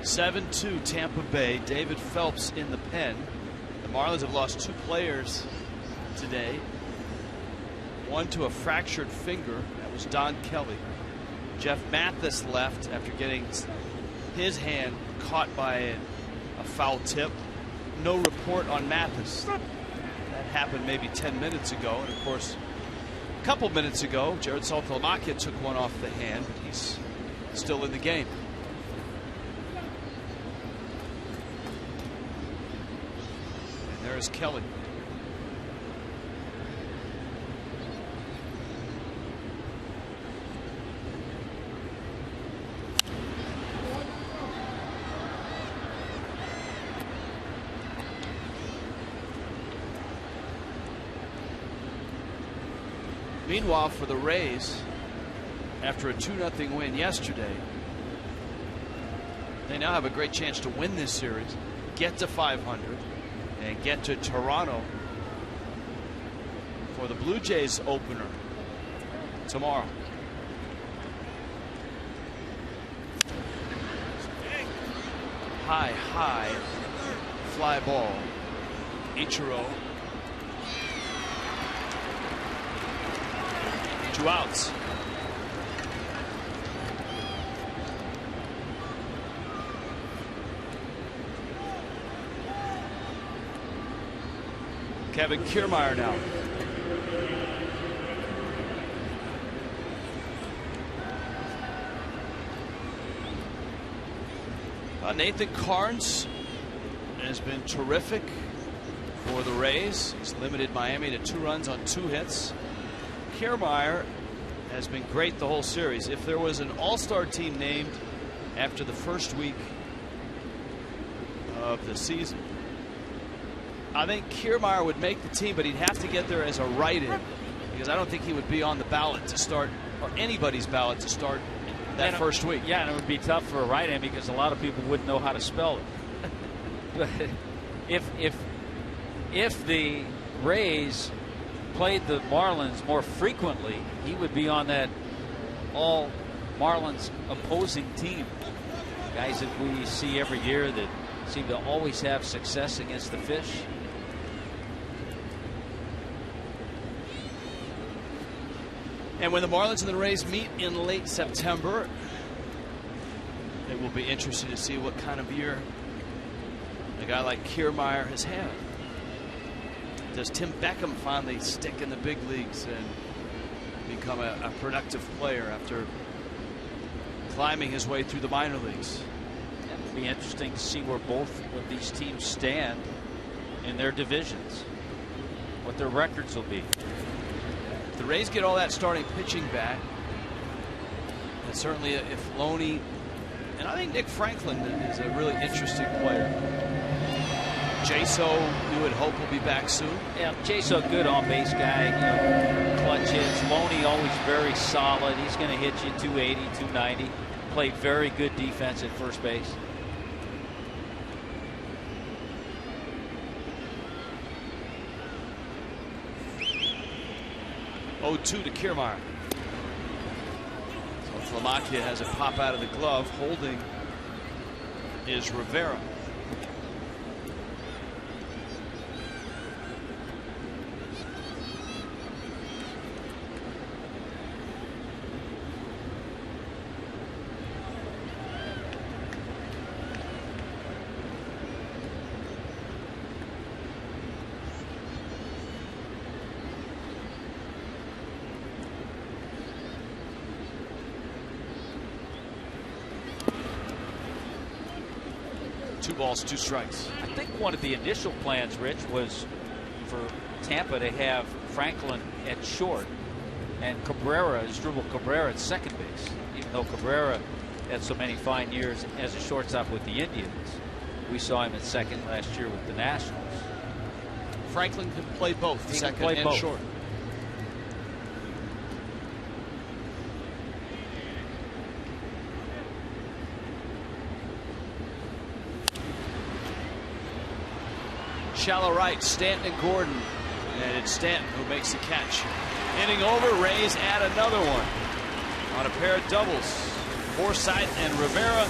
(7-2) Tampa Bay. David Phelps in the pen. The Marlins have lost 2 players today. One to a fractured finger. That was Don Kelly. Jeff Mathis left after getting his hand caught by a foul tip. No report on Mathis. That happened maybe 10 minutes ago. And of course, a couple minutes ago, Jared Saltalamacchia took one off the hand, but he's still in the game. There's Kelly. Meanwhile, for the Rays, after a 2-0 win yesterday, they now have a great chance to win this series, get to 500. And get to Toronto for the Blue Jays opener tomorrow. High fly ball. Ichiro. 2 outs. Kevin Kiermaier now. Nathan Karns has been terrific for the Rays. He's limited Miami to 2 runs on 2 hits. Kiermaier has been great the whole series. If there was an all-star team named after the first week of the season, I think Kiermaier would make the team, but he'd have to get there as a write-in, because I don't think he would be on the ballot to start, or anybody's ballot to start that first week. Yeah, and it would be tough for a write-in because a lot of people wouldn't know how to spell it. But if the Rays played the Marlins more frequently, he would be on that all Marlins opposing team. Guys that we see every year that seem to always have success against the Fish. And when the Marlins and the Rays meet in late September, it will be interesting to see what kind of year a guy like Kiermaier has had. Does Tim Beckham finally stick in the big leagues and become a productive player after climbing his way through the minor leagues? It'll be interesting to see where both of these teams stand in their divisions, what their records will be. If the Rays get all that starting pitching back, and certainly if Loney, and I think Nick Franklin is a really interesting player. Jaso, we would hope, will be back soon. Yeah, Jaso, good on-base guy, you know, clutch hits. Loney always very solid. He's going to hit you 280, 290. Played very good defense at first base. Oh, 2 to Kiermaier. So Flamakia has it pop out of the glove. Holding is Rivera. Two balls, 2 strikes. I think one of the initial plans, Rich, was for Tampa to have Franklin at short and Cabrera, Asdrubal Cabrera, at second base. Even though Cabrera had so many fine years as a shortstop with the Indians, we saw him at second last year with the Nationals. Franklin can play both, He second can play and both. short. Shallow right, Stanton and Gordon. And it's Stanton who makes the catch. Inning over, Rays add another one on a pair of doubles. Forsythe and Rivera.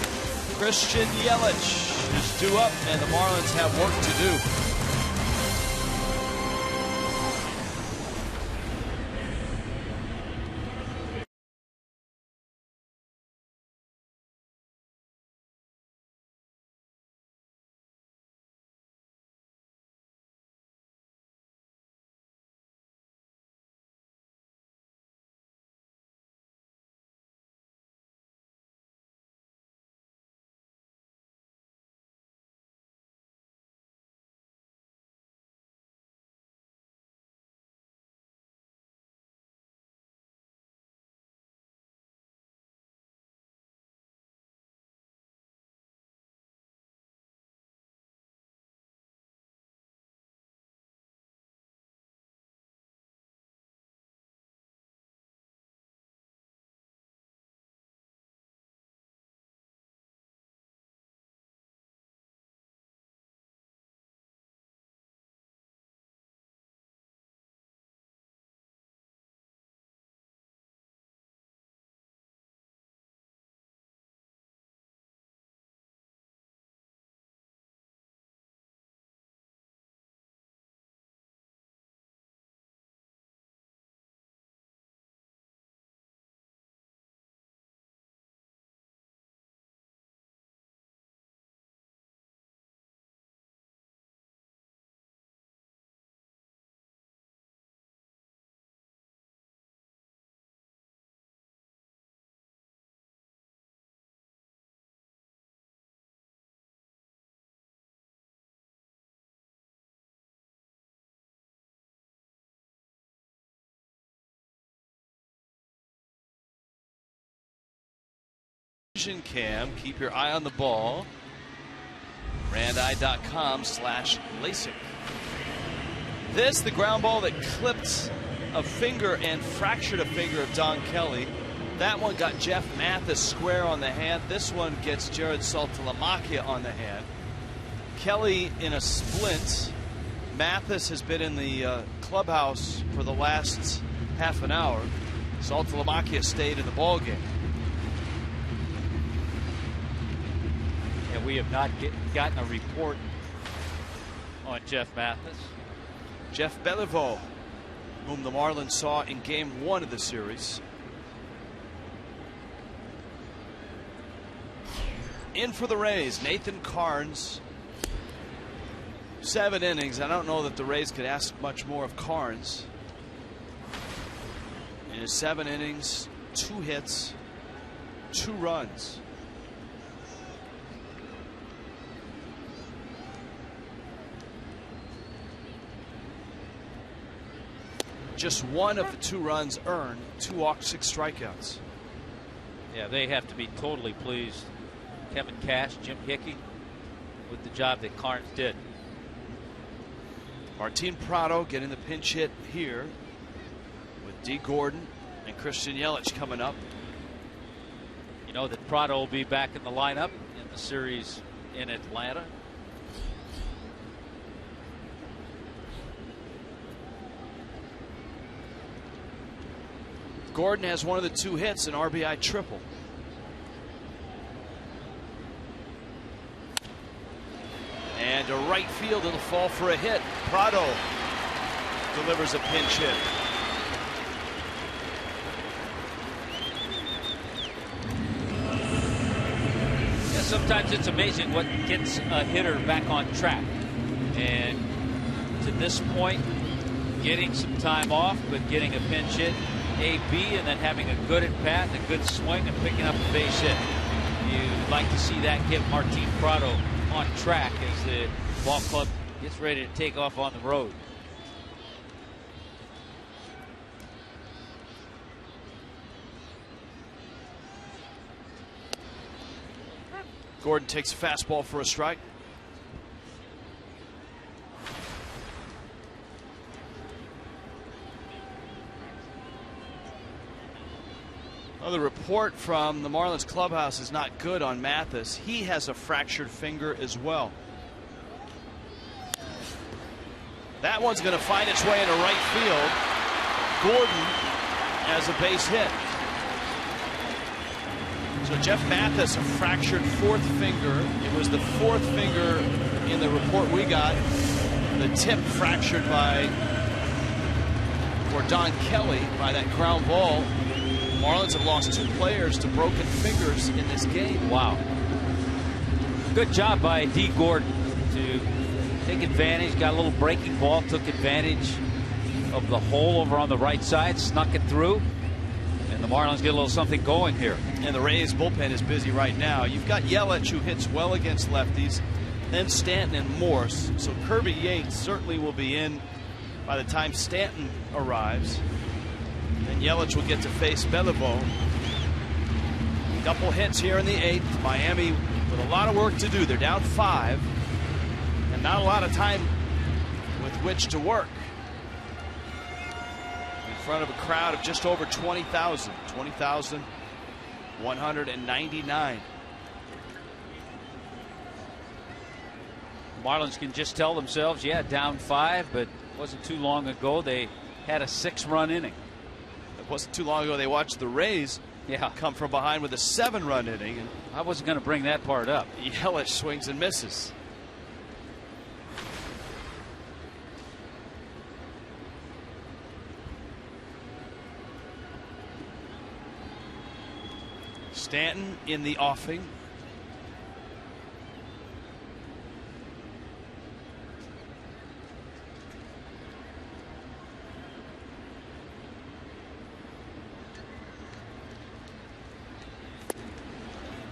Christian Yelich is due up, and the Marlins have work to do. Vision Cam. Keep your eye on the ball. Randeye.com/LASIK. This, the ground ball that clipped a finger and fractured a finger of Don Kelly. That one got Jeff Mathis square on the hand. This one gets Jared Saltalamacchia on the hand. Kelly in a splint. Mathis has been in the clubhouse for the last half an hour. Saltalamacchia stayed in the ball game. And we have not gotten a report on Jeff Mathis. Jeff Beliveau, whom the Marlins saw in game 1 of the series. In for the Rays, Nathan Carnes. 7 innings. I don't know that the Rays could ask much more of Carnes. In his 7 innings, 2 hits, 2 runs. Just 1 of the 2 runs earned, 2 walks, 6 strikeouts. Yeah, they have to be totally pleased. Kevin Cash, Jim Hickey, with the job that Carnes did. Martin Prado getting the pinch hit here with D. Gordon and Christian Yelich coming up. You know that Prado will be back in the lineup in the series in Atlanta. Gordon has one of the 2 hits, an RBI triple. And to right field, it'll fall for a hit. Prado delivers a pinch hit. Yeah, sometimes it's amazing what gets a hitter back on track. And to this point, getting some time off, but getting a pinch hit, AB, and then having a good at bat and a good swing and picking up a base hit. You'd like to see that get Martin Prado on track as the ball club gets ready to take off on the road. Gordon takes a fastball for a strike. Well, the report from the Marlins clubhouse is not good on Mathis. He has a fractured finger as well. That one's going to find its way into right field. Gordon has a base hit. So Jeff Mathis, a fractured 4th finger. It was the 4th finger in the report we got. The tip fractured for Don Kelly by that ground ball. Marlins have lost 2 players to broken fingers in this game. Wow. Good job by D. Gordon to take advantage. Got a little breaking ball, took advantage of the hole over on the right side, snuck it through. And the Marlins get a little something going here. And the Rays bullpen is busy right now. You've got Yelich, who hits well against lefties, then Stanton and Morse. So Kirby Yates certainly will be in by the time Stanton arrives. And Yelich will get to face Beliveau. Couple hits here in the 8th. Miami with a lot of work to do. They're down 5 and not a lot of time with which to work. In front of a crowd of just over 20,000. 20,199. Marlins can just tell themselves, yeah, down 5, but it wasn't too long ago they had a 6-run inning. It wasn't too long ago they watched the Rays come from behind with a 7-run inning. And I wasn't going to bring that part up. Yelich swings and misses. Stanton in the offing.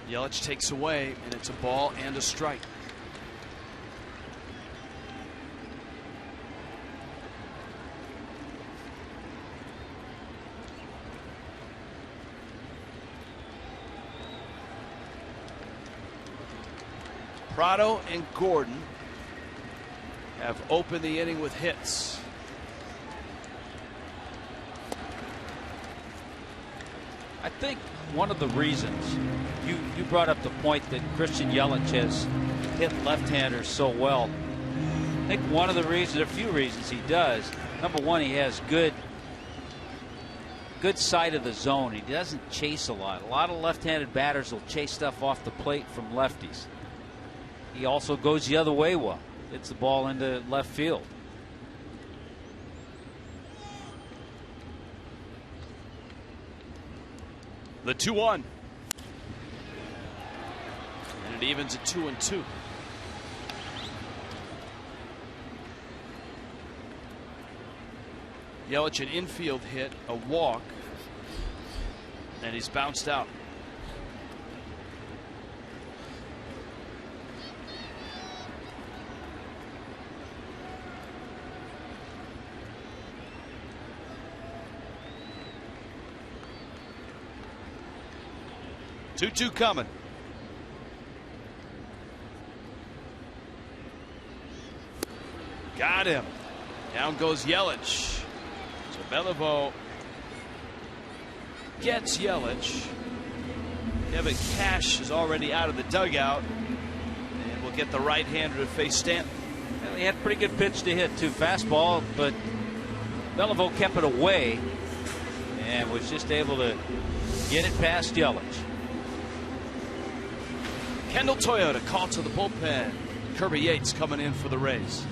Yelich takes away, and it's a ball and a strike. Prado and Gordon have opened the inning with hits. I think one of the reasons you brought up the point that Christian Yelich has hit left-handers so well. I think one of the reasons, a few reasons he does. Number one, he has good side of the zone. He doesn't chase a lot. A lot of left-handed batters will chase stuff off the plate from lefties. He also goes the other way well. Hits the ball into left field. The 2-1. And it evens at 2-2. Yelich an infield hit, a walk, and he's bounced out. Two coming. Got him. Down goes Yelich. So Beliveau gets Yelich. Kevin Cash is already out of the dugout, and we'll get the right-hander to face Stanton. Well, he had a pretty good pitch to hit too, fastball, but Beliveau kept it away and was just able to get it past Yelich. Kendall Toyota called to the bullpen. Kirby Yates coming in for the Rays.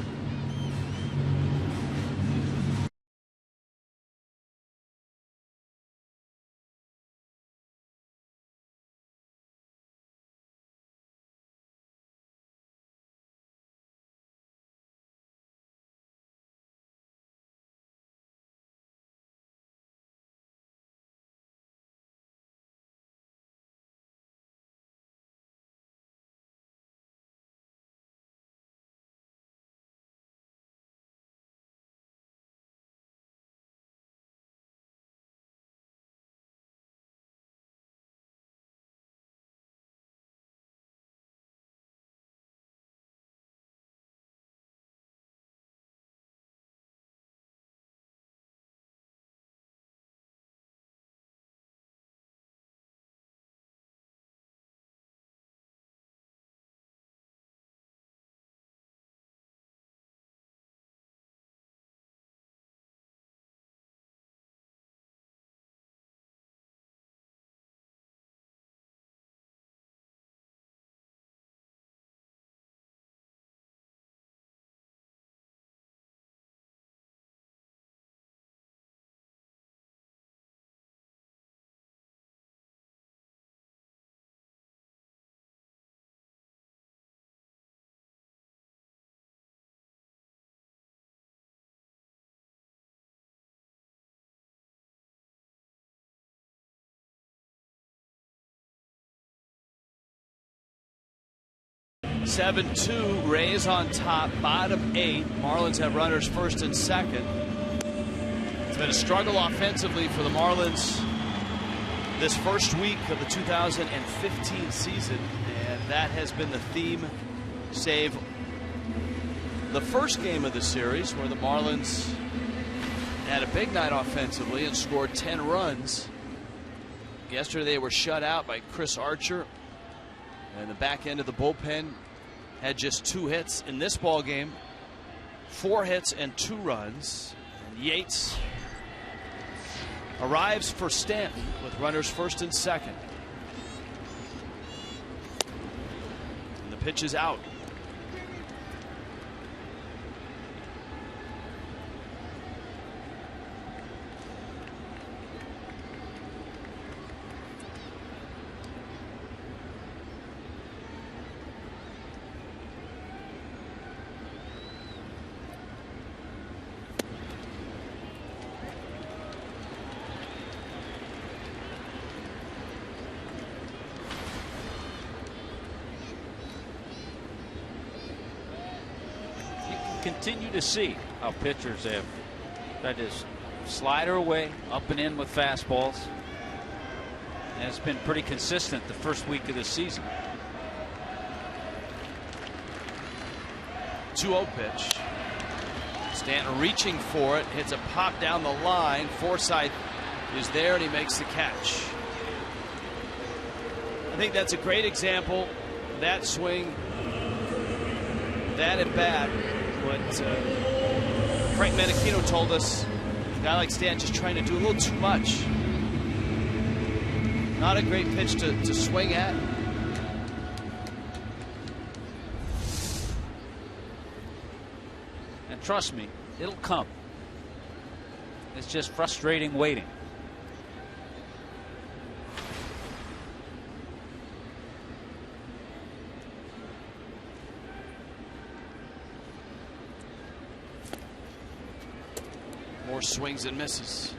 (7-2) Rays on top, bottom 8. Marlins have runners first and second. It's been a struggle offensively for the Marlins this first week of the 2015 season, and that has been the theme, save the first game of the series where the Marlins had a big night offensively and scored 10 runs. Yesterday they were shut out by Chris Archer, and the back end of the bullpen had just 2 hits. In this ball game, 4 hits and 2 runs. And Yates arrives for Stanton with runners first and second. And the pitch is out. Continue to see how pitchers have tried to slide her away, up and in with fastballs. And it's been pretty consistent the first week of the season. 2-0 pitch. Stanton reaching for it, hits a pop down the line. Forsythe is there and he makes the catch. I think that's a great example. That swing, that at bat, what Frank Menachino told us, a guy like Stanton just trying to do a little too much. Not a great pitch to swing at. And trust me, it'll come. It's just frustrating waiting. More swings and misses.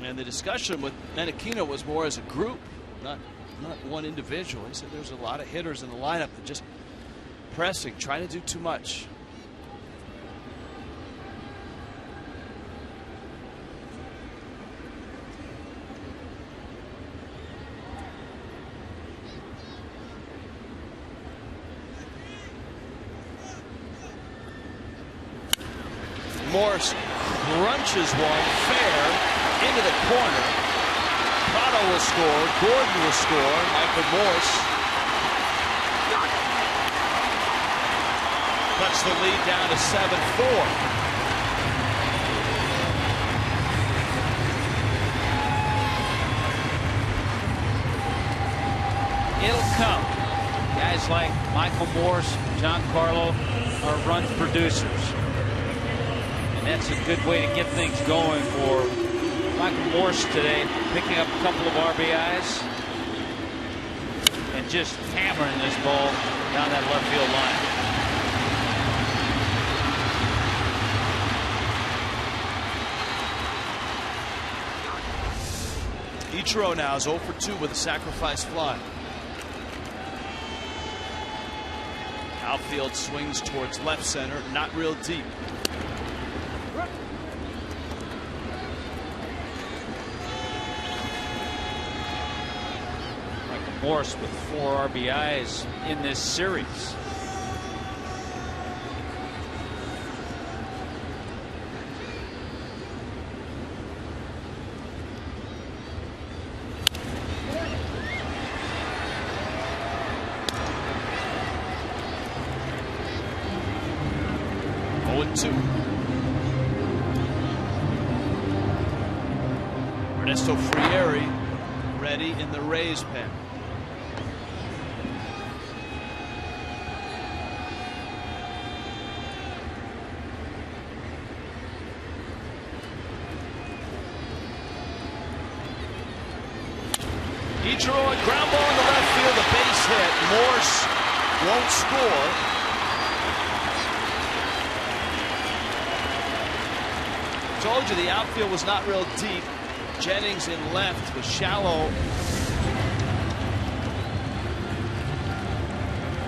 And the discussion with Menachino was more as a group, not one individual. He said there's a lot of hitters in the lineup that just pressing, trying to do too much. Morse crunches one fair into the corner. Prado will score. Gordon will score. Michael Morse cuts the lead down to 7-4. It'll come. Guys like Michael Morse, John Carlo are run producers. And that's a good way to get things going for Michael Morse today, picking up a couple of RBIs and just hammering this ball down that left field line. Ichiro now is 0 for 2 with a sacrifice fly. Outfield swings towards left center, not real deep. Morse with 4 RBIs in this series. Ernesto Frieri ready in the Rays pen. Ichiro, a ground ball in the left field, a base hit. Morse won't score. Told you the outfield was not real deep. Jennings in left was shallow.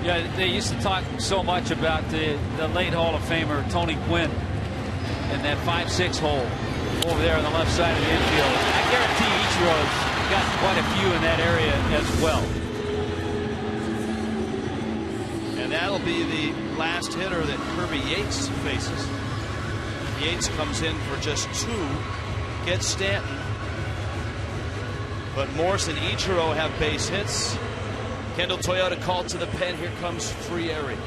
Yeah, they used to talk so much about the late Hall of Famer Tony Gwynn and that 5-6 hole over there on the left side of the infield. I guarantee Ichiro's got quite a few in that area as well. And that'll be the last hitter that Kirby Yates faces. Yates comes in for just 2, gets Stanton. But Morse and Ichiro have base hits. Kendall Toyota called to the pen. Here comes Frieri.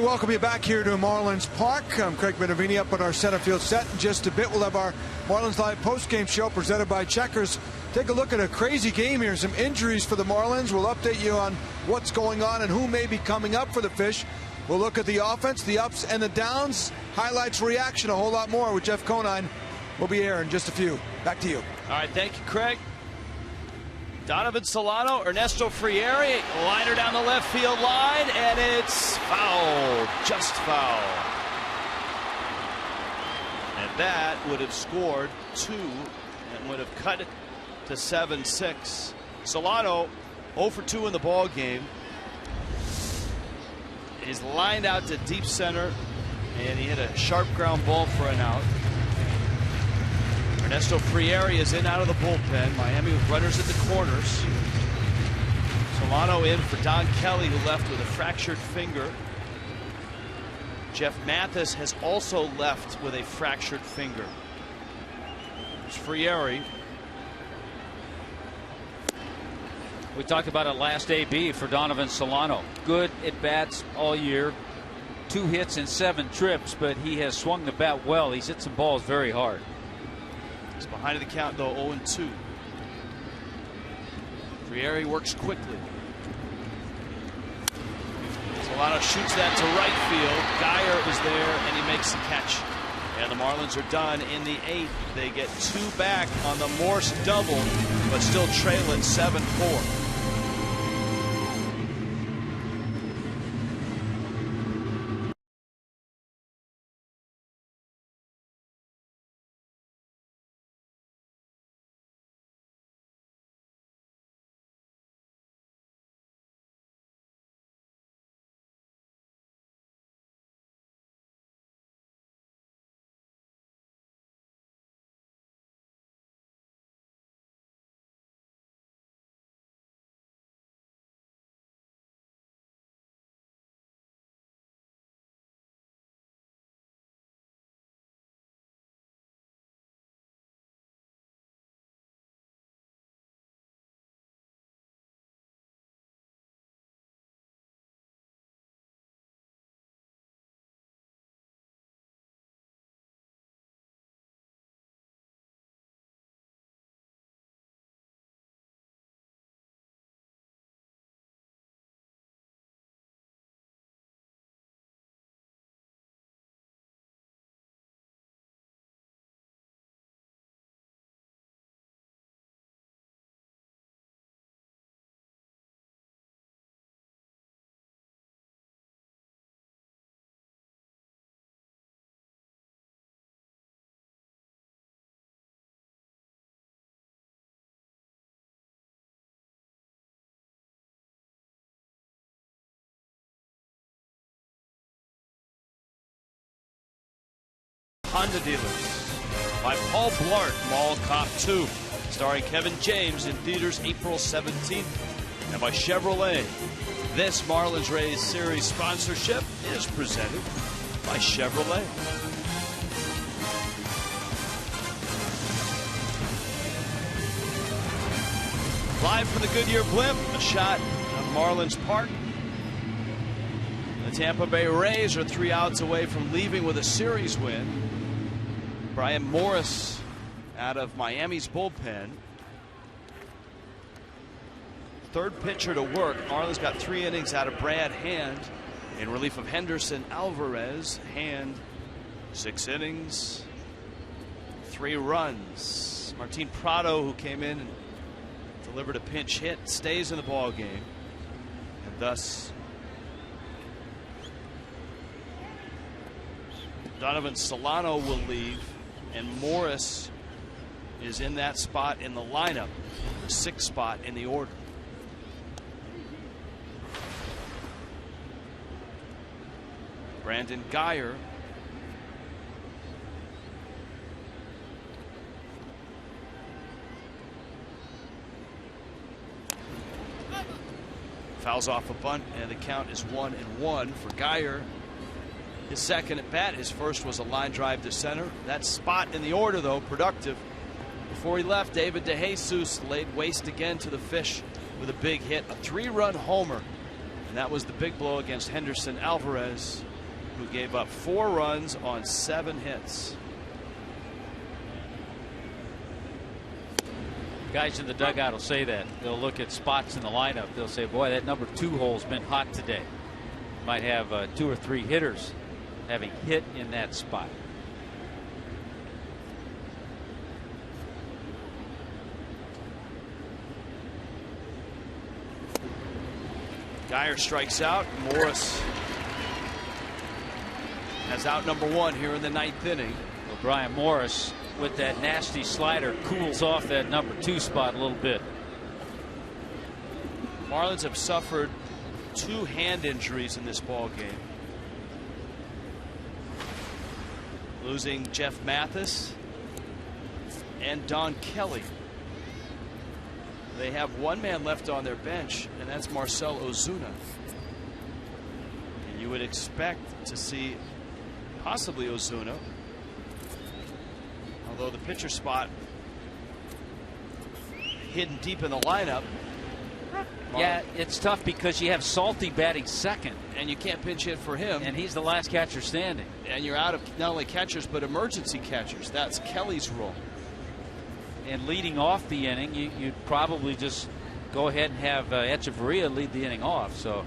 to welcome you back here to Marlins Park. I'm Craig Benavini up on our center field set. In just a bit, we'll have our Marlins Live postgame show presented by Checkers. Take a look at a crazy game here. Some injuries for the Marlins. We'll update you on what's going on and who may be coming up for the Fish. We'll look at the offense, the ups and the downs, highlights, reaction, a whole lot more with Jeff Conine. We'll be here in just a few. Back to you. All right, thank you, Craig. Donovan Solano, Ernesto Frieri, liner down the left field line, and it's foul, just foul. And that would have scored 2 and would have cut it to 7-6. Solano 0 for 2 in the ball game. He's lined out to deep center, and he hit a sharp ground ball for an out. Ernesto Frieri is in out of the bullpen. Miami with runners at the corners. Solano in for Don Kelly, who left with a fractured finger. Jeff Mathis has also left with a fractured finger. There's Frieri. We talked about it last AB for Donovan Solano. Good at bats all year. 2 hits and 7 trips, but he has swung the bat well. He's hit some balls very hard. He's behind the count, though, 0-2. Frieri works quickly. Solano shoots that to right field. Geyer is there, and he makes the catch. And the Marlins are done in the 8th. They get 2 back on the Morse double, but still trail it 7-4. Honda Dealers by Paul Blart, Mall Cop 2, starring Kevin James, in theaters April 17th, and by Chevrolet. This Marlins Rays series sponsorship is presented by Chevrolet. Live from the Goodyear Blimp, a shot of Marlins Park. The Tampa Bay Rays are 3 outs away from leaving with a series win. Brian Morris out of Miami's bullpen. 3rd pitcher to work. Marlins got 3 innings out of Brad Hand in relief of Henderson Alvarez. Hand 6 innings, 3 runs. Martin Prado, who came in and delivered a pinch hit, stays in the ball game, and thus Donovan Solano will leave, and Morris is in that spot in the lineup, the 6th spot in the order. Brandon Geyer fouls off a bunt, and the count is 1-1 for Geyer. His second at bat, his first was a line drive to center. That spot in the order, though, productive. Before he left, David DeJesus laid waste again to the Fish with a big hit, a 3-run homer, and that was the big blow against Henderson Alvarez. who gave up 4 runs on 7 hits. Guys in the dugout will say that. They'll look at spots in the lineup. They'll say, boy, that number 2 hole's been hot today. Might have 2 or 3 hitters having hit in that spot. Geyer strikes out. Morris has out number 1 here in the 9th inning. Well, Brian Morris, with that nasty slider, cools off that number 2 spot a little bit. Marlins have suffered 2 hand injuries in this ball game. Losing Jeff Mathis and Don Kelly. They have 1 man left on their bench, and that's Marcell Ozuna. And you would expect to see possibly Ozuna, although the pitcher spot hidden deep in the lineup. Yeah, it's tough because you have Salty batting second, and you can't pinch hit for him, and he's the last catcher standing. And you're out of not only catchers but emergency catchers. That's Kelly's role. And leading off the inning, you'd probably just go ahead and have Echeverria lead the inning off. So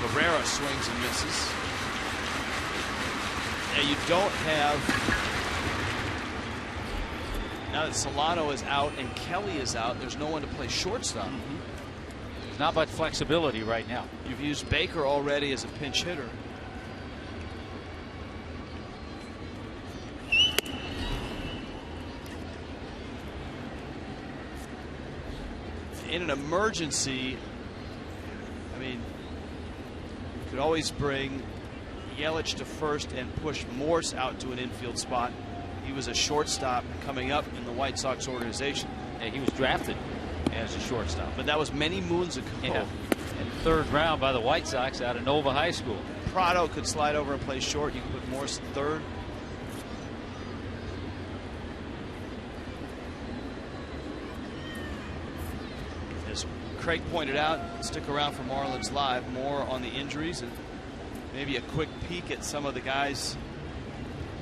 Cabrera swings and misses. And you don't have, now that Solano is out and Kelly is out, there's no one to play shortstop. There's not much flexibility right now. You've used Baker already as a pinch hitter. In an emergency, I mean, you could always bring Yelich to first and push Morse out to an infield spot. He was a shortstop coming up in the White Sox organization. Yeah, he was drafted as a shortstop. But that was many moons ago. Yeah. In the 3rd round by the White Sox out of Nova High School. Prado could slide over and play short. You could put Morse in 3rd. As Craig pointed out, stick around for Marlins Live. More on the injuries and maybe a quick peek at some of the guys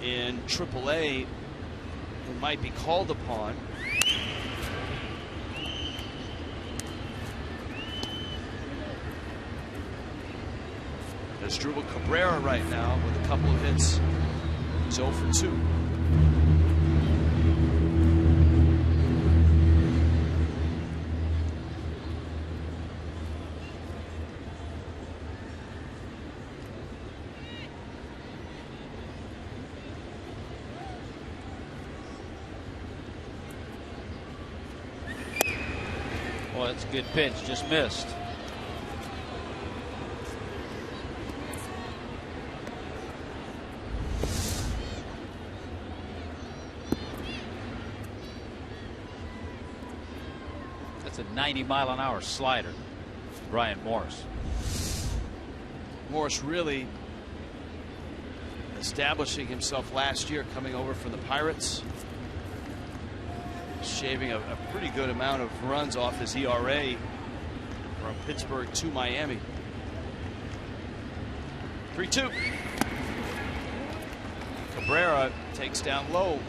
in AAA who might be called upon. There's Drupal Cabrera right now with a couple of hits. He's 0 for 2. Well, that's a good pitch, just missed. That's a 90-mile-an-hour slider, Brian Morris. Morris really establishing himself last year, coming over from the Pirates, shaving a pretty good amount of runs off his ERA from Pittsburgh to Miami. 3-2. Cabrera takes down low,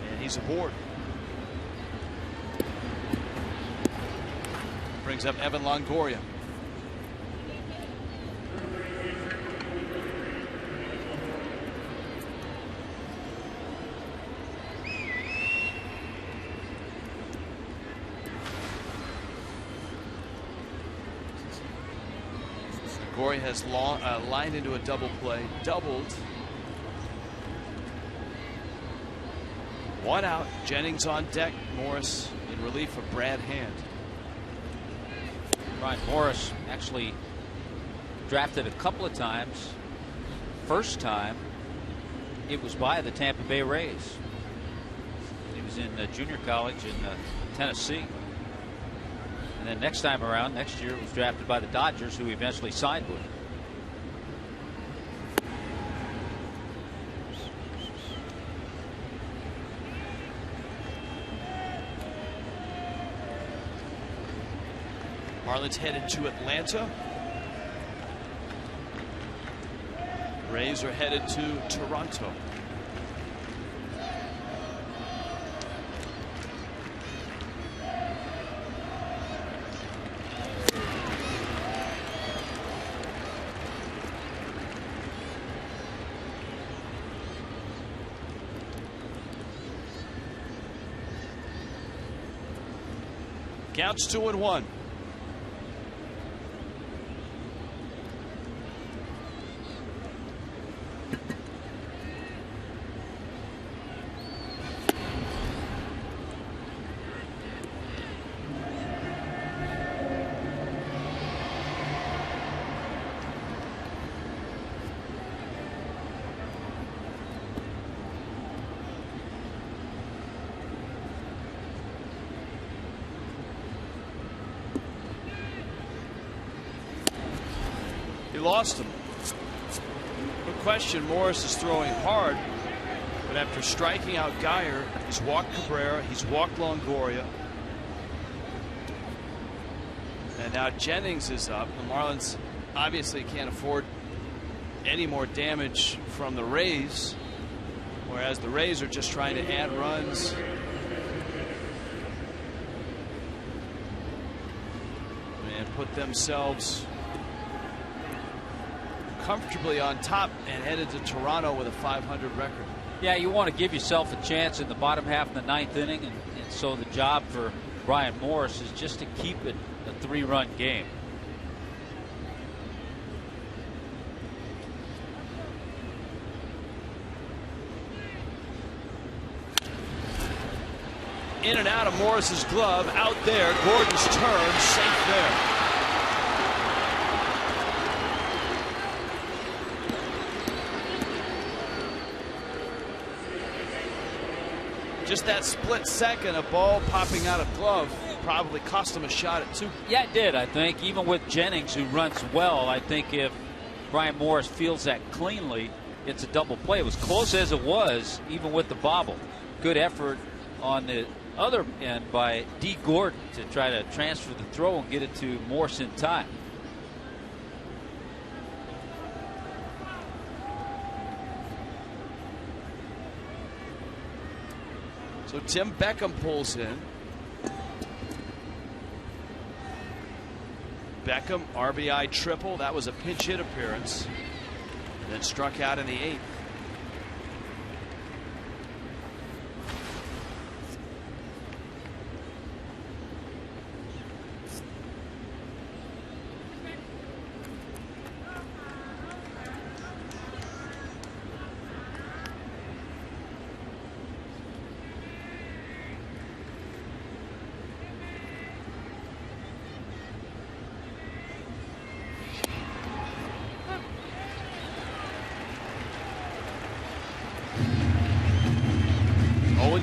and he's aboard. Brings up Evan Longoria. Longoria has lined into a double play, doubled. 1 out. Jennings on deck. Morris in relief of Brad Hand. Brian Morris actually drafted a couple of times. First time it was by the Tampa Bay Rays. He was in junior college in Tennessee. And then next time around, next year, it was drafted by the Dodgers, who he eventually signed with. Marlins headed to Atlanta. Rays are headed to Toronto. Counts 2-1. Lost him. No question, Morris is throwing hard, but after striking out Geyer, he's walked Cabrera, he's walked Longoria, and now Jennings is up. The Marlins obviously can't afford any more damage from the Rays, whereas the Rays are just trying to add runs. And put themselves comfortably on top and headed to Toronto with a .500 record. Yeah, you want to give yourself a chance in the bottom half of the ninth inning, and so the job for Brian Morris is just to keep it a 3-run game. In and out of Morris's glove, out there, Gordon's turn, safe there. Just that split second, a ball popping out of glove probably cost him a shot at 2. Yeah, it did, I think. Even with Jennings, who runs well, I think if Brian Morris fields that cleanly, it's a double play. It was close as it was, even with the bobble. Good effort on the other end by D. Gordon to try to transfer the throw and get it to Morris in time. So Tim Beckham pulls in. Beckham, RBI triple. That was a pinch hit appearance. And then struck out in the 8th.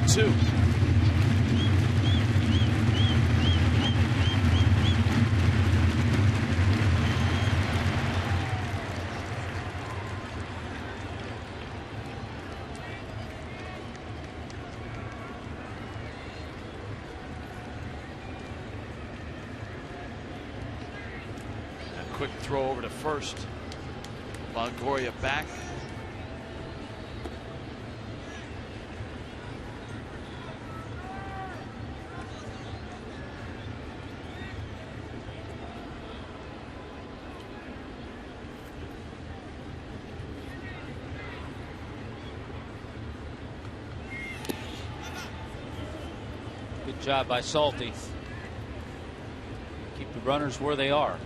Two. A quick throw over to first. Longoria back. Good job by Salty. Keep the runners where they are.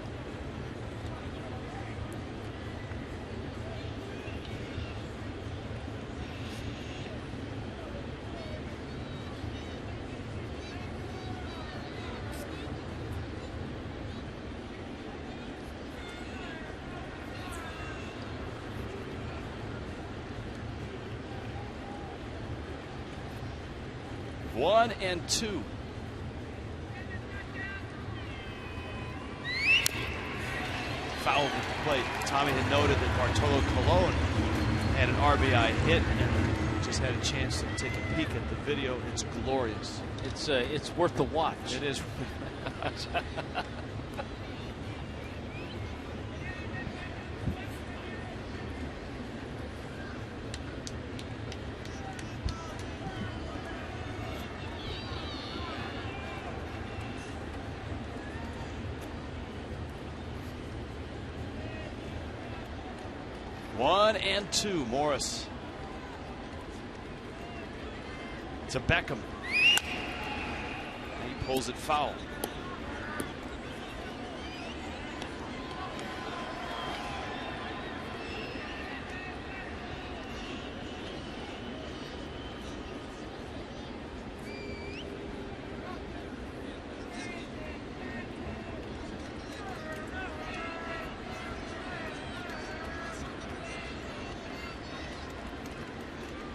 One and two. Foul at the plate. Tommy had noted that Bartolo Colon had an RBI hit and just had a chance to take a peek at the video. It's glorious. It's worth the watch. It is. 1-2. Morris to Beckham. He pulls it foul.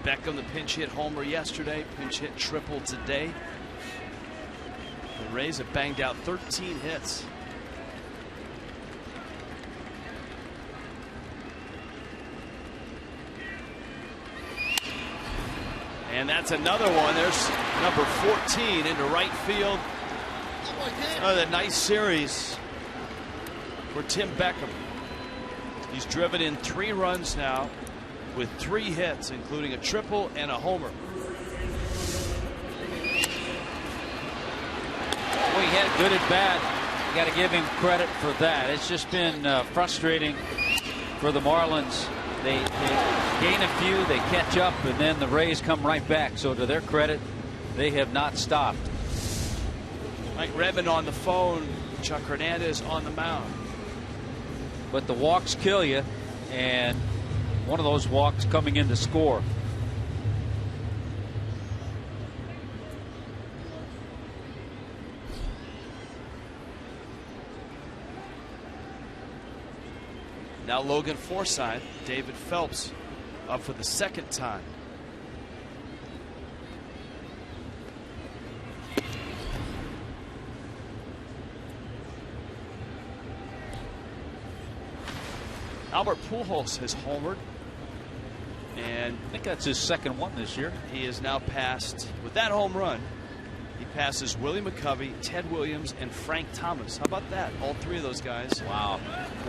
Beckham, the pinch hit homer yesterday, pinch hit triple today. The Rays have banged out 13 hits. And that's another one. There's number 14 into right field. Another nice series for Tim Beckham. He's driven in 3 runs now, with 3 hits, including a triple and a homer. Well, he had good at bat. You got to give him credit for that. It's just been frustrating for the Marlins. They gain a few, they catch up, and then the Rays come right back. So to their credit, they have not stopped. Mike Redmond on the phone, Chuck Hernandez on the mound. But the walks kill you, and one of those walks coming in to score. Now Logan Forsythe, David Phelps up for the 2nd time. Albert Pujols has homered, and I think that's his 2nd one this year. He is now passed, with that home run, he passes Willie McCovey, Ted Williams, and Frank Thomas. How about that? All 3 of those guys. Wow.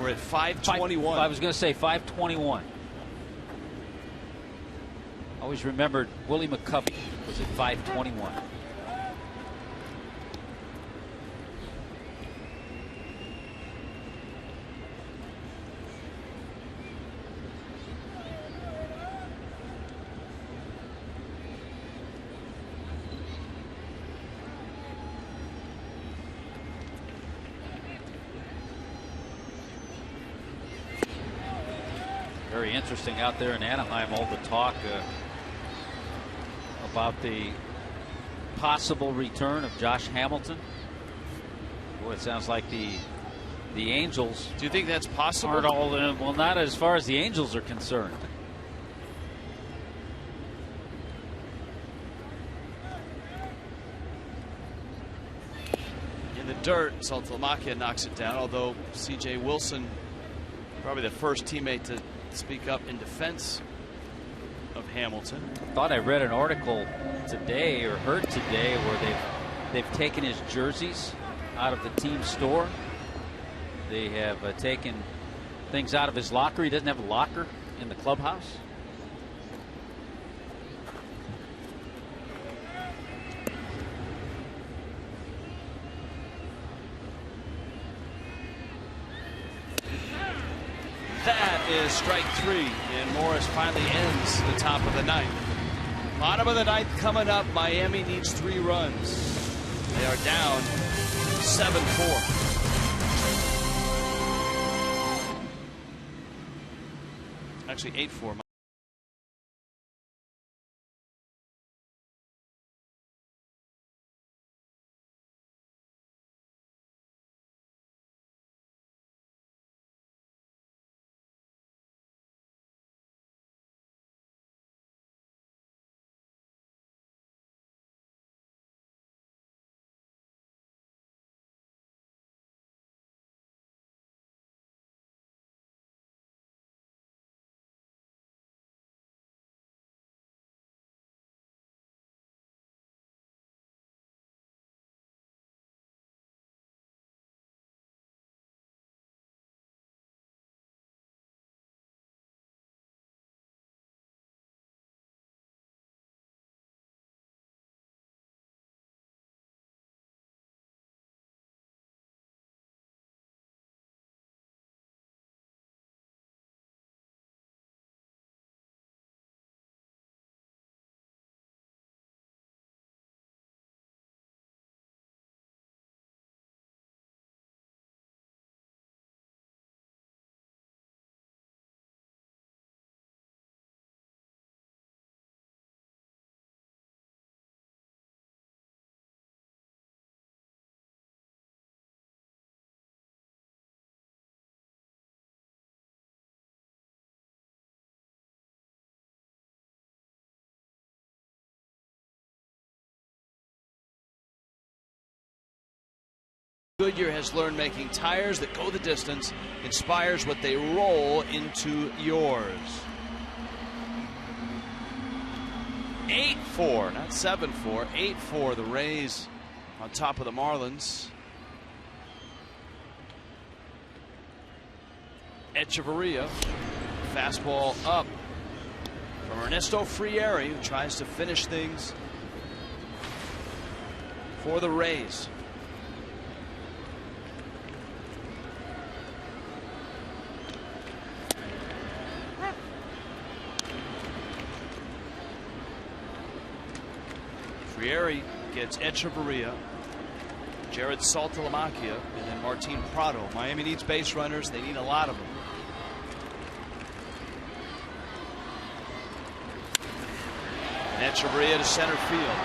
We're at 521. I was going to say 521. Always remembered Willie McCovey was at 521. Very interesting out there in Anaheim, all the talk about the possible return of Josh Hamilton. Boy, it sounds like the Angels. Do you think that's possible? Aren't all in, well, not as far as the Angels are concerned. In the dirt, Saltalamacchia knocks it down, although C.J. Wilson, probably the first teammate to speak up in defense of Hamilton. Thought I read an article today, or heard today, where they've taken his jerseys out of the team store. They have taken things out of his locker. He doesn't have a locker in the clubhouse. That is strike 3, and Morris finally ends the top of the 9th. Bottom of the 9th coming up. Miami needs 3 runs. They are down 7-4. Actually 8-4. Goodyear has learned making tires that go the distance inspires what they roll into yours. 8-4, not 7-4, 8-4. The Rays on top of the Marlins. Echeverria, fastball up from Ernesto Frieri, who tries to finish things for the Rays. Frieri gets Echeverria, Jared Saltalamacchia, and then Martin Prado. Miami needs base runners. They need a lot of them. And Echeverria to center field.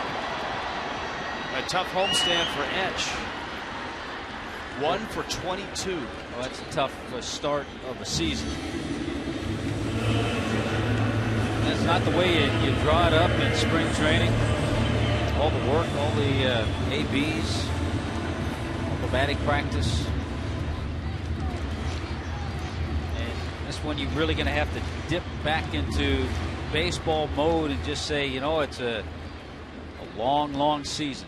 A tough homestand for Etch. 1 for 22. Well, that's a tough start of a season. That's not the way you draw it up in spring training. All the work, all the ABs, all the batting practice. And that's when you're really going to have to dip back into baseball mode and just say, you know, it's a long, long season.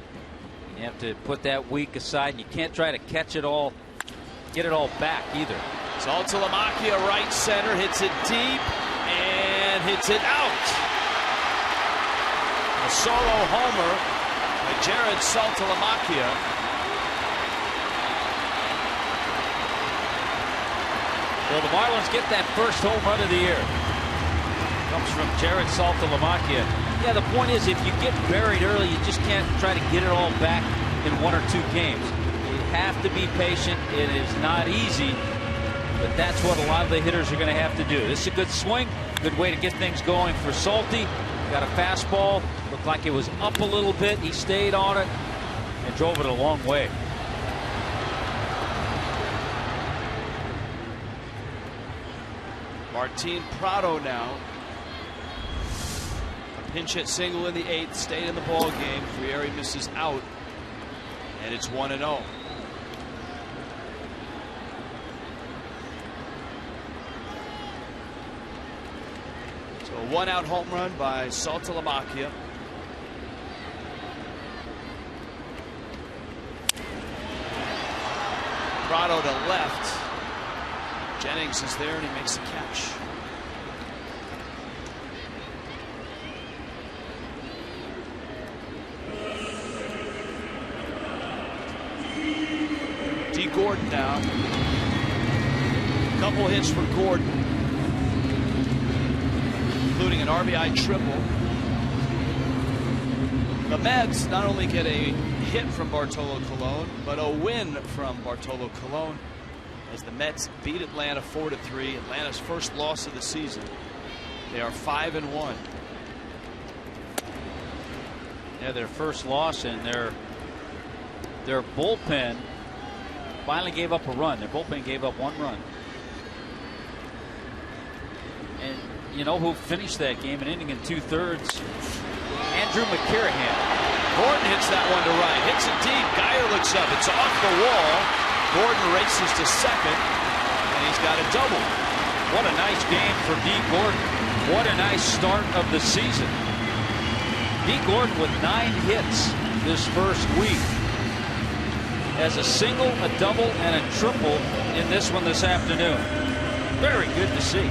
You have to put that week aside, and you can't try to catch it all, get it all back either. Saltalamacchia, right center, hits it deep and hits it out. A solo homer by Jared Saltalamacchia. Well, the Marlins get that first home run of the year. Comes from Jared Saltalamacchia. Yeah, the point is, if you get buried early, you just can't try to get it all back in 1 or 2 games. You have to be patient. It is not easy, but that's what a lot of the hitters are going to have to do. This is a good swing, good way to get things going for Salty. Got a fastball, looked like it was up a little bit. He stayed on it and drove it a long way. Martin Prado now. A pinch hit single in the 8th, stayed in the ball game. Frieri misses out, and it's 1-0. A 1-out home run by Saltalamacchia. Prado to left. Jennings is there and he makes the catch. D. Gordon now. Couple hits for Gordon, including an RBI triple. The Mets not only get a hit from Bartolo Colon, but a win from Bartolo Colon as the Mets beat Atlanta 4-3. Atlanta's first loss of the season. They are 5-1. Yeah, their first loss, and their bullpen finally gave up a run. Their bullpen gave up 1 run. And you know who finished that game, an inning in 2/3? Andrew McCarrahan. Gordon hits that one to right. Hits it deep. Geyer looks up. It's off the wall. Gordon races to second, and he's got a double. What a nice game for D. Gordon. What a nice start of the season. D. Gordon with 9 hits this first week. Has a single, a double, and a triple in this one this afternoon. Very good to see.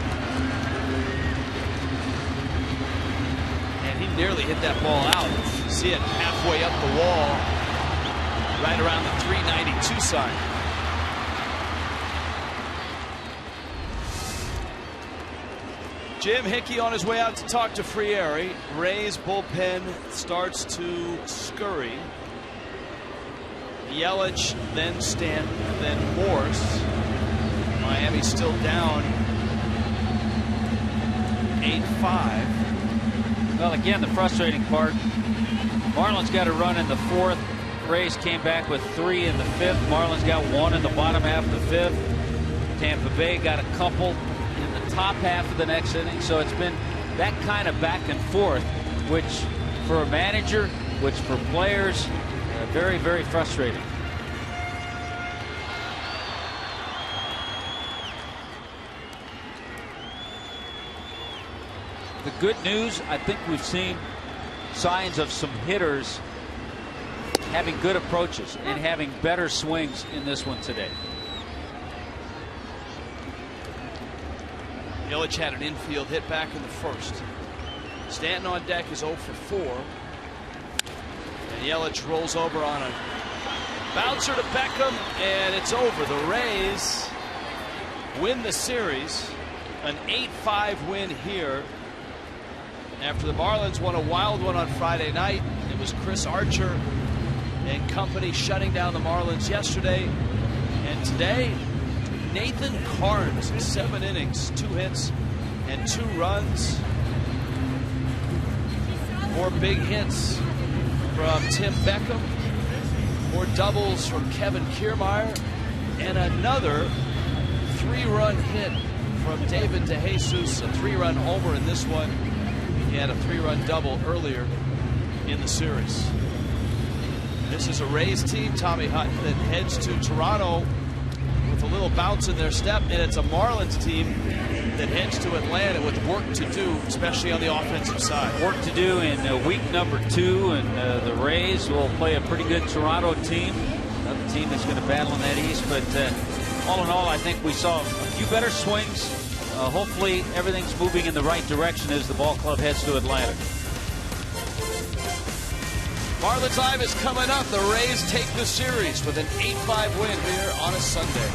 And he nearly hit that ball out. You see it halfway up the wall, right around the 392 sign. Jim Hickey on his way out to talk to Frieri. Ray's bullpen starts to scurry. Yelich, then Stanton, then Morse. Miami still down 8-5. Well, again, the frustrating part. Marlins got a run in the 4th. Rays came back with 3 in the 5th. Marlins got 1 in the bottom half of the 5th. Tampa Bay got a couple in the top half of the next inning. So it's been that kind of back and forth, which for a manager, which for players, very, very frustrating. The good news, I think we've seen signs of some hitters having good approaches and having better swings in this one today. Yelich had an infield hit back in the first. Stanton on deck is 0 for 4. And Yelich rolls over on a bouncer to Beckham, and it's over. The Rays win the series. An 8-5 win here. After the Marlins won a wild one on Friday night. It was Chris Archer and company shutting down the Marlins yesterday. And today, Nathan Carnes, 7 innings, 2 hits, and 2 runs. 4 big hits from Tim Beckham. 4 doubles from Kevin Kiermaier. And another 3-run hit from David DeJesus, a 3-run homer in this one. He had a 3-run double earlier in the series. This is a Rays team, Tommy Hutton, that heads to Toronto with a little bounce in their step, and it's a Marlins team that heads to Atlanta with work to do, especially on the offensive side. Work to do in week number 2, and the Rays will play a pretty good Toronto team, another team that's going to battle in that East. But all in all, I think we saw a few better swings. Hopefully everything's moving in the right direction as the ball club heads to Atlanta. Marlins Live is coming up. The Rays take the series with an 8-5 win here on a Sunday.